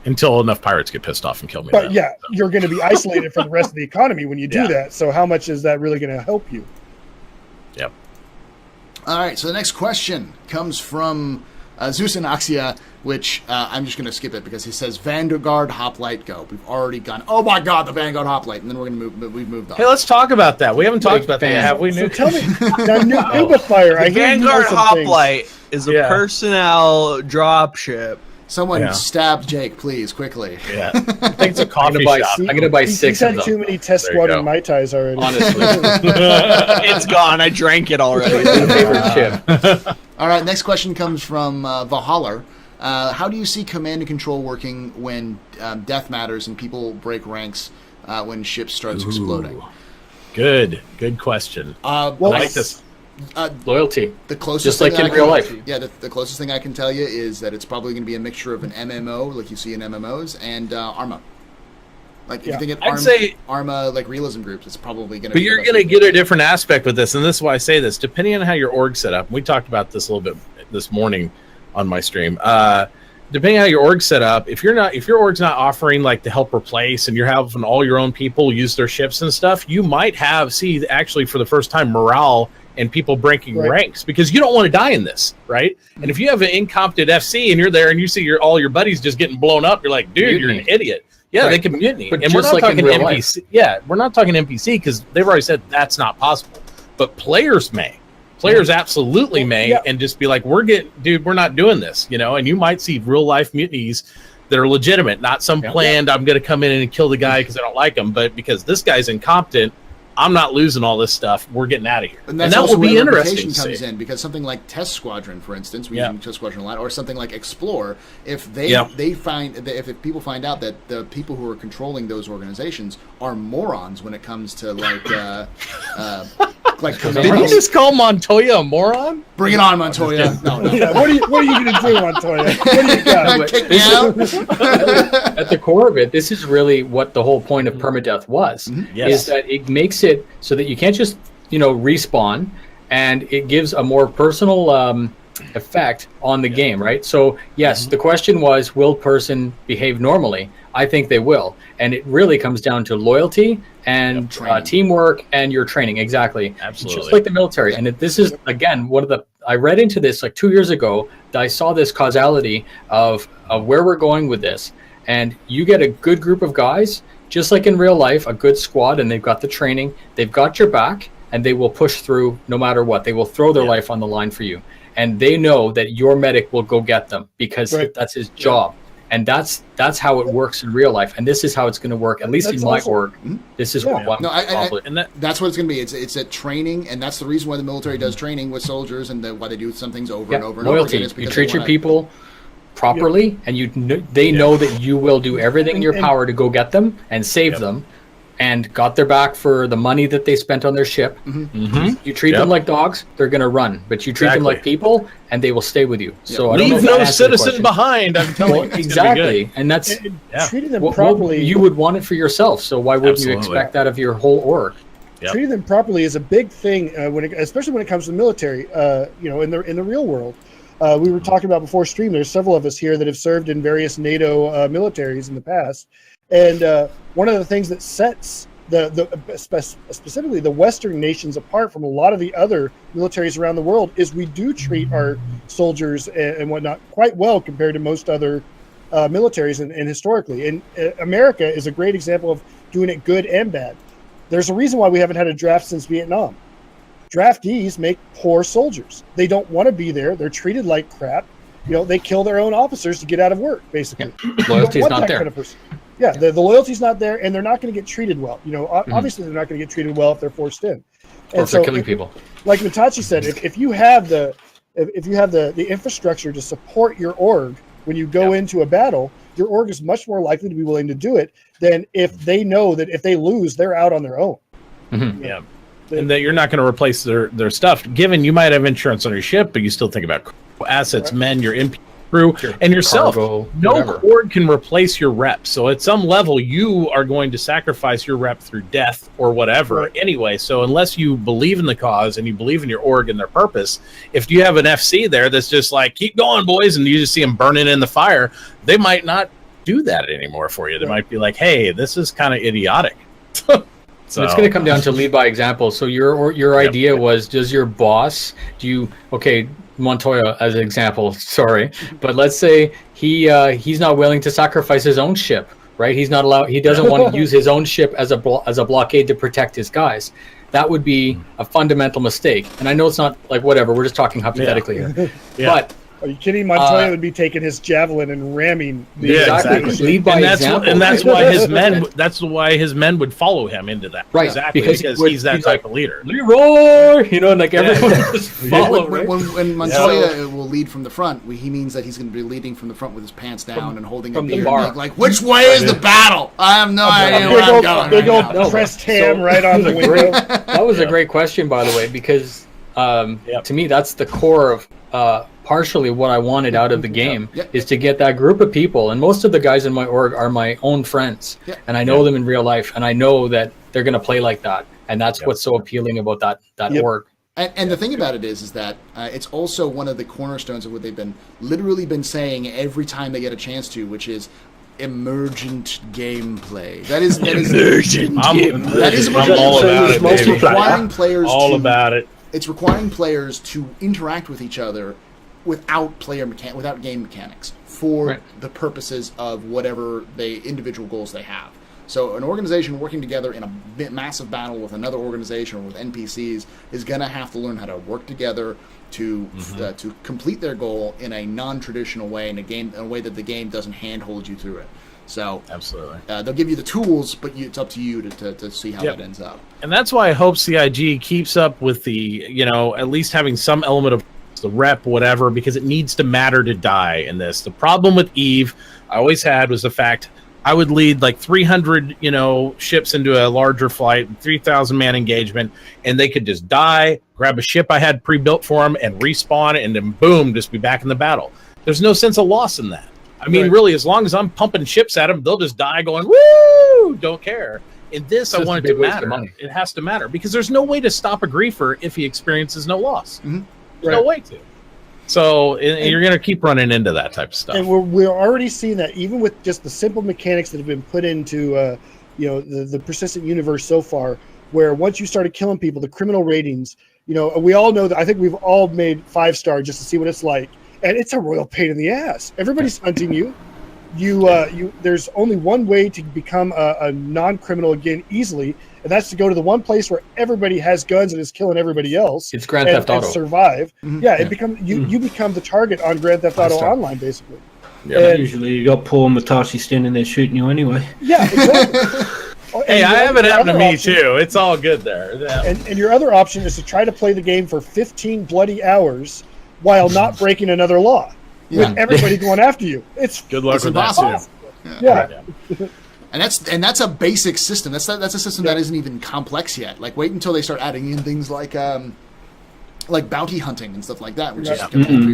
Until enough pirates get pissed off and kill me. But then. you're going to be isolated from the rest of the economy when you do Yeah. that. So how much is that really going to help you? Yep. All right, so the next question comes from Zeus and Axia, which I'm just going to skip it because he says Vanguard Hoplite Go. We've already gone. Oh my God, the Vanguard Hoplite, and then we're going to move. We've moved on. Hey, let's talk about that. We haven't talked about that fan. yet, have we? So Nuke? tell me, now, Nubifire, I The hear you know Vanguard some things. Hoplite is a Yeah. personnel dropship. Someone Yeah. stab Jake, please, quickly. Yeah. I think it's a I'm coffee gonna buy, shop. I'm gonna buy He's 6 had of them. too many test There you squadron go. Mai Tais already. Honestly, It's gone. I drank it already. favorite chip. All right, next question comes from Valhalla. How do you see command and control working when death matters and people break ranks when ship starts exploding? Good question. Well, Well, I like this. Loyalty. The closest Just thing like I in can- real life. Yeah, the closest thing I can tell you is that it's probably going to be a mixture of an MMO, like you see in MMOs, and Arma. Like if Yeah. you think of I'd say- Arma like realism groups, it's probably going to. But you're going to get a different aspect with this, and this is why I say this. Depending on how your org's set up, and we talked about this a little bit this morning on my stream. depending how your org's set up, if your org's not offering like to help replace, and you're having all your own people use their ships and stuff, you might see actually for the first time morale and people breaking ranks, because you don't want to die in this, right? And if you have an incompetent FC and you're there and you see all your buddies just getting blown up, you're like, dude, you're an idiot. Yeah, they can mutiny. But and we're just not like talking in real NPC. Yeah, we're not talking NPC because they've already said that's not possible. But players may. Players absolutely may, and just be like, we're not doing this, and you might see real life mutinies that are legitimate, not some planned, I'm going to come in and kill the guy because I don't like him, but because this guy's incompetent, I'm not losing all this stuff. We're getting out of here. And that will be interesting comes in, because something like Test Squadron, for instance, we use Test Squadron a lot, or something like Explore, if if people find out that the people who are controlling those organizations are morons when it comes to like did you just call Montoya a moron? Bring it on, Montoya. No. Yeah, what are you going to do, Montoya? What do you got? Kick me out? At the core of it, this is really what the whole point of permadeath was. Is that it makes it so that you can't just respawn, and it gives a more personal effect on the game, right? So yes, the question was, will person behave normally? I think they will, and it really comes down to loyalty and teamwork and your training. Exactly, absolutely, just like the military. And this is again I read into this like 2 years ago. I saw this causality of where we're going with this, and you get a good group of guys, just like in real life, a good squad, and they've got the training, they've got your back, and they will push through no matter what. They will throw their life on the line for you, and they know that your medic will go get them because that's his job. And that's how it works in real life, and this is how it's going to work. At least in my org, this is what that's what it's going to be. It's a training, and that's the reason why the military does training with soldiers, and why they do some things over and over and loyalty. over again. You treat your people properly, and they know that you will do everything in your power to go get them and save them, and got their back for the money that they spent on their ship. You treat them like dogs, they're going to run. But you treat them like people, and they will stay with you. So leave no citizen behind. I'm telling you, exactly. And that's treating them properly. You would want it for yourself. So why wouldn't you expect that of your whole org? Treating them properly is a big thing, especially when it comes to the military. In the real world. We were talking about before stream. There's several of us here that have served in various NATO militaries in the past. And one of the things that sets specifically the Western nations apart from a lot of the other militaries around the world is we do treat our soldiers and whatnot quite well compared to most other militaries and historically. And America is a great example of doing it good and bad. There's a reason why we haven't had a draft since Vietnam. Draftees make poor soldiers. They don't want to be there. They're treated like crap. They kill their own officers to get out of work, basically. Loyalty's not there. Kind of person. Yeah, the loyalty's not there, and they're not going to get treated well. Obviously they're not going to get treated well if they're forced in. Or if they're killing people. Like Mitachi said, if you have the infrastructure to support your org when you go into a battle, your org is much more likely to be willing to do it than if they know that if they lose, they're out on their own. And that you're not going to replace their stuff. Given you might have insurance on your ship, but you still think about assets, men, your MP crew, and yourself. Cargo, no org can replace your rep. So at some level, you are going to sacrifice your rep through death or whatever anyway. So unless you believe in the cause and you believe in your org and their purpose, if you have an FC there that's just like, keep going, boys, and you just see them burning in the fire, they might not do that anymore for you. They might be like, hey, this is kind of idiotic. So it's going to come down to lead by example. So your idea was, does your boss, Montoya as an example, sorry, but let's say he's not willing to sacrifice his own ship, right? He's not allowed. He doesn't want to use his own ship as a blockade to protect his guys. That would be a fundamental mistake. And I know it's not like whatever. We're just talking hypothetically here, but. Are you kidding? Montoya would be taking his javelin and ramming. Exactly. Lead by example. And that's why his men. That's why his men would follow him into that. Right. Exactly. Because he's that type of leader. Leroy, and like everyone just follow. When Montoya will lead from the front, he means that he's going to be leading from the front with his pants down and holding a beer. Like, which way is the battle? I have no idea where I'm going. Big old pressed ham right on the window. That was a great question, by the way, because to me that's the core of. Partially what I wanted out of the game is to get that group of people, and most of the guys in my org are my own friends, and I know them in real life, and I know that they're going to play like that, and that's what's so appealing about that org. And the thing about it is that it's also one of the cornerstones of what they've literally been saying every time they get a chance to, which is emergent gameplay. That is I'm all So about there's it, multiple baby. player. requiring players All to, about it. It's requiring players to interact with each other without without game mechanics for the purposes of whatever individual goals they have. So an organization working together in a massive battle with another organization or with NPCs is going to have to learn how to work together to complete their goal in a non-traditional way, in a way that the game doesn't handhold you through it. So Absolutely. they'll give you the tools, but it's up to you to see how that ends up. And that's why I hope CIG keeps up with the, at least having some element of the rep, whatever, because it needs to matter to die in this. The problem with EVE I always had was the fact I would lead like 300, ships into a larger flight, 3,000 man engagement, and they could just die, grab a ship I had pre-built for them, and respawn, and then boom, just be back in the battle. There's no sense of loss in that. I mean, really, as long as I'm pumping ships at them, they'll just die going, woo, don't care. In this, I want it to matter. It has to matter, because there's no way to stop a griefer if he experiences no loss. Mm-hmm. There's no way to. So you're going to keep running into that type of stuff. And we're already seeing that even with just the simple mechanics that have been put into the persistent universe so far, where once you started killing people, the criminal ratings, we all know that. I think we've all made 5-star just to see what it's like, and it's a royal pain in the ass. Everybody's hunting you. There's only one way to become a non-criminal again easily, and that's to go to the one place where everybody has guns and is killing everybody else. It's Grand Theft Auto. And survive. Mm-hmm. Yeah, it becomes you become the target on Grand Theft Auto Online, basically. Yeah. And- Usually you got Paul Matashi standing there shooting you anyway. Yeah, exactly. Hey, I have it happen to other me option- too. It's all good there. Yeah. And your other option is to try to play the game for 15 bloody hours while not breaking another law. Yeah. With everybody going after you. It's Good luck It's with that impossible. too. yeah. And that's a basic system. That's a system that isn't even complex yet. Like, wait until they start adding in things like bounty hunting and stuff like that, which is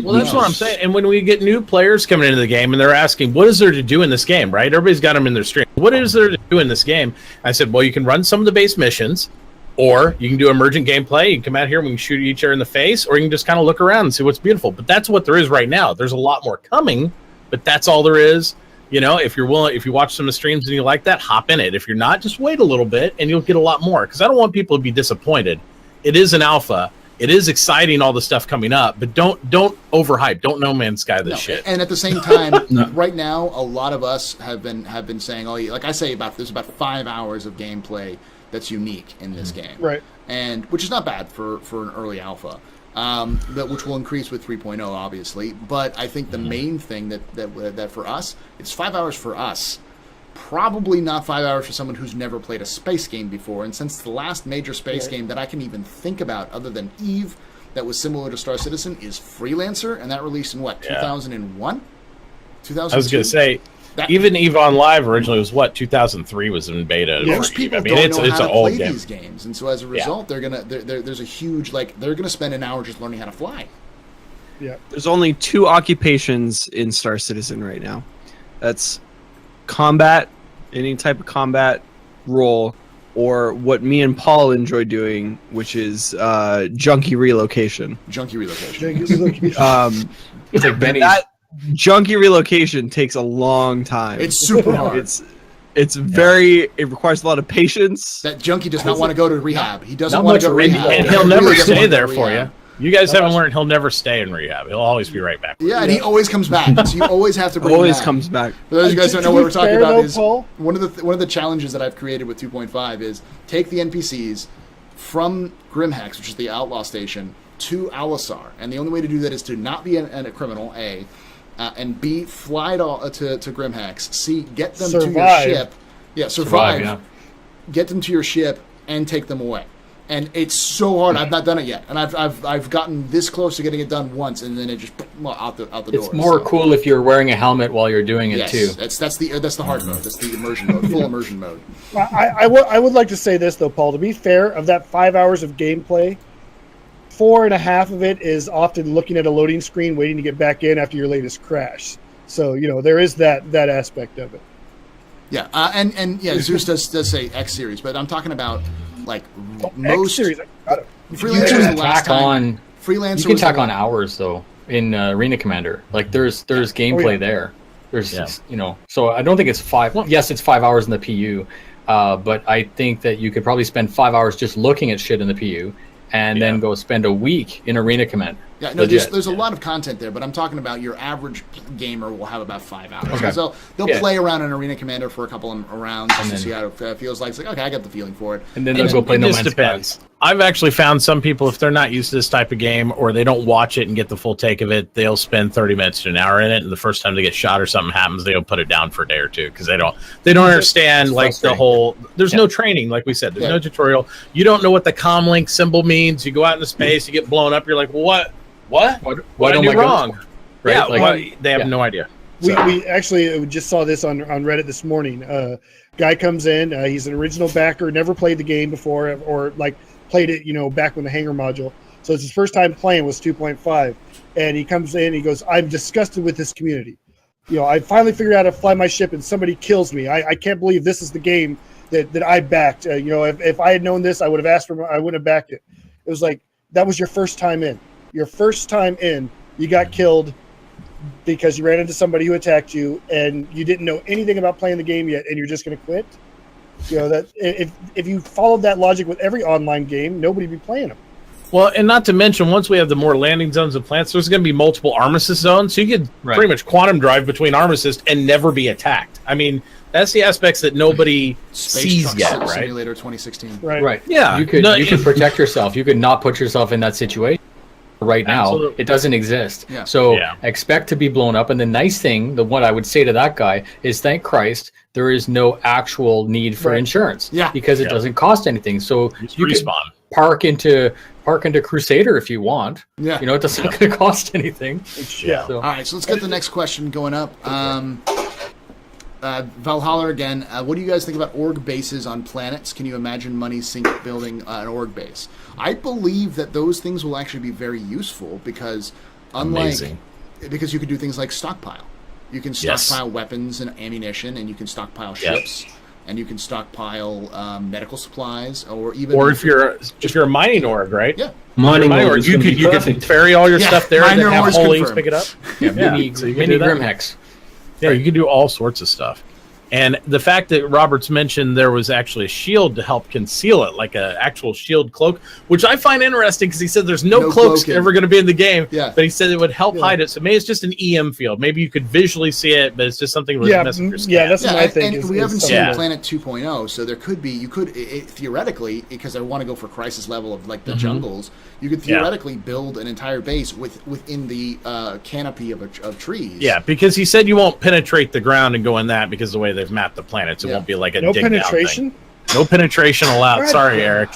Well, that's what I'm saying. And when we get new players coming into the game and they're asking, what is there to do in this game, right? Everybody's got them in their stream. What is there to do in this game? I said, well, you can run some of the base missions, or you can do emergent gameplay. You can come out here and we can shoot each other in the face, or you can just kind of look around and see what's beautiful. But that's what there is right now. There's a lot more coming, but that's all there is. If you're willing, if you watch some of the streams and you like that, hop in it. If you're not, just wait a little bit and you'll get a lot more. Because I don't want people to be disappointed. It is an alpha. It is exciting, all the stuff coming up, but don't overhype. Don't No Man's Sky this shit. And at the same time, right now, a lot of us have been saying, like I say, there's about 5 hours of gameplay that's unique in this game, Right. And which is not bad for an early alpha, which will increase with 3.0, obviously. But I think the main thing that for us, it's 5 hours for us. Probably not 5 hours for someone who's never played a space game before. And since the last major space game that I can even think about, other than EVE, that was similar to Star Citizen, is Freelancer, and that released in 2001? 2002? I was going to say, even EVE on Live originally was 2003 was in beta. Most people I mean, don't it's know an how to old play game. these games, and so as a result, there's a huge they're gonna spend an hour just learning how to fly. Yeah. There's only 2 occupations in Star Citizen right now. That's combat, any type of combat role, or what me and Paul enjoy doing, which is junkie relocation. Junkie relocation. It's like Benny's. That junkie relocation takes a long time. It's super hard. It's very. It requires a lot of patience. That junkie does not want to go to rehab. He doesn't not want to much go to rehab. And He he'll really never doesn't stay want to there go to for you. rehab. You guys haven't learned he'll never stay in rehab. He'll always be right back. Yeah, and he always comes back. So you always have to bring him Always back. comes back. For those of you guys who don't know To what be we're talking fair, about though, is Paul, one of the challenges that I've created with 2.5 is take the NPCs from Grimhex, which is the outlaw station, to Alisar, and the only way to do that is to not be a criminal, A, and B, fly to Grimhex, C, get them to your ship, survive, get them to your ship, and take them away. And it's so hard. I've not done it yet, and I've gotten this close to getting it done once, and then it just out the door. It's more cool if you're wearing a helmet while you're doing it too. That's the hard mode. That's the immersion mode, full immersion mode. I would like to say this, though, Paul. To be fair, of that 5 hours of gameplay, 4.5 of it is often looking at a loading screen, waiting to get back in after your latest crash. So, there is that aspect of it. Yeah, and Zeus does say X series, but I'm talking about like most X series, I got it. Freelancer You was can the last tack time. on. Freelancer You can was tack the- on hours though in Arena Commander. Like there's gameplay yeah. there. There's Yeah. so I don't think it's 5. Yes, it's 5 hours in the PU, but I think that you could probably spend 5 hours just looking at shit in the PU, and then go spend a week in Arena Commander. Yeah, no, Legit. there's a lot of content there, but I'm talking about your average gamer will have about 5 hours. Okay. So they'll Yeah. play around in Arena Commander for a couple of rounds just to then- see how it feels like. It's like, okay, I got the feeling for it. And then they'll go play It No just Man's depends. Sky. I've actually found some people, if they're not used to this type of game or they don't watch it and get the full take of it, they'll spend 30 minutes to an hour in it. And the first time they get shot or something happens, they'll put it down for a day or two because they don't understand It's like the frustrating. whole. There's no training, like we said. There's no tutorial. You don't know what the comlink symbol means. You go out into space, you get blown up. You're like, what? What What did I am do I going wrong? for? Right? Yeah, Like, well, they have yeah. no idea. We actually just saw this on Reddit this morning. Guy comes in. He's an original backer, never played the game before, or like played it, back when the Hanger module. So it's his first time playing was 2.5, and he comes in. He goes, "I'm disgusted with this community. I finally figured out how to fly my ship, and somebody kills me. I can't believe this is the game that I backed. If I had known this, I would have asked for. I wouldn't have backed it. It was like that was your first time in. Your first time in, you got killed." Because you ran into somebody who attacked you and you didn't know anything about playing the game yet and you're just going to quit. That if you followed that logic with every online game, nobody'd be playing them. Well, and not to mention, once we have the more landing zones and plants, there's going to be multiple armistice zones. So you could pretty much quantum drive between armistice and never be attacked. I mean, that's the aspects that nobody sees Truck yet, right? Simulator 2016. Right. Yeah. You could No, you could protect yourself. You could not put yourself in that situation. Right now, Absolutely. it doesn't exist. Yeah. So Yeah. expect to be blown up. And the nice thing, what I would say to that guy is, thank Christ, there is no actual need for insurance. Yeah. Because it doesn't cost anything. So It's you can respawn. park into Crusader if you want. Yeah. It doesn't going to cost anything. Yeah. So, All right, so let's get the next question going up. Valhalla again. What do you guys think about org bases on planets? Can you imagine money sink building an org base? I believe that those things will actually be very useful because, because you could do things like stockpile. You can stockpile weapons and ammunition, and you can stockpile ships, and you can stockpile medical supplies, or even Or if you're a mining org, right? yeah. Mining Org, org is you gonna be could perfect. ferry all your Yeah, stuff there and miner then have org's whole links confirmed. pick it up. mini, so you can mini do that. Grimhex. Yeah, you can do all sorts of stuff. And the fact that Roberts mentioned there was actually a shield to help conceal it, like an actual shield cloak, which I find interesting because he said there's no cloaks cloaking. ever going to be in the game. Yeah. But he said it would help hide it. So maybe it's just an EM field. Maybe you could visually see it, but it's just something with mess with your scan. That's what I think. And is- we is haven't something seen Yeah. Planet 2.0, so there could be, theoretically, because I want to go for crisis level of like the jungles, you could theoretically build an entire base within the canopy of trees. Yeah, because he said you won't penetrate the ground and go in that because of the way they've mapped the planets. It Yeah. won't be like a No dig down penetration? thing. No penetration allowed. Sorry, Eric.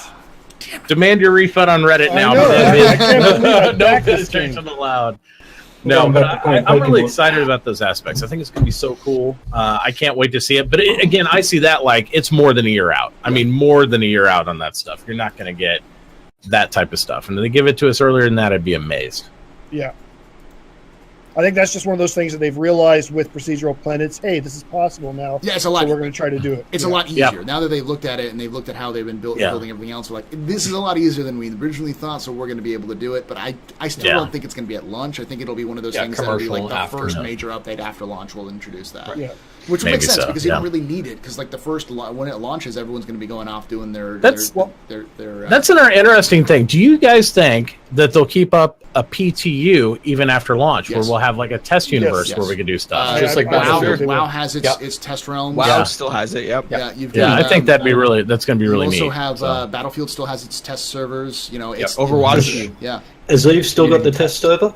Demand your refund on Reddit I now. know, because I can't believe I no backed this penetration allowed. No, Going but back to playing I'm really Pokemon. excited about those aspects. I think it's going to be so cool. I can't wait to see it. But again, I see that like it's more than a year out. I mean, more than a year out on that stuff. You're not going to get that type of stuff. And if they give it to us earlier than that, I'd be amazed. Yeah. I think that's just one of those things that they've realized with procedural planets. Hey, this is possible now. Yeah, it's a lot. So we're going to try to do it. It's a lot easier now that they've looked at it and they've looked at how they've been building everything else. We're like, this is a lot easier than we originally thought, so we're going to be able to do it. But I still don't think it's going to be at launch. I think it'll be one of those things that'll be like the after. first major update after launch. Will introduce that, Yeah. which Maybe makes sense so, because you don't really need it because like the first when it launches, everyone's going to be going off doing their That's their That's an interesting thing. Do you guys think that they'll keep up a PTU even after launch, where Yes. we'll have like a test universe Yes. where we can do stuff? Just like I- Battlefield. WoW has its test realms. WoW still has it. Yep. Yeah, you've Yeah, got, I think that's going to be really you neat. also have So, Battlefield still has its test servers. It's Overwatch. Yeah, Has Eve still got the test server?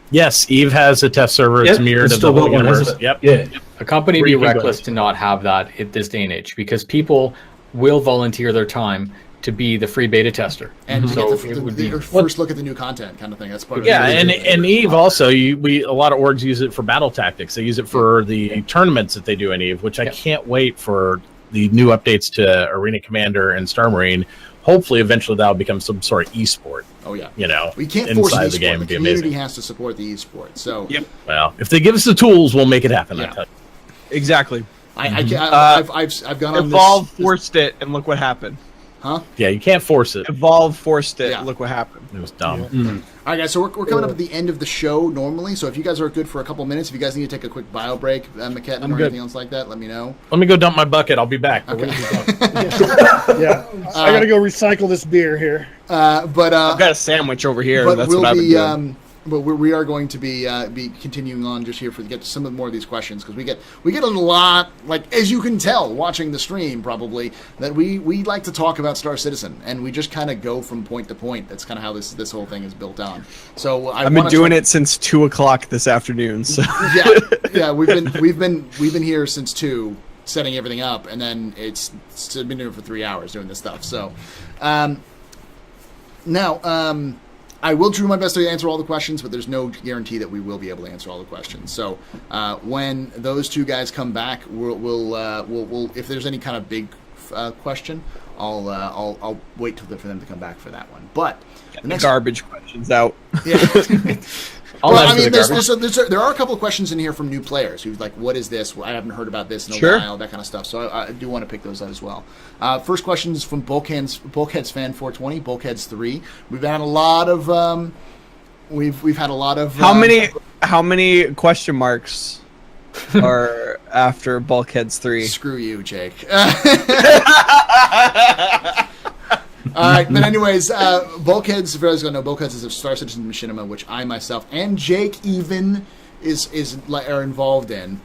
yes, Eve has a test server. It's Yep, mirrored it's of the still whole got one, universe. hasn't it? Yep. Yeah. A company Where would be you can go. reckless to not have that at this day and age because people will volunteer their time to be the free beta tester. and So to it would get be the first look at the new content kind of thing. That's part of Yeah, it. and Eve also, a lot of orgs use it for battle tactics. They use it for the tournaments that they do in Eve, which I can't wait for the new updates to Arena Commander and Star Marine. Hopefully, eventually that'll become some sort of esport. Oh yeah, inside we can't force the the game. The Would be community amazing. has to support the esport. So Well, if they give us the tools, we'll make it happen. I Yeah. tell you. Exactly. I've gone on Evolve this. forced it, and look what happened. Yeah, you can't force it. Evolve forced it. Yeah. Look what happened. It was dumb. All right, guys. So we're coming up at the end of the show normally. So if you guys are good for a couple minutes, if you guys need to take a quick bio break, McKetton or good. anything else like that, let me know. Let me go dump my bucket. I'll be back. Okay. Yeah, I gotta go recycle this beer here. I've got a sandwich over here. But That's we'll what I've been be, doing. but we are going to be continuing on just here to get to some more of these questions because we get a lot, like as you can tell watching the stream probably, that we like to talk about Star Citizen and we just kind of go from point to point. That's kind of how this whole thing is built on. So I've been doing it since 2:00 this afternoon. So yeah, we've been here since 2, setting everything up, and then it's been doing it for 3 hours doing this stuff. So now. I will do my best to answer all the questions, but there's no guarantee that we will be able to answer all the questions. So when those two guys come back, we'll if there's any kind of big question, I'll wait for them to come back for that one. But the next garbage questions out. Yeah. I'll Well, I answer mean, the there are a couple of questions in here from new players who's like, "What is this? I haven't heard about this in a Sure. while." That kind of stuff. So I do want to pick those out as well. First question is from Bulkheads fan 420, Bulkheads 3. We've had a lot of we've had a lot of How many question marks are after Bulkheads 3? Screw you, Jake. All right, but anyways, Bulkheads, if you guys don't know, Bulkheads is a Star Citizen machinima, which I myself and Jake even are involved in.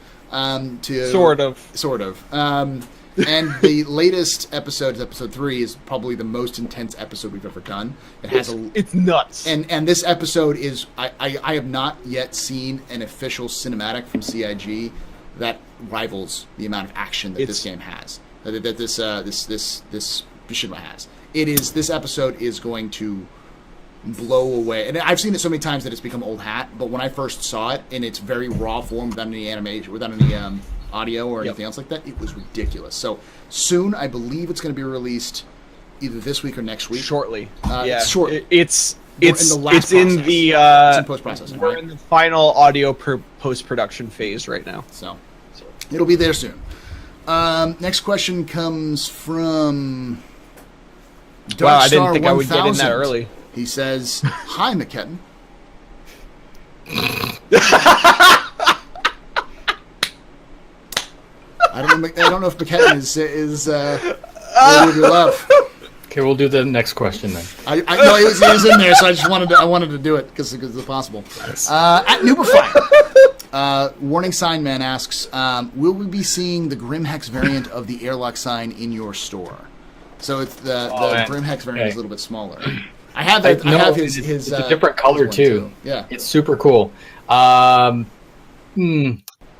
Sort of. And the latest episode, episode 3, is probably the most intense episode we've ever done. It's nuts. And this episode is I have not yet seen an official cinematic from CIG that rivals the amount of action that this game has. That this machinima has. This episode is going to blow away. And I've seen it so many times that it's become old hat, but when I first saw it in its very raw form without any animation, without any audio or anything else like that, it was ridiculous. So soon, I believe it's going to be released either this week or next week. Shortly. Short. It's in the post-processing. We're in the final audio post-production phase right now. So it'll be there soon. Next question comes from Wow, I didn't Darkstar think I would get in 1000. that early. He says, "Hi, McKetton." I don't know if McKetton is worthy of your love. Okay, we'll do the next question then. I know he was in there, so I wanted to do it because it's possible. At Noobify, Warning Sign Man asks, "Will we be seeing the Grimhex variant of the airlock sign in your store?" So it's the Grimhex variant is a little bit smaller. I have that. I have his. It's a different color too. Yeah, it's super cool.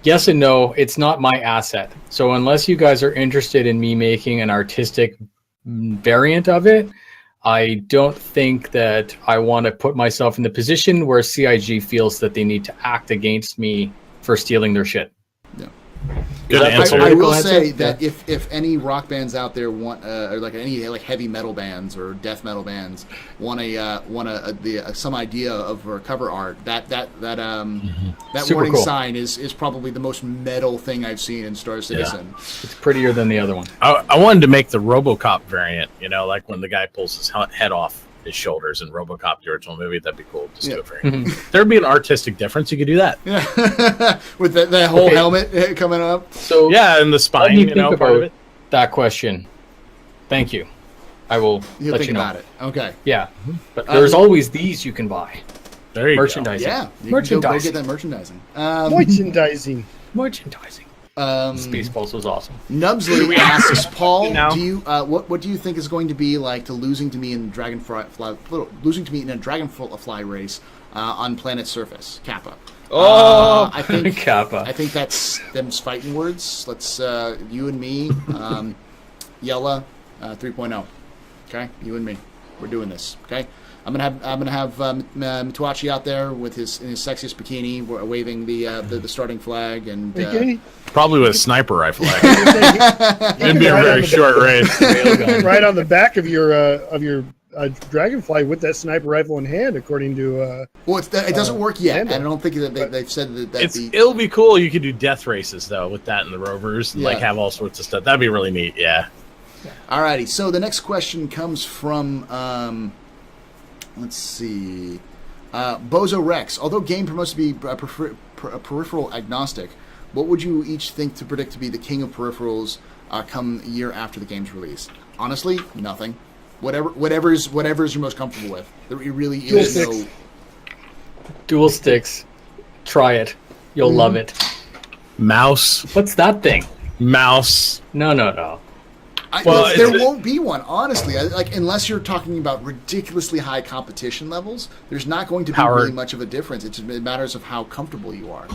Yes and no. It's not my asset. So unless you guys are interested in me making an artistic variant of it, I don't think that I want to put myself in the position where CIG feels that they need to act against me for stealing their shit. Yeah. Good answer. I will say that if any rock bands out there want, or like any like heavy metal bands or death metal bands want some idea of our cover art, that Super warning cool. sign is probably the most metal thing I've seen in Star Citizen. It's prettier than the other one. I wanted to make the RoboCop variant, like when the guy pulls his head off his shoulders in RoboCop, the original movie. That'd be cool. Just do it for him. There'd be an artistic difference. You could do that. Yeah, with the whole helmet coming up. So yeah, and the spine, think part about of it. That question. Thank you. I will You'll let think you know. about it. Okay. Yeah, but there's always these you can buy. There you Merchandising. Yeah. You Merchandising. Can go get that merchandising. Merchandising. Spaceballs was awesome. Nubsley asks, Paul, now? do you what do you think is going to be like to losing to me in a dragonfly race on planet's surface, Kappa? I think Kappa. I think that's them's fighting words. Let's you and me, Yella, 3.0. Okay, you and me, we're doing this. Okay. I'm gonna have Mituachi out there with his sexiest bikini, waving the starting flag and Probably with a sniper rifle. It'd be a very short range. Right on the back of your dragonfly with that sniper rifle in hand, according to. Well, it doesn't work yet, Lando. and I don't think that they've said that. It'll be cool. You could do death races though with that and the rovers, and like have all sorts of stuff. That'd be really neat. Yeah. Alrighty, so the next question comes from, let's see, Bozo Rex. Although game promotes to be peripheral agnostic, what would you each think to predict to be the king of peripherals come a year after the game's release? Honestly, nothing. Whatever's you're most comfortable with. There really is no... Dual sticks. Try it. You'll love it. Mouse. What's that thing? Mouse. No. There won't be one, honestly. Unless you're talking about ridiculously high competition levels, there's not going to be really much of a difference. It matters of how comfortable you are.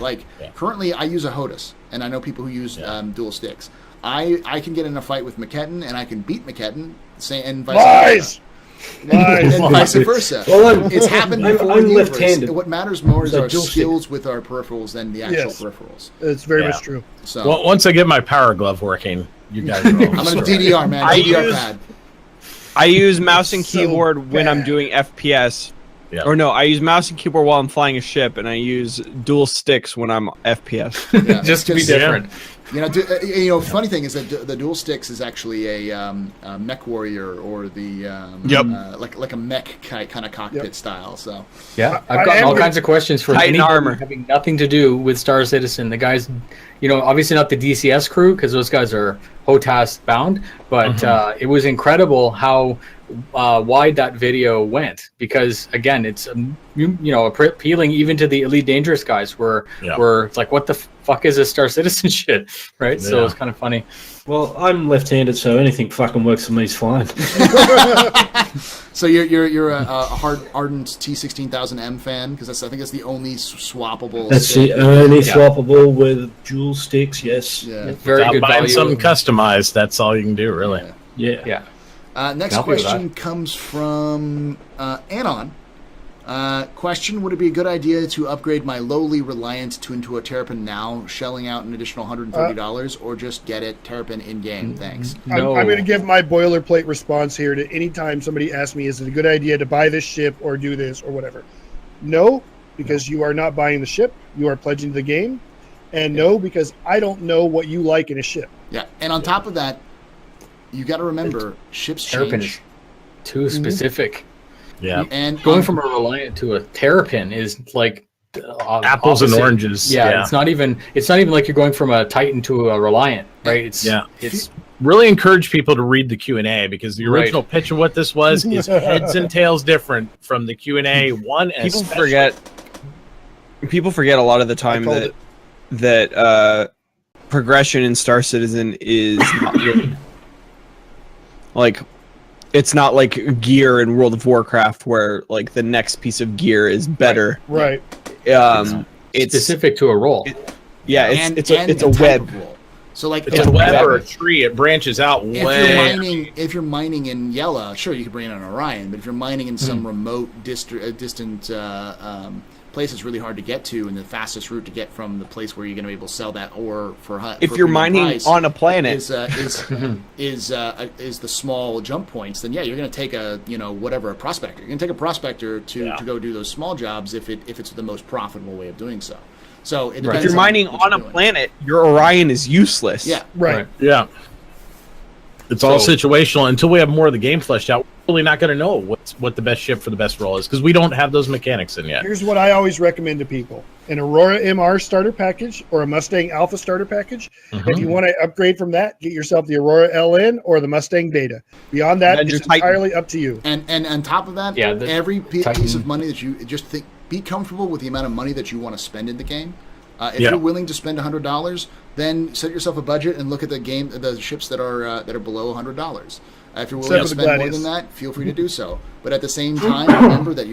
Currently, I use a HOTUS, and I know people who use dual sticks. I can get in a fight with McKetton, and I can beat McKetton, and vice versa. Well, it's happened before. I'm left-handed. What matters more is our skills with our peripherals than the actual peripherals. It's very much true. So once I get my power glove working, you guys are all I'm on a DDR, man. DDR pad. I use mouse and keyboard when I'm doing FPS. Yeah. Or no, I use mouse and keyboard while I'm flying a ship, and I use dual sticks when I'm FPS. Yeah, just to be different. Funny thing is that the dual sticks is actually a mech warrior or the like a mech kind of cockpit style. So yeah, I've gotten all kinds of questions from Titan anybody armor having nothing to do with Star Citizen. The guys, obviously not the DCS crew because those guys are HOTAS bound, but it was incredible how wide that video went because again, it's appealing even to the Elite Dangerous guys where it's like, what the fuck is this Star Citizen shit, right? So it's kind of funny. Well, I'm left-handed, so anything fucking works for me is fine. So you're a hard ardent T16000M fan because I think that's the only swappable. That's the only swappable with dual sticks. Yes. Yeah. Very Without good buying value. something customized. That's all you can do, really. Yeah. Next question comes from Anon. Question: would it be a good idea to upgrade my lowly Reliant into a Terrapin now, shelling out an additional $130, or just get it Terrapin in game? Thanks. I'm going to give my boilerplate response here to any time somebody asks me, is it a good idea to buy this ship or do this or whatever? No, because you are not buying the ship. You are pledging the game. And no, because I don't know what you like in a ship. Yeah, and on top of that, you got to remember, ships Terrapin change. is too specific. Yeah. And Going from a Reliant to a Terrapin is like apples and opposite. oranges. Yeah, it's not even like you're going from a Titan to a Reliant, right? It's really encourage people to read the Q&A because the original pitch of what this was is heads and tails different from the Q&A one. People forget a lot of the time that progression in Star Citizen is not really, like, it's not like gear in World of Warcraft where like the next piece of gear is better. Right. It's specific to a role. It's a web. So like it's a web or a tree. It branches out if you're mining in Yella, sure you could bring in an Orion, but if you're mining in some remote, distant place, it's really hard to get to, and the fastest route to get from the place where you're going to be able to sell that ore if you're mining on a planet is the small jump points, then you're going to take a prospector. You're going to take a prospector to go do those small jobs if it's the most profitable way of doing so. So it depends if you're mining on a planet, your Orion is useless. Yeah. Right. Yeah. It's all situational. Until we have more of the game fleshed out, we're really not going to know what the best ship for the best role is because we don't have those mechanics in yet. Here's what I always recommend to people: an Aurora MR starter package or a Mustang Alpha starter package. If you want to upgrade from that, get yourself the Aurora LN or the Mustang Beta. Beyond that, it's entirely up to you. And on top of that, every piece of money that you just think, be comfortable with the amount of money that you want to spend in the game. If you're willing to spend $100, then set yourself a budget and look at the ships that are below $100. If you're willing to spend more than that, feel free to do so. But at the same time, remember that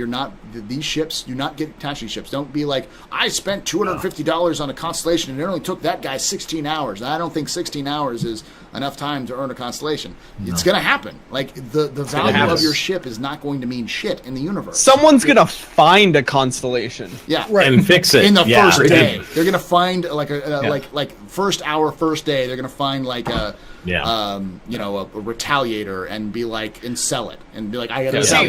these ships do not get attached to these ships. Don't be like, I spent $250 on a constellation and it only took that guy 16 hours. I don't think 16 hours is enough time to earn a constellation. No. It's going to happen. Like the value of your ship is not going to mean shit in the universe. Someone's going to find a constellation. Yeah. Right. And fix it. In the first day. They're going to find like first hour, first day, they're going to find like a retaliator and sell it and be like, I got a retaliator.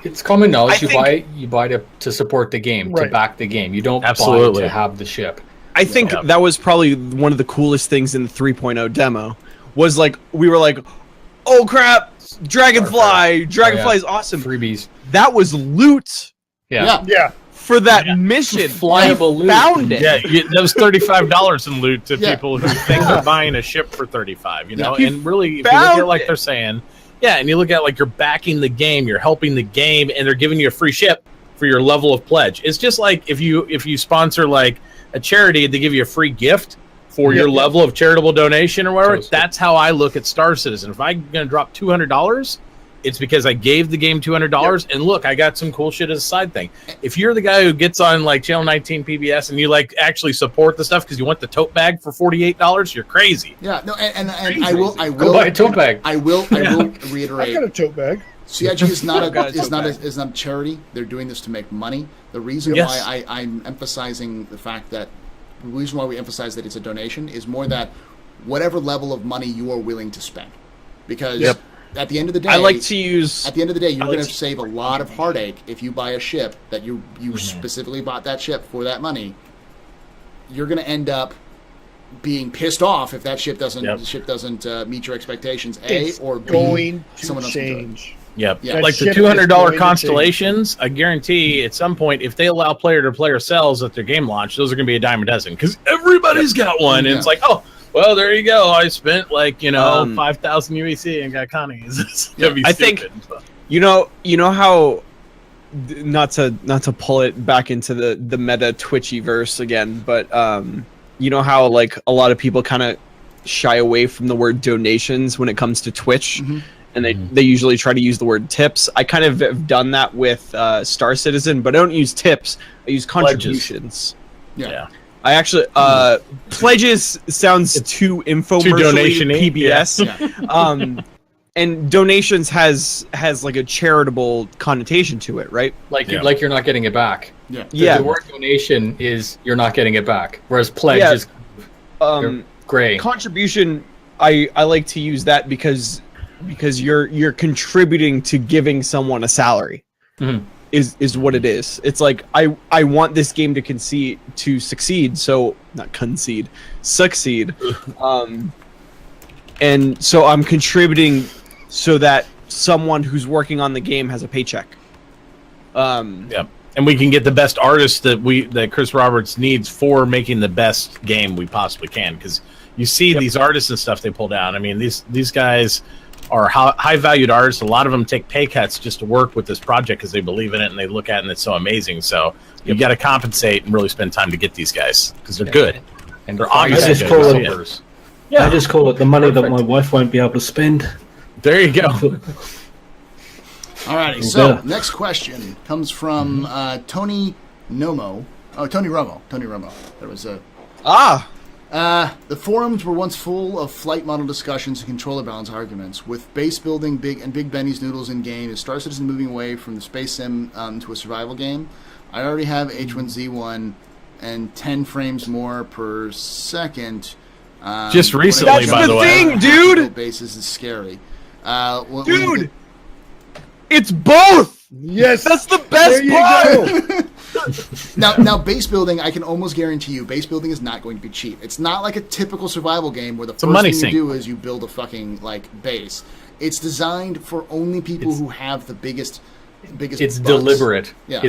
It's common knowledge. You buy to support the game, to back the game. You don't buy to have the ship. I think that was probably one of the coolest things in the 3.0 demo was like, we were like, oh crap, Dragonfly is awesome. Freebies. That was loot Yeah. for that mission. Flyable loot. Found it. Yeah, that was $35 in loot to Yeah. people who think they're buying a ship for $35. You know, Yeah. and really, if you look Found at it like it. they're saying, yeah, and you look at it like you're backing the game, you're helping the game, and they're giving you a free ship for your level of pledge. It's just like if you sponsor like a charity, they give you a free gift for your level of charitable donation or whatever. Totally. That's how I look at Star Citizen. If I'm going to drop $200, it's because I gave the game $200, and look, I got some cool shit as a side thing. If you're the guy who gets on like Channel 19 PBS and you like actually support the stuff because you want the tote bag for $48, you're crazy. Yeah, no, and I will Go buy a tote bag. I will I've reiterate. got a tote bag. CIG is not got a a tote bag. is not a charity. They're doing this to make money. The reason Yes. why I'm emphasizing the fact that the reason why we emphasize that it's a donation is more that whatever level of money you are willing to spend, because at the end of the day, I like to use. at the end of the day, you're I like going to to- save a lot of heartache if you buy a ship that you specifically bought that ship for that money. You're going to end up being pissed off if that ship doesn't meet your expectations. It's Or B, going to someone else can do it. change. Yep. Yeah. Like the That ship is going $200 to constellations, I guarantee at some point, if they allow player-to-player sales at their game launch, those are going to be a dime a dozen because everybody's got one. And it's like, oh, well, there you go. I spent 5,000 UEC and got Connie's. It's gonna be I think- stupid. You know how, not to pull it back into the meta Twitchy verse again, but you know how like a lot of people kind of shy away from the word donations when it comes to Twitch, and they usually try to use the word tips. I kind of have done that with Star Citizen, but I don't use tips. I use contributions. Yeah. I actually pledges sounds too infomercially donation-y, PBS. And donations has like a charitable connotation to it, right? Like Yeah. like you're not getting it back. Yeah. Yeah. The word donation is you're not getting it back, whereas pledge Yeah. is gray. Contribution, I like to use that because you're contributing to giving someone a salary. Mhm. Is what it is. It's like I want this game to succeed, so not concede, succeed. And so I'm contributing so that someone who's working on the game has a paycheck. Yep. And we can get the best artists that Chris Roberts needs for making the best game we possibly can. Because you see these artists and stuff they pull down. I mean, these guys are high valued artists. A lot of them take pay cuts just to work with this project because they believe in it and they look at it and it's so amazing. So you got to compensate and really spend time to get these guys because they're good. And They're find obviously I just good call it- developers. I just call it the money that Perfect. my wife won't be able to spend. There you go. Alrighty, so Yeah. next question comes from Tony Nomo. Oh, Tony Romo. Tony Romo. There was a. The forums were once full of flight model discussions and controller balance arguments. With base building Big Benny's noodles in game, is Star Citizen moving away from the space sim to a survival game? I already have H1Z1 and 10 frames more per second. Just recently, whenever by I the jump way. on dude! Bases is scary. Dude, it's both. Yes, That's the best there you part. go. Now, base building, I can almost guarantee you, base building is not going to be cheap. It's not like a typical survival game where the a first money thing sink. you do is you build a fucking base. It's designed for only people who have the biggest. It's bucks. deliberate. Yeah.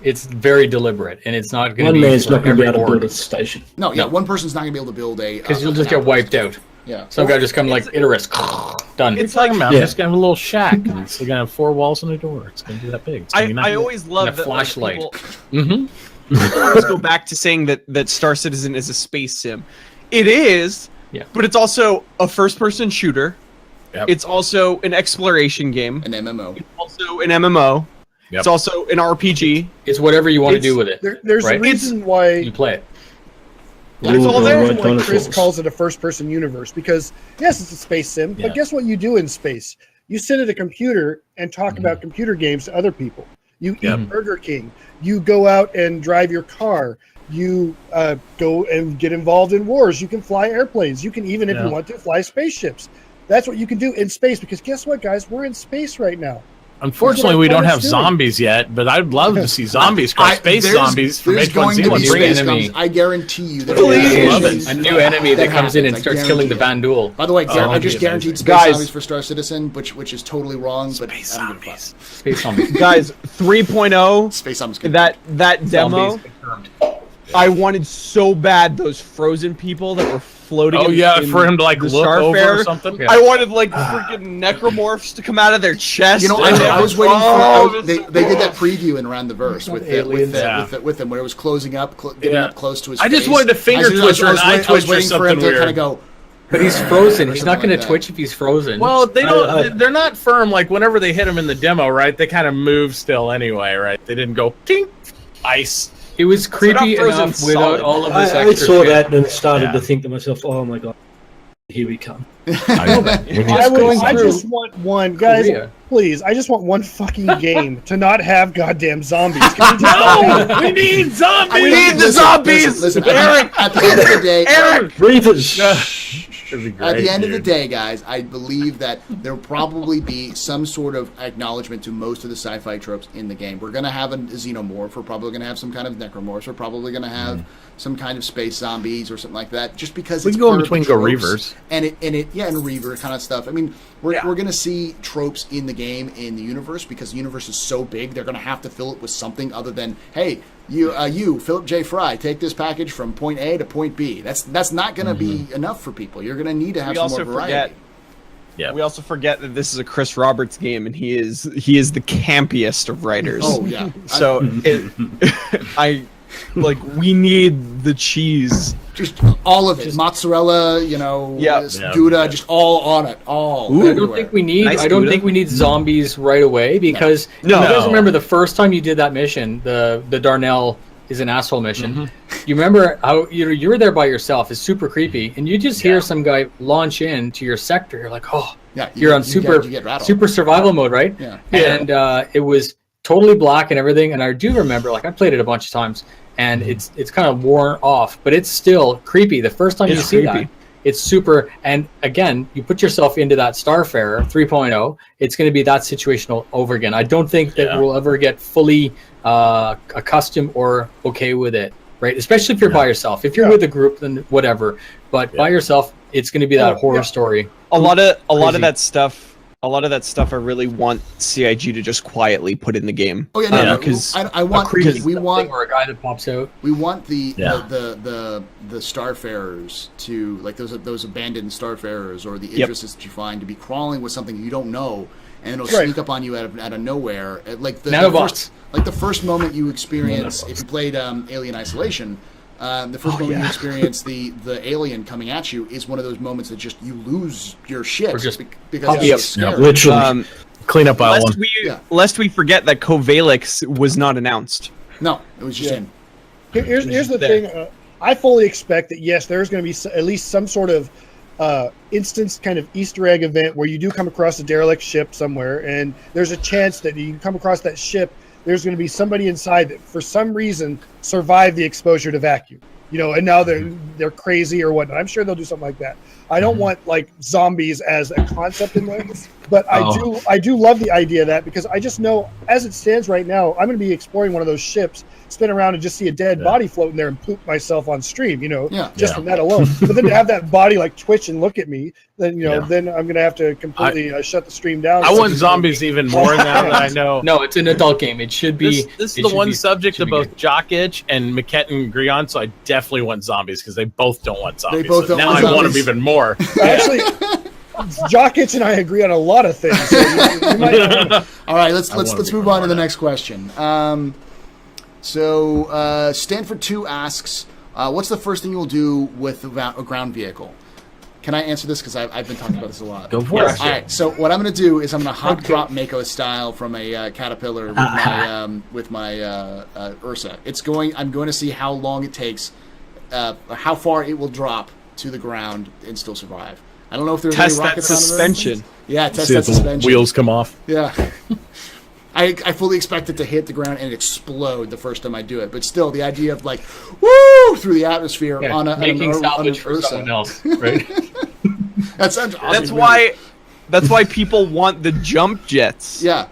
It's very deliberate, and it's not going to One be man's for not going to be every able to build board a station. No, yeah, No. one person's not going to be able to build a. because you'll an just get outpost. wiped out. Yeah. Some guy just come like Icarus, done. It's like I'm Yeah. just gonna have a little shack. And it's gonna have 4 walls and a door. It's gonna be that big. It's gonna be I nice. always love And a that like, flashlight. people- Mm-hmm. always go back to saying that Star Citizen is a space sim. It is, Yeah. but it's also a first-person shooter. Yep. It's also an exploration game. An MMO. It's also an MMO. Yep. It's also an RPG. It's whatever you want to It's- do with it. There's Right. a reason why. You play it. It's all there. Reason why Chris calls it a first-person universe because yes, it's a space sim, Yeah. but guess what you do in space? You sit at a computer and talk about computer games to other people. You Yep. eat Burger King. You go out and drive your car. You go and get involved in wars. You can fly airplanes. You can even, if you Yeah. want to, fly spaceships. That's what you can do in space because guess what, guys? We're in space right now. Unfortunately, we don't have doing. zombies yet, but I'd love to see zombies cross space zombies from There's going to H1Z1. be Bring space enemy. zombies. I guarantee you. Please. A new enemy that comes in and happens. I starts killing the guarantee it. Vandul. By the way, I that'd just be guaranteed amazing. space Guys. zombies for Star Citizen, which is totally wrong. But Space I don't give a zombies. Space zombies. Guys, 3.0, fuck. Space zombies. Good. that demo, Zombies confirmed. I wanted so bad those frozen people that were floating. Oh in- yeah, in for him to like the look over Starfare. or something. Yeah. I wanted like freaking necromorphs to come out of their chest. You know, and I was waiting Oh, for. They did that preview in Around the Verse with aliens. with him, where it was closing up, getting Yeah. up close to his. I just face. wanted to finger I was- twitch or I was an eye wait- I was twitch or waiting for him something to kind weird. of go. But he's frozen. Or He's not something going like to that. twitch if he's frozen. Well, they don't. I- they're not firm. Like whenever they hit him in the demo, right? They kind of move still anyway, right? They didn't go tink, ice. it was creepy not frozen enough without solid. all of this I extra saw shit. that and started Yeah. to think to myself, oh my god, here we come. I just want one, guys. Korea. Please, I just want one fucking game to not have goddamn zombies. Can we just No, we need zombies. We need the zombies! Listen, Eric! at the end of the day, Eric! Breathers. at the end of the day, guys, I believe that there will probably be some sort of acknowledgement to most of the sci-fi tropes in the game. We're going to have a xenomorph. We're probably going to have some kind of necromorphs. We're probably going to have some kind of space zombies or something like that. Just because We it's can go in part of between the Go tropes. Reavers. And Reaver kind of stuff. I mean, we're going to see tropes in the game, in the universe, because the universe is so big. They're going to have to fill it with something other than, hey, you, Philip J. Fry, take this package from point A to point B. That's not going to be enough for people. You're going to need to have We some also more variety. Yeah. We also forget that this is a Chris Roberts game, and he is the campiest of writers. Oh yeah. So we need the cheese. Just all of it, mozzarella, Yeah. Gouda, Yeah. just all on it, all. I don't everywhere. think we need. Nice I don't Gouda. think we need zombies right away because No. you guys No. remember the first time you did that mission, the Darnell is an asshole mission. Mm-hmm. You remember how you were there by yourself? It's super creepy, and you just hear some guy launch into your sector. You're like, oh, Yeah, you're on you get rattled. super survival mode, right? Yeah. And it was totally black and everything. And I do remember, like, I played it a bunch of times, and it's kind of worn off, but it's still creepy. The first time you see that, it's super. And again, you put yourself into that Starfarer 3.0, it's going to be that situation all over again. I don't think that we'll ever get fully accustomed or okay with it, right? Especially if you're by yourself. If you're with a group, then whatever. But by yourself, it's going to be that horror story. A lot of Crazy. that stuff. A lot of that stuff I really want CIG to just quietly put in the game. Oh yeah, no, because I want Creepy we want or a guy that pops out. we want the Yeah. the Starfarers to, like, those abandoned Starfarers or the Idrises that you find, to be crawling with something you don't know, and it'll Right. sneak up on you out of nowhere. Like the Nanobots. first moment you experience, if you played Alien Isolation, the first moment you experience the alien coming at you is one of those moments that just you lose your shit Or just because pop it's you just up. scary. Literally. Clean up aisle one. Lest we forget that Covalix was not announced. No, it was just in. Here's the thing. I fully expect that, yes, there's going to be at least some sort of instance kind of Easter egg event where you do come across a derelict ship somewhere, and there's a chance that you come across that ship, there's going to be somebody inside that for some reason survived the exposure to vacuum. And now they're crazy or whatnot. I'm sure they'll do something like that. I don't want like zombies as a concept in this, but I do love the idea of that, because I just know as it stands right now, I'm going to be exploring one of those ships, spin around and just see a dead body floating there and poop myself on stream, just from that alone. But then to have that body like twitch and look at me, then then I'm going to have to completely shut the stream down. I want zombies even more now that I know. No, it's an adult game. It should be. This it is the should one be- subject should of be both good. Jock Itch and McKetton and Grion, so I definitely want zombies because they both don't want zombies. both So don't now want I want them zombies. even more. Actually, Jock Itch and I agree on a lot of things. So you might All right, let's wanna be move on to the more next question. So Stanford 2 asks, what's the first thing you'll do with a ground vehicle? Can I answer this? Because I've been talking about this a lot. Go for it. All right, so what I'm going to do is I'm going to hot drop Mako style from a Caterpillar with my Ursa. I'm going to see how long it takes, how far it will drop to the ground and still survive. I don't know if there's Test any that rockets on the suspension. Yeah, test See that if the suspension. wheels come off. Yeah. I fully expect it to hit the ground and explode the first time I do it. But still, the idea of like, woo, through the atmosphere Yeah, on an making salvage for Ursa. someone else, right? That sounds awesome. That's why people want the jump jets. Yeah.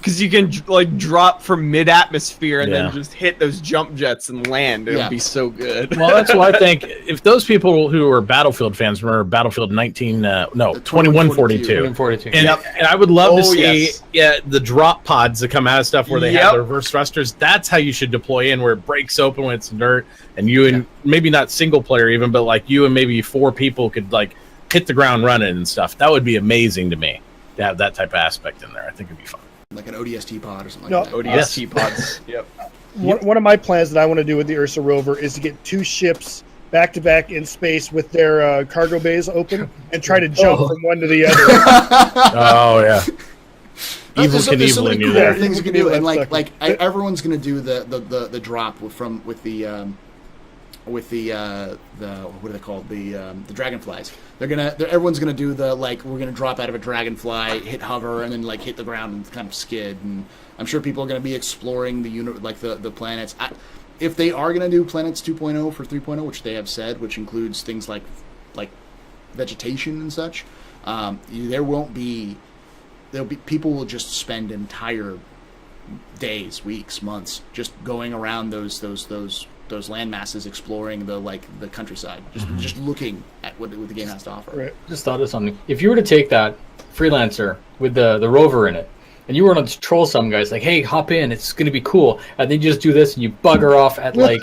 Because you can like drop from mid-atmosphere and Yeah. then just hit those jump jets and land. It would be so good. Well, that's why I think if those people who are Battlefield fans remember Battlefield 2142. 42. And I would love to Oh, see yes. the drop pods that come out of stuff where they Yep. have the reverse thrusters. That's how you should deploy in, where it breaks open when it's dirt, and you and maybe not single player even, but like you and maybe 4 people could like hit the ground running and stuff. That would be amazing to me to have that type of aspect in there. I think it'd be fun. Like an ODST pod or something No. like that. ODST pods. Yep. One of my plans that I want to do with the Ursa rover is to get 2 ships back to back in space with their cargo bays open and try to jump from one to the other. Oh yeah. Evil There's so many Knievel cool there. things you can Evil do, and Knievel, like everyone's gonna do the drop with the what are they called, the dragonflies. Everyone's gonna do the like, we're gonna drop out of a dragonfly, hit hover, and then like hit the ground and kind of skid. And I'm sure people are gonna be exploring the planets. If they are gonna do planets 2.0 for 3.0, which they have said, which includes things like vegetation and such, there'll be people will just spend entire days, weeks, months just going around those land masses, exploring the countryside, just looking at what the game has to offer. Right. Just thought of something. If you were to take that freelancer with the rover in it, and you were to troll some guys like, "Hey, hop in, it's going to be cool," and then you just do this and you bugger off at like,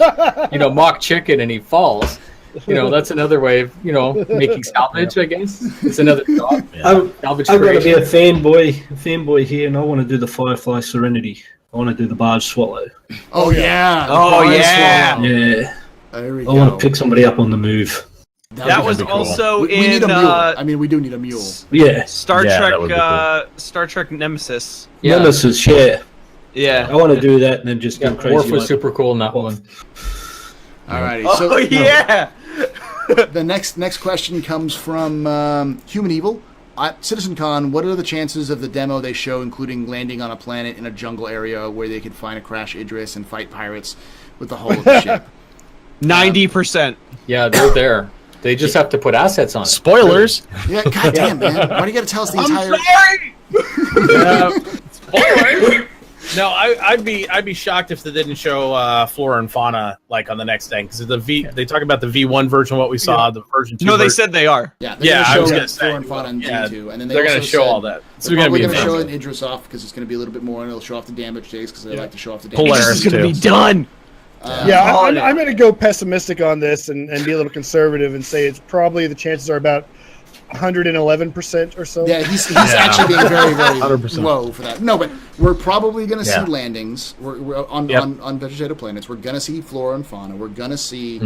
mock chicken, and he falls. That's another way of making salvage. I guess it's another job. Salvage I've got to be a creation. fanboy here, and I want to do the Firefly Serenity. I want to do the Barge Swallow. Oh yeah! Oh, yeah. Yeah, There we I go. want to pick somebody up on the move. That was be cool. also We need a in mule. I mean, we do need a mule. Yeah, Star Yeah, Trek. that would be cool. Star Trek Nemesis. Yeah, Nemesis. Yeah, Yeah. I want to do that and then just go crazy. Worf was like- super cool in that one. Alrighty. Oh So yeah. the next question comes from Human Evil. CitizenCon, what are the chances of the demo they show including landing on a planet in a jungle area where they could find a crash Idris and fight pirates with the hull of the ship? 90%. Yeah, they're there. They just have to put assets on it. Spoilers. Yeah, goddamn, man. Why do you got to tell us the entire... Spoilers. No, I'd be shocked if they didn't show flora and fauna like on the next thing, because they talk about the V1 version, what we saw, the version 2. No, they version. said they are. Yeah, Yeah, I was going gonna to say, Flora and Fauna and yeah, V2, and then they're going gonna to show all that. They're gonna probably be going to show amazing. an Idris off because it's going to be a little bit more, and it'll show off the damage days because they like to show off the damage. Polaris. This is gonna be too. done. Yeah, Oh, I'm yeah. going to go pessimistic on this and be a little conservative and say it's probably the chances are about 111% or so. Yeah, he's actually being very, very 100%. low for that. No, but we're probably going to Yeah. see landings. We're on vegetative planets. We're going to see flora and fauna. We're going to see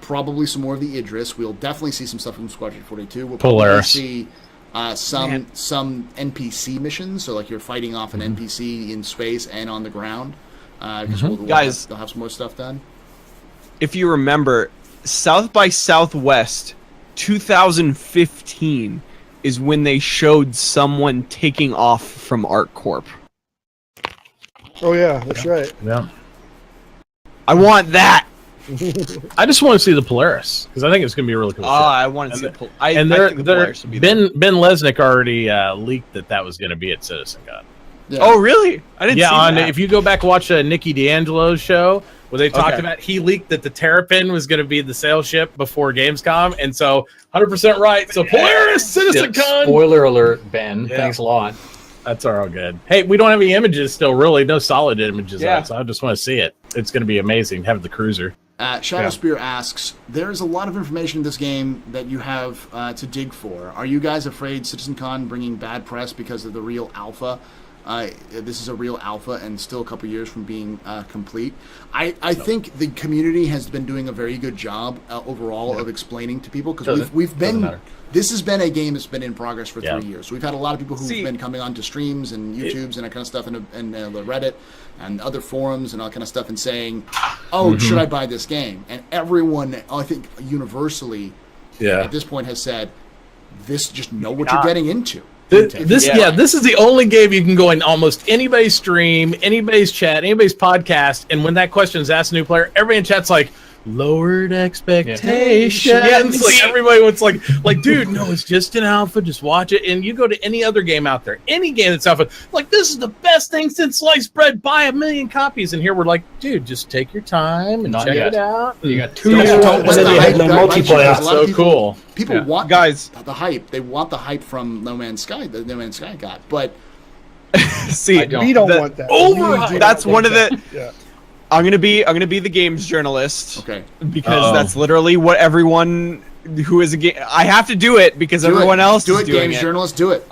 probably some more of the Idris. We'll definitely see some stuff from Squadron 42. We'll probably Polaris. see some NPC missions. So like you're fighting off an NPC in space and on the ground. Guys. they'll have some more stuff done. If you remember, South by Southwest 2015 is when they showed someone taking off from ArcCorp. Oh, yeah, that's right. Yeah. I want that. I just want to see the Polaris because I think it's going to be a really cool. Oh, ship. I want to see. I And think the Polaris would be there. Ben Lesnick already leaked that was going to be at CitizenCon. Yeah. Oh, really? I didn't see that. If you go back and watch Nikki D'Angelo's show where they talked Okay. about, he leaked that the Terrapin was going to be the sail ship before Gamescom, and so 100% right. So Polaris, Yeah, CitizenCon. spoiler alert, Ben. Yeah. Thanks a lot. That's all good. Hey, we don't have any images still, really. No solid images Yeah. out, so I just want to see it. It's going to be amazing. Have the cruiser. Shadow Spear asks, there's a lot of information in this game that you have to dig for. Are you guys afraid CitizenCon bringing bad press because of the real alpha? This is a real alpha and still a couple years from being complete. I think the community has been doing a very good job overall of explaining to people, because we've Doesn't been... matter. This has been a game that's been in progress for Yeah. 3 years. So we've had a lot of people who've been coming onto streams and YouTubes and that kind of stuff, and the Reddit and other forums and all kind of stuff, and saying, "Oh, should I buy this game?" And everyone, I think, universally at this point has said, "This, just know what you're getting into." This is the only game you can go in almost anybody's stream, anybody's chat, anybody's podcast, and when that question is asked to a new player, everybody in chat's like, lowered expectations. Yeah. It's like everybody was like, dude, no, it's just an alpha. Just watch it. And you go to any other game out there, any game that's alpha, like, this is the best thing since sliced bread. Buy 1 million copies. And here we're like, dude, just take your time and Not check yet. it out. You got 2 Yeah, years. don't let then the you have hype no bite you, multiplayer. because a lot of So people- cool. People Yeah. want Guys. the hype. They want the hype from No Man's Sky. The No Man's Sky got, but See, I don't. We don't the- want that. Overhyped. We do That's not one want of the- that. Yeah. I'm gonna be the games journalist okay. because Uh-oh. that's literally what everyone who is a game. I have to do it because Do everyone it. else do is it, doing games it. journalists. Do it.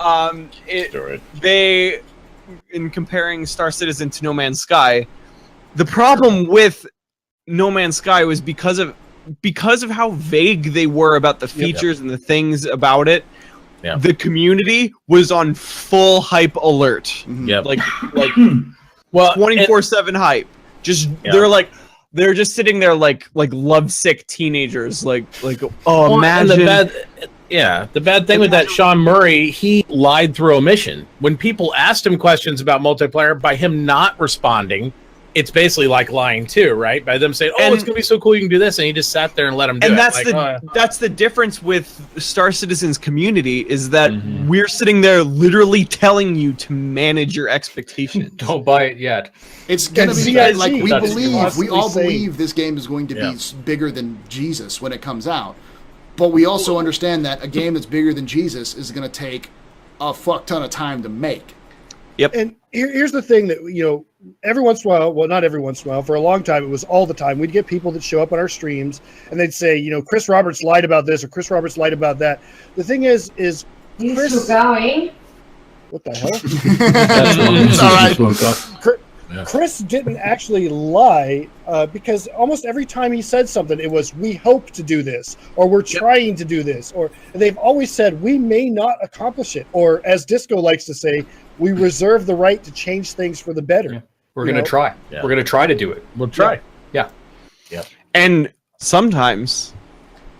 They, in comparing Star Citizen to No Man's Sky, the problem with No Man's Sky was because of how vague they were about the features and the things about it. Yeah. The community was on full hype alert, Yep. like well, 24/7 hype. Just Yeah. they're just sitting there like lovesick teenagers, like oh, Well, and imagine. the bad thing with that Sean Murray, he lied through omission. When people asked him questions about multiplayer, by him not responding, it's basically like lying too, right? By them saying, "Oh, And- it's gonna be so cool, you can do this," and he just sat there and let him do it. And that's Like, that's the difference with Star Citizen's community is that Mhm. we're sitting there literally telling you to manage your expectations. Don't buy it yet. It's gonna And be CIG, like we that's believe. We constantly all saying- believe this game is going to be Yeah. bigger than Jesus when it comes out. But we also understand that a game that's bigger than Jesus is going to take a fuck ton of time to make. And here's the thing that, every once in a while, well, not every once in a while, for a long time, it was all the time. We'd get people that show up on our streams and they'd say, Chris Roberts lied about this or Chris Roberts lied about that. The thing is You Chris, still going? what the hell? It's all right. Chris didn't actually lie because almost every time he said something, it was, we hope to do this, or we're trying to do this, or they've always said, we may not accomplish it. Or as Disco likes to say, we reserve the right to change things for the better. Yeah. We're going to try. Yeah. We're going to try to do it. we'll try. And sometimes,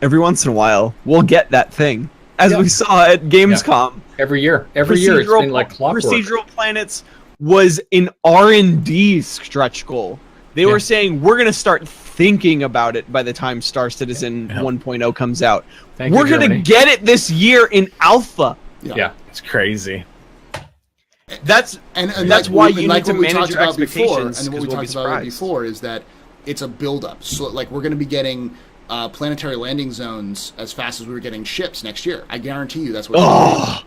every once in a while, we'll get that thing, as we saw at Gamescom. Every year. Every year it's been like clockwork. Procedural Planets was an R&D stretch goal. They were saying we're going to start thinking about it by the time Star Citizen 1.0 comes out. Thank We're you, going to Germany. get it this year in alpha. Yeah. It's crazy. That's And That's like, why we- you like need to what we manage talked your about before, expectations, and what we 'cause we'll be talked about surprised. before is that it's a build-up. So, like, we're going to be getting planetary landing zones as fast as we were getting ships next year. I guarantee you that's what.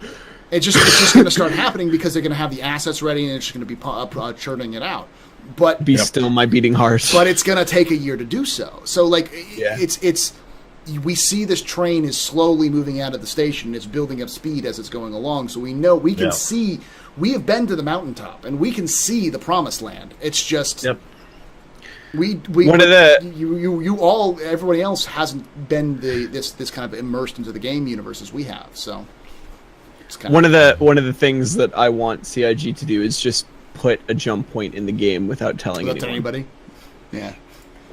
It's just going to start happening because they're going to have the assets ready and it's just going to be churning it out. But be still my beating heart. but it's going to take a year to do so. So like Yeah. it's we see this train is slowly moving out of the station. It's building up speed as it's going along. So we know we can see. We have been to the mountaintop and we can see the promised land. It's just we One of the- you all everybody else hasn't been this kind of immersed into the game universe as we have. So it's kind one of the things that I want CIG to do is just put a jump point in the game without telling without anyone. anybody. Yeah.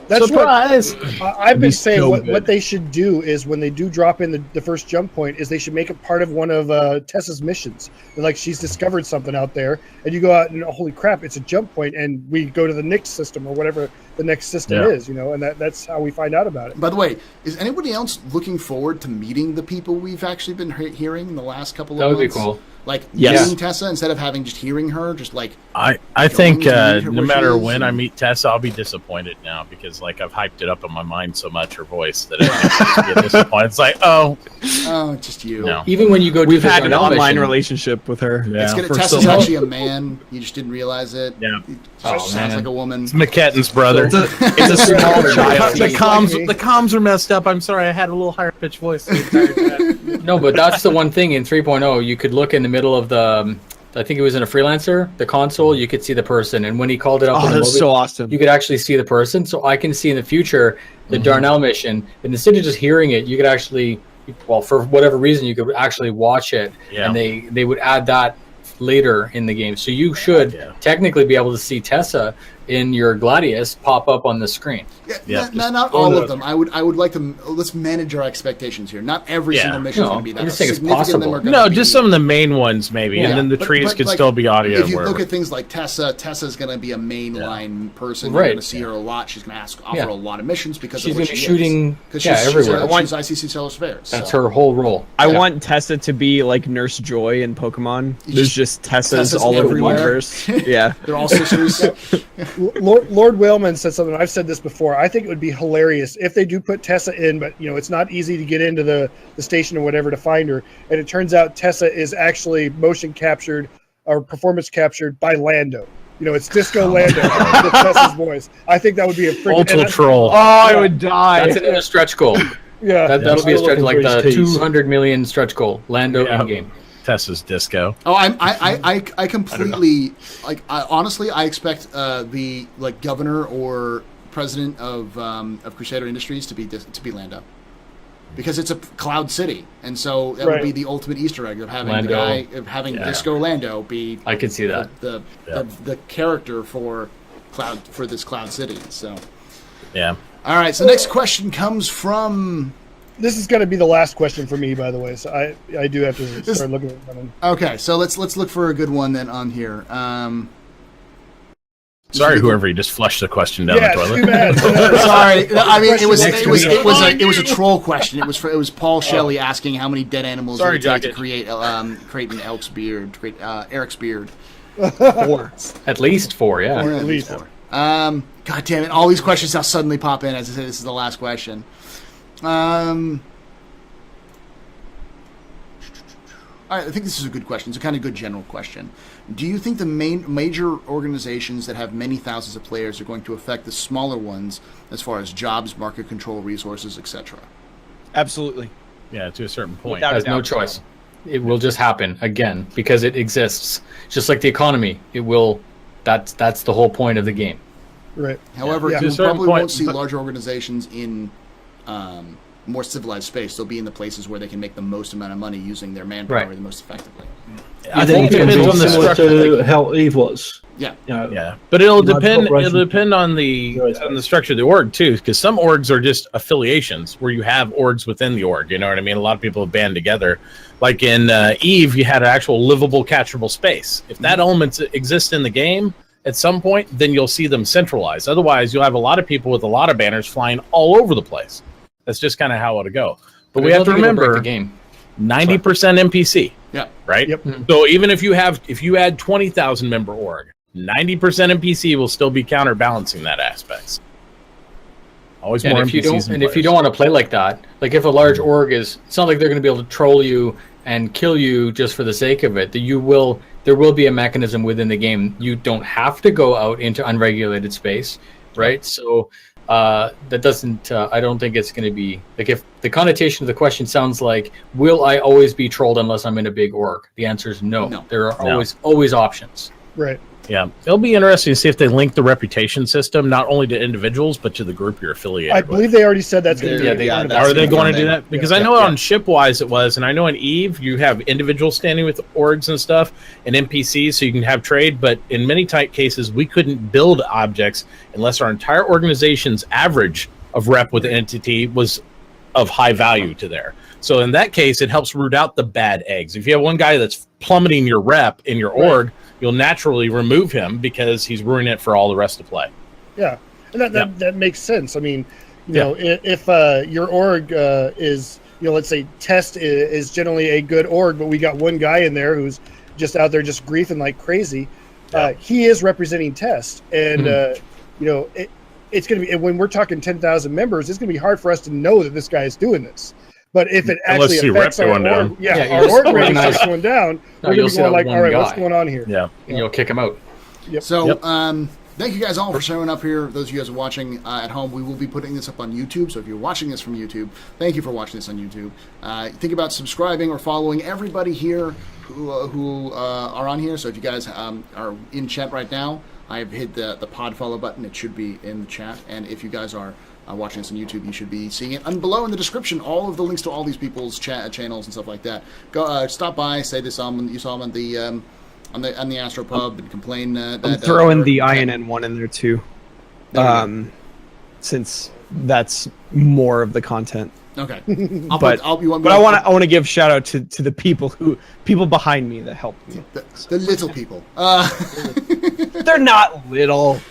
That's Surprise! I've been be saying so what good. they should do is when they do drop in the first jump point is they should make it part of one of Tessa's missions. Like she's discovered something out there and you go out and holy crap, it's a jump point and we go to the next system or whatever the next system is, and that's how we find out about it. By the way, is anybody else looking forward to meeting the people we've actually been hearing in the last couple of That would be months? cool. Like Yes. meeting Tessa instead of having just hearing her, just like I think Going to meet her no where matter she is when I and- meet Tessa, I'll be disappointed now because like I've hyped it up in my mind so much, her voice, that I get disappointed. It's like, oh just you. no. Even when you go to We've the had an Darnell online mission, relationship with her. It's gonna, for Tessa's so long. actually a man. You just didn't realize it. Yeah. It Oh, just sounds man. like a woman. It's McKetton's brother. It's a small child. The comms, me. the comms are messed up. I'm sorry, I had a little higher pitched voice. The entire time. No, but that's the one thing in 3.0. You could look in the middle of the, I think it was in a freelancer, the console, you could see the person. And when he called it up, Oh, in the that's movie, so awesome. you could actually see the person. So I can see in the future the Darnell mission. Instead of just hearing it, you could actually, well, for whatever reason, you could actually watch it. Yeah. And they would add that later in the game. So you should technically be able to see Tessa in your Gladius pop up on the screen. Yeah, not all of them. I would like to let's manage our expectations here. Not every single mission is going to be that. I'm just saying it's Significant of them possible. are gonna No, be- just some of the main ones maybe, and then the trees could like, still be audio. If you wherever. look at things like Tessa's going to be a mainline person. Right. You're going to see her a lot. She's going to offer a lot of missions because She's of what gonna be she shooting, Because everywhere. She's ICC Stellar Affairs. That's her whole role. I want Tessa to be like Nurse Joy in Pokemon. There's just Tessas all over the everywhere. universe. Yeah. They're all sisters. Lord Whaleman said something. I've said this before. I think it would be hilarious if they do put Tessa in, but it's not easy to get into the station or whatever to find her, and it turns out Tessa is actually motion captured or performance captured by Lando. It's Disco Lando with Tessa's voice. I think that would be a freaking Ultra troll. Oh, I would die. That's another stretch goal. Yeah, That'll be a stretch, Still like looking the for his teeth. 200 million stretch goal. Lando in game. Tessa's disco. Oh, I completely honestly, I expect the governor or president of Crusader Industries to be Lando, because it's a cloud city, and so that would be the ultimate Easter egg of having Disco Lando be. I could see that. The character for this cloud city. So Yeah. all right. So next question comes from. This is going to be the last question for me, by the way. So I do have to start looking at them. Okay, so let's look for a good one then on here. Sorry, whoever you just flushed the question down the toilet. Too bad. Sorry, I mean it was week. a troll question. It was Paul Shelley asking how many dead animals Sorry, it would take to Jacket. create an Eric's beard. 4. At least 4, yeah. At least 4. God damn it! All these questions now suddenly pop in. As I say, this is the last question. All right, I think this is a good question. It's a kind of good general question. Do you think the major organizations that have many thousands of players are going to affect the smaller ones as far as jobs, market control, resources, etc.? Absolutely. Yeah, to a certain point. Without Has no choice. It will just happen again because it exists. Just like the economy, it will. That's the whole point of the game. Right. However, Yeah. you To a certain probably point, won't see but- larger organizations in more civilized space. They'll be in the places where they can make the most amount of money using their manpower the most effectively. I think it It'll be depends on the similar structure. to how Eve was. Yeah. Yeah, but it'll Large depend. corporations. It'll depend on the structure of the org too, because some orgs are just affiliations where you have orgs within the org. You know what I mean? A lot of people have band together. Like in Eve, you had an actual livable, catchable space. If that element exists in the game at some point, then you'll see them centralized. Otherwise, you'll have a lot of people with a lot of banners flying all over the place. That's just kind of how it'll go. But we have to remember the game. 90% NPC. Yeah. Right. Yep. So even if you add 20,000 member org, 90% NPC will still be counterbalancing that aspect. Always And more if you NPCs. don't, and if you don't want to play like that, like if a large org is, it's not like they're going to be able to troll you and kill you just for the sake of it. There will be a mechanism within the game. You don't have to go out into unregulated space, right? So that doesn't. I don't think it's going to be like, if the connotation of the question sounds like, "Will I always be trolled unless I'm in a big org?" The answer is no. No. There are always options. Right. Yeah, it'll be interesting to see if they link the reputation system not only to individuals but to the group you're affiliated I with. believe they already said that's going to be. Yeah, Are they going to do thing. that? Because I know on Shipwise it was, and I know in Eve you have individuals standing with orgs and stuff and NPCs, so you can have trade. But in many tight cases, we couldn't build objects unless our entire organization's average of rep with the entity was of high value to there. So in that case, it helps root out the bad eggs. If you have one guy that's plummeting your rep in your org, you'll naturally remove him because he's ruining it for all the rest to play. Yeah, and that makes sense. I mean, you know, if your org is, let's say Test is generally a good org, but we got one guy in there who's just out there just griefing like crazy. He is representing Test, and it's going to be, when we're talking 10,000 members, it's going to be hard for us to know that this guy is doing this. But if it Unless actually you affects rep our going down. org, you'll our org just rating organize- starts going down, we're you'll going to see be going that like, one all right, what's guy. going on here? Yeah. And you'll kick him out. So, thank you guys all for showing up here. Those of you guys watching at home, we will be putting this up on YouTube. So if you're watching this from YouTube, thank you for watching this on YouTube. Think about subscribing or following everybody here who are on here. So if you guys are in chat right now, I have hit the pod follow button. It should be in the chat. And if you guys are watching this on YouTube, you should be seeing it. And below in the description, all of the links to all these people's channels and stuff like that. Go stop by, say this you saw them on on the Astropub and complain. I'm throwing the INN one in there too, since that's more of the content. Okay, But I want to give shout out to the people behind me that helped me. The little people. They're not little.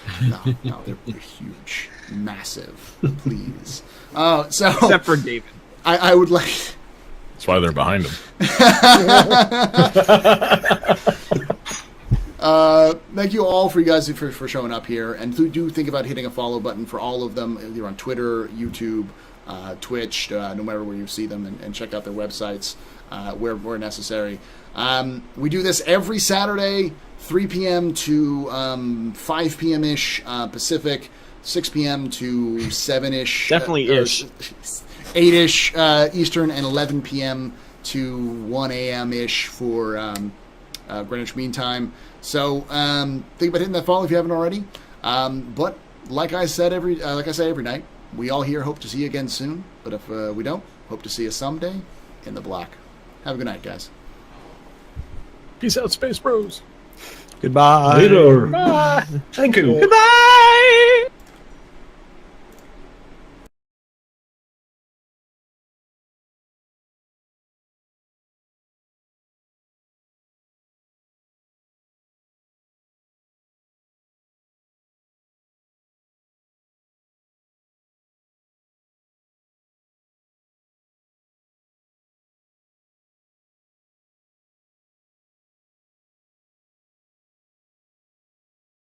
No, they're huge, massive. Please. So Except for David. I would like. That's why they're behind him. Thank you all for you guys for showing up here, and do think about hitting a follow button for all of them, either on Twitter, YouTube, Twitch, no matter where you see them, and check out their websites where necessary. We do this every Saturday, 3 p.m. to 5 p.m. ish Pacific, 6 p.m. to 7-ish. Definitely ish. 8-ish Eastern, and 11 p.m. to 1 a.m. ish for Greenwich Mean Time. So think about hitting that follow if you haven't already. But like I say every night, we all here hope to see you again soon. But if we don't, hope to see you someday in the black. Have a good night, guys. Peace out, Space Bros. Goodbye. Later. Bye. Thank you. Goodbye.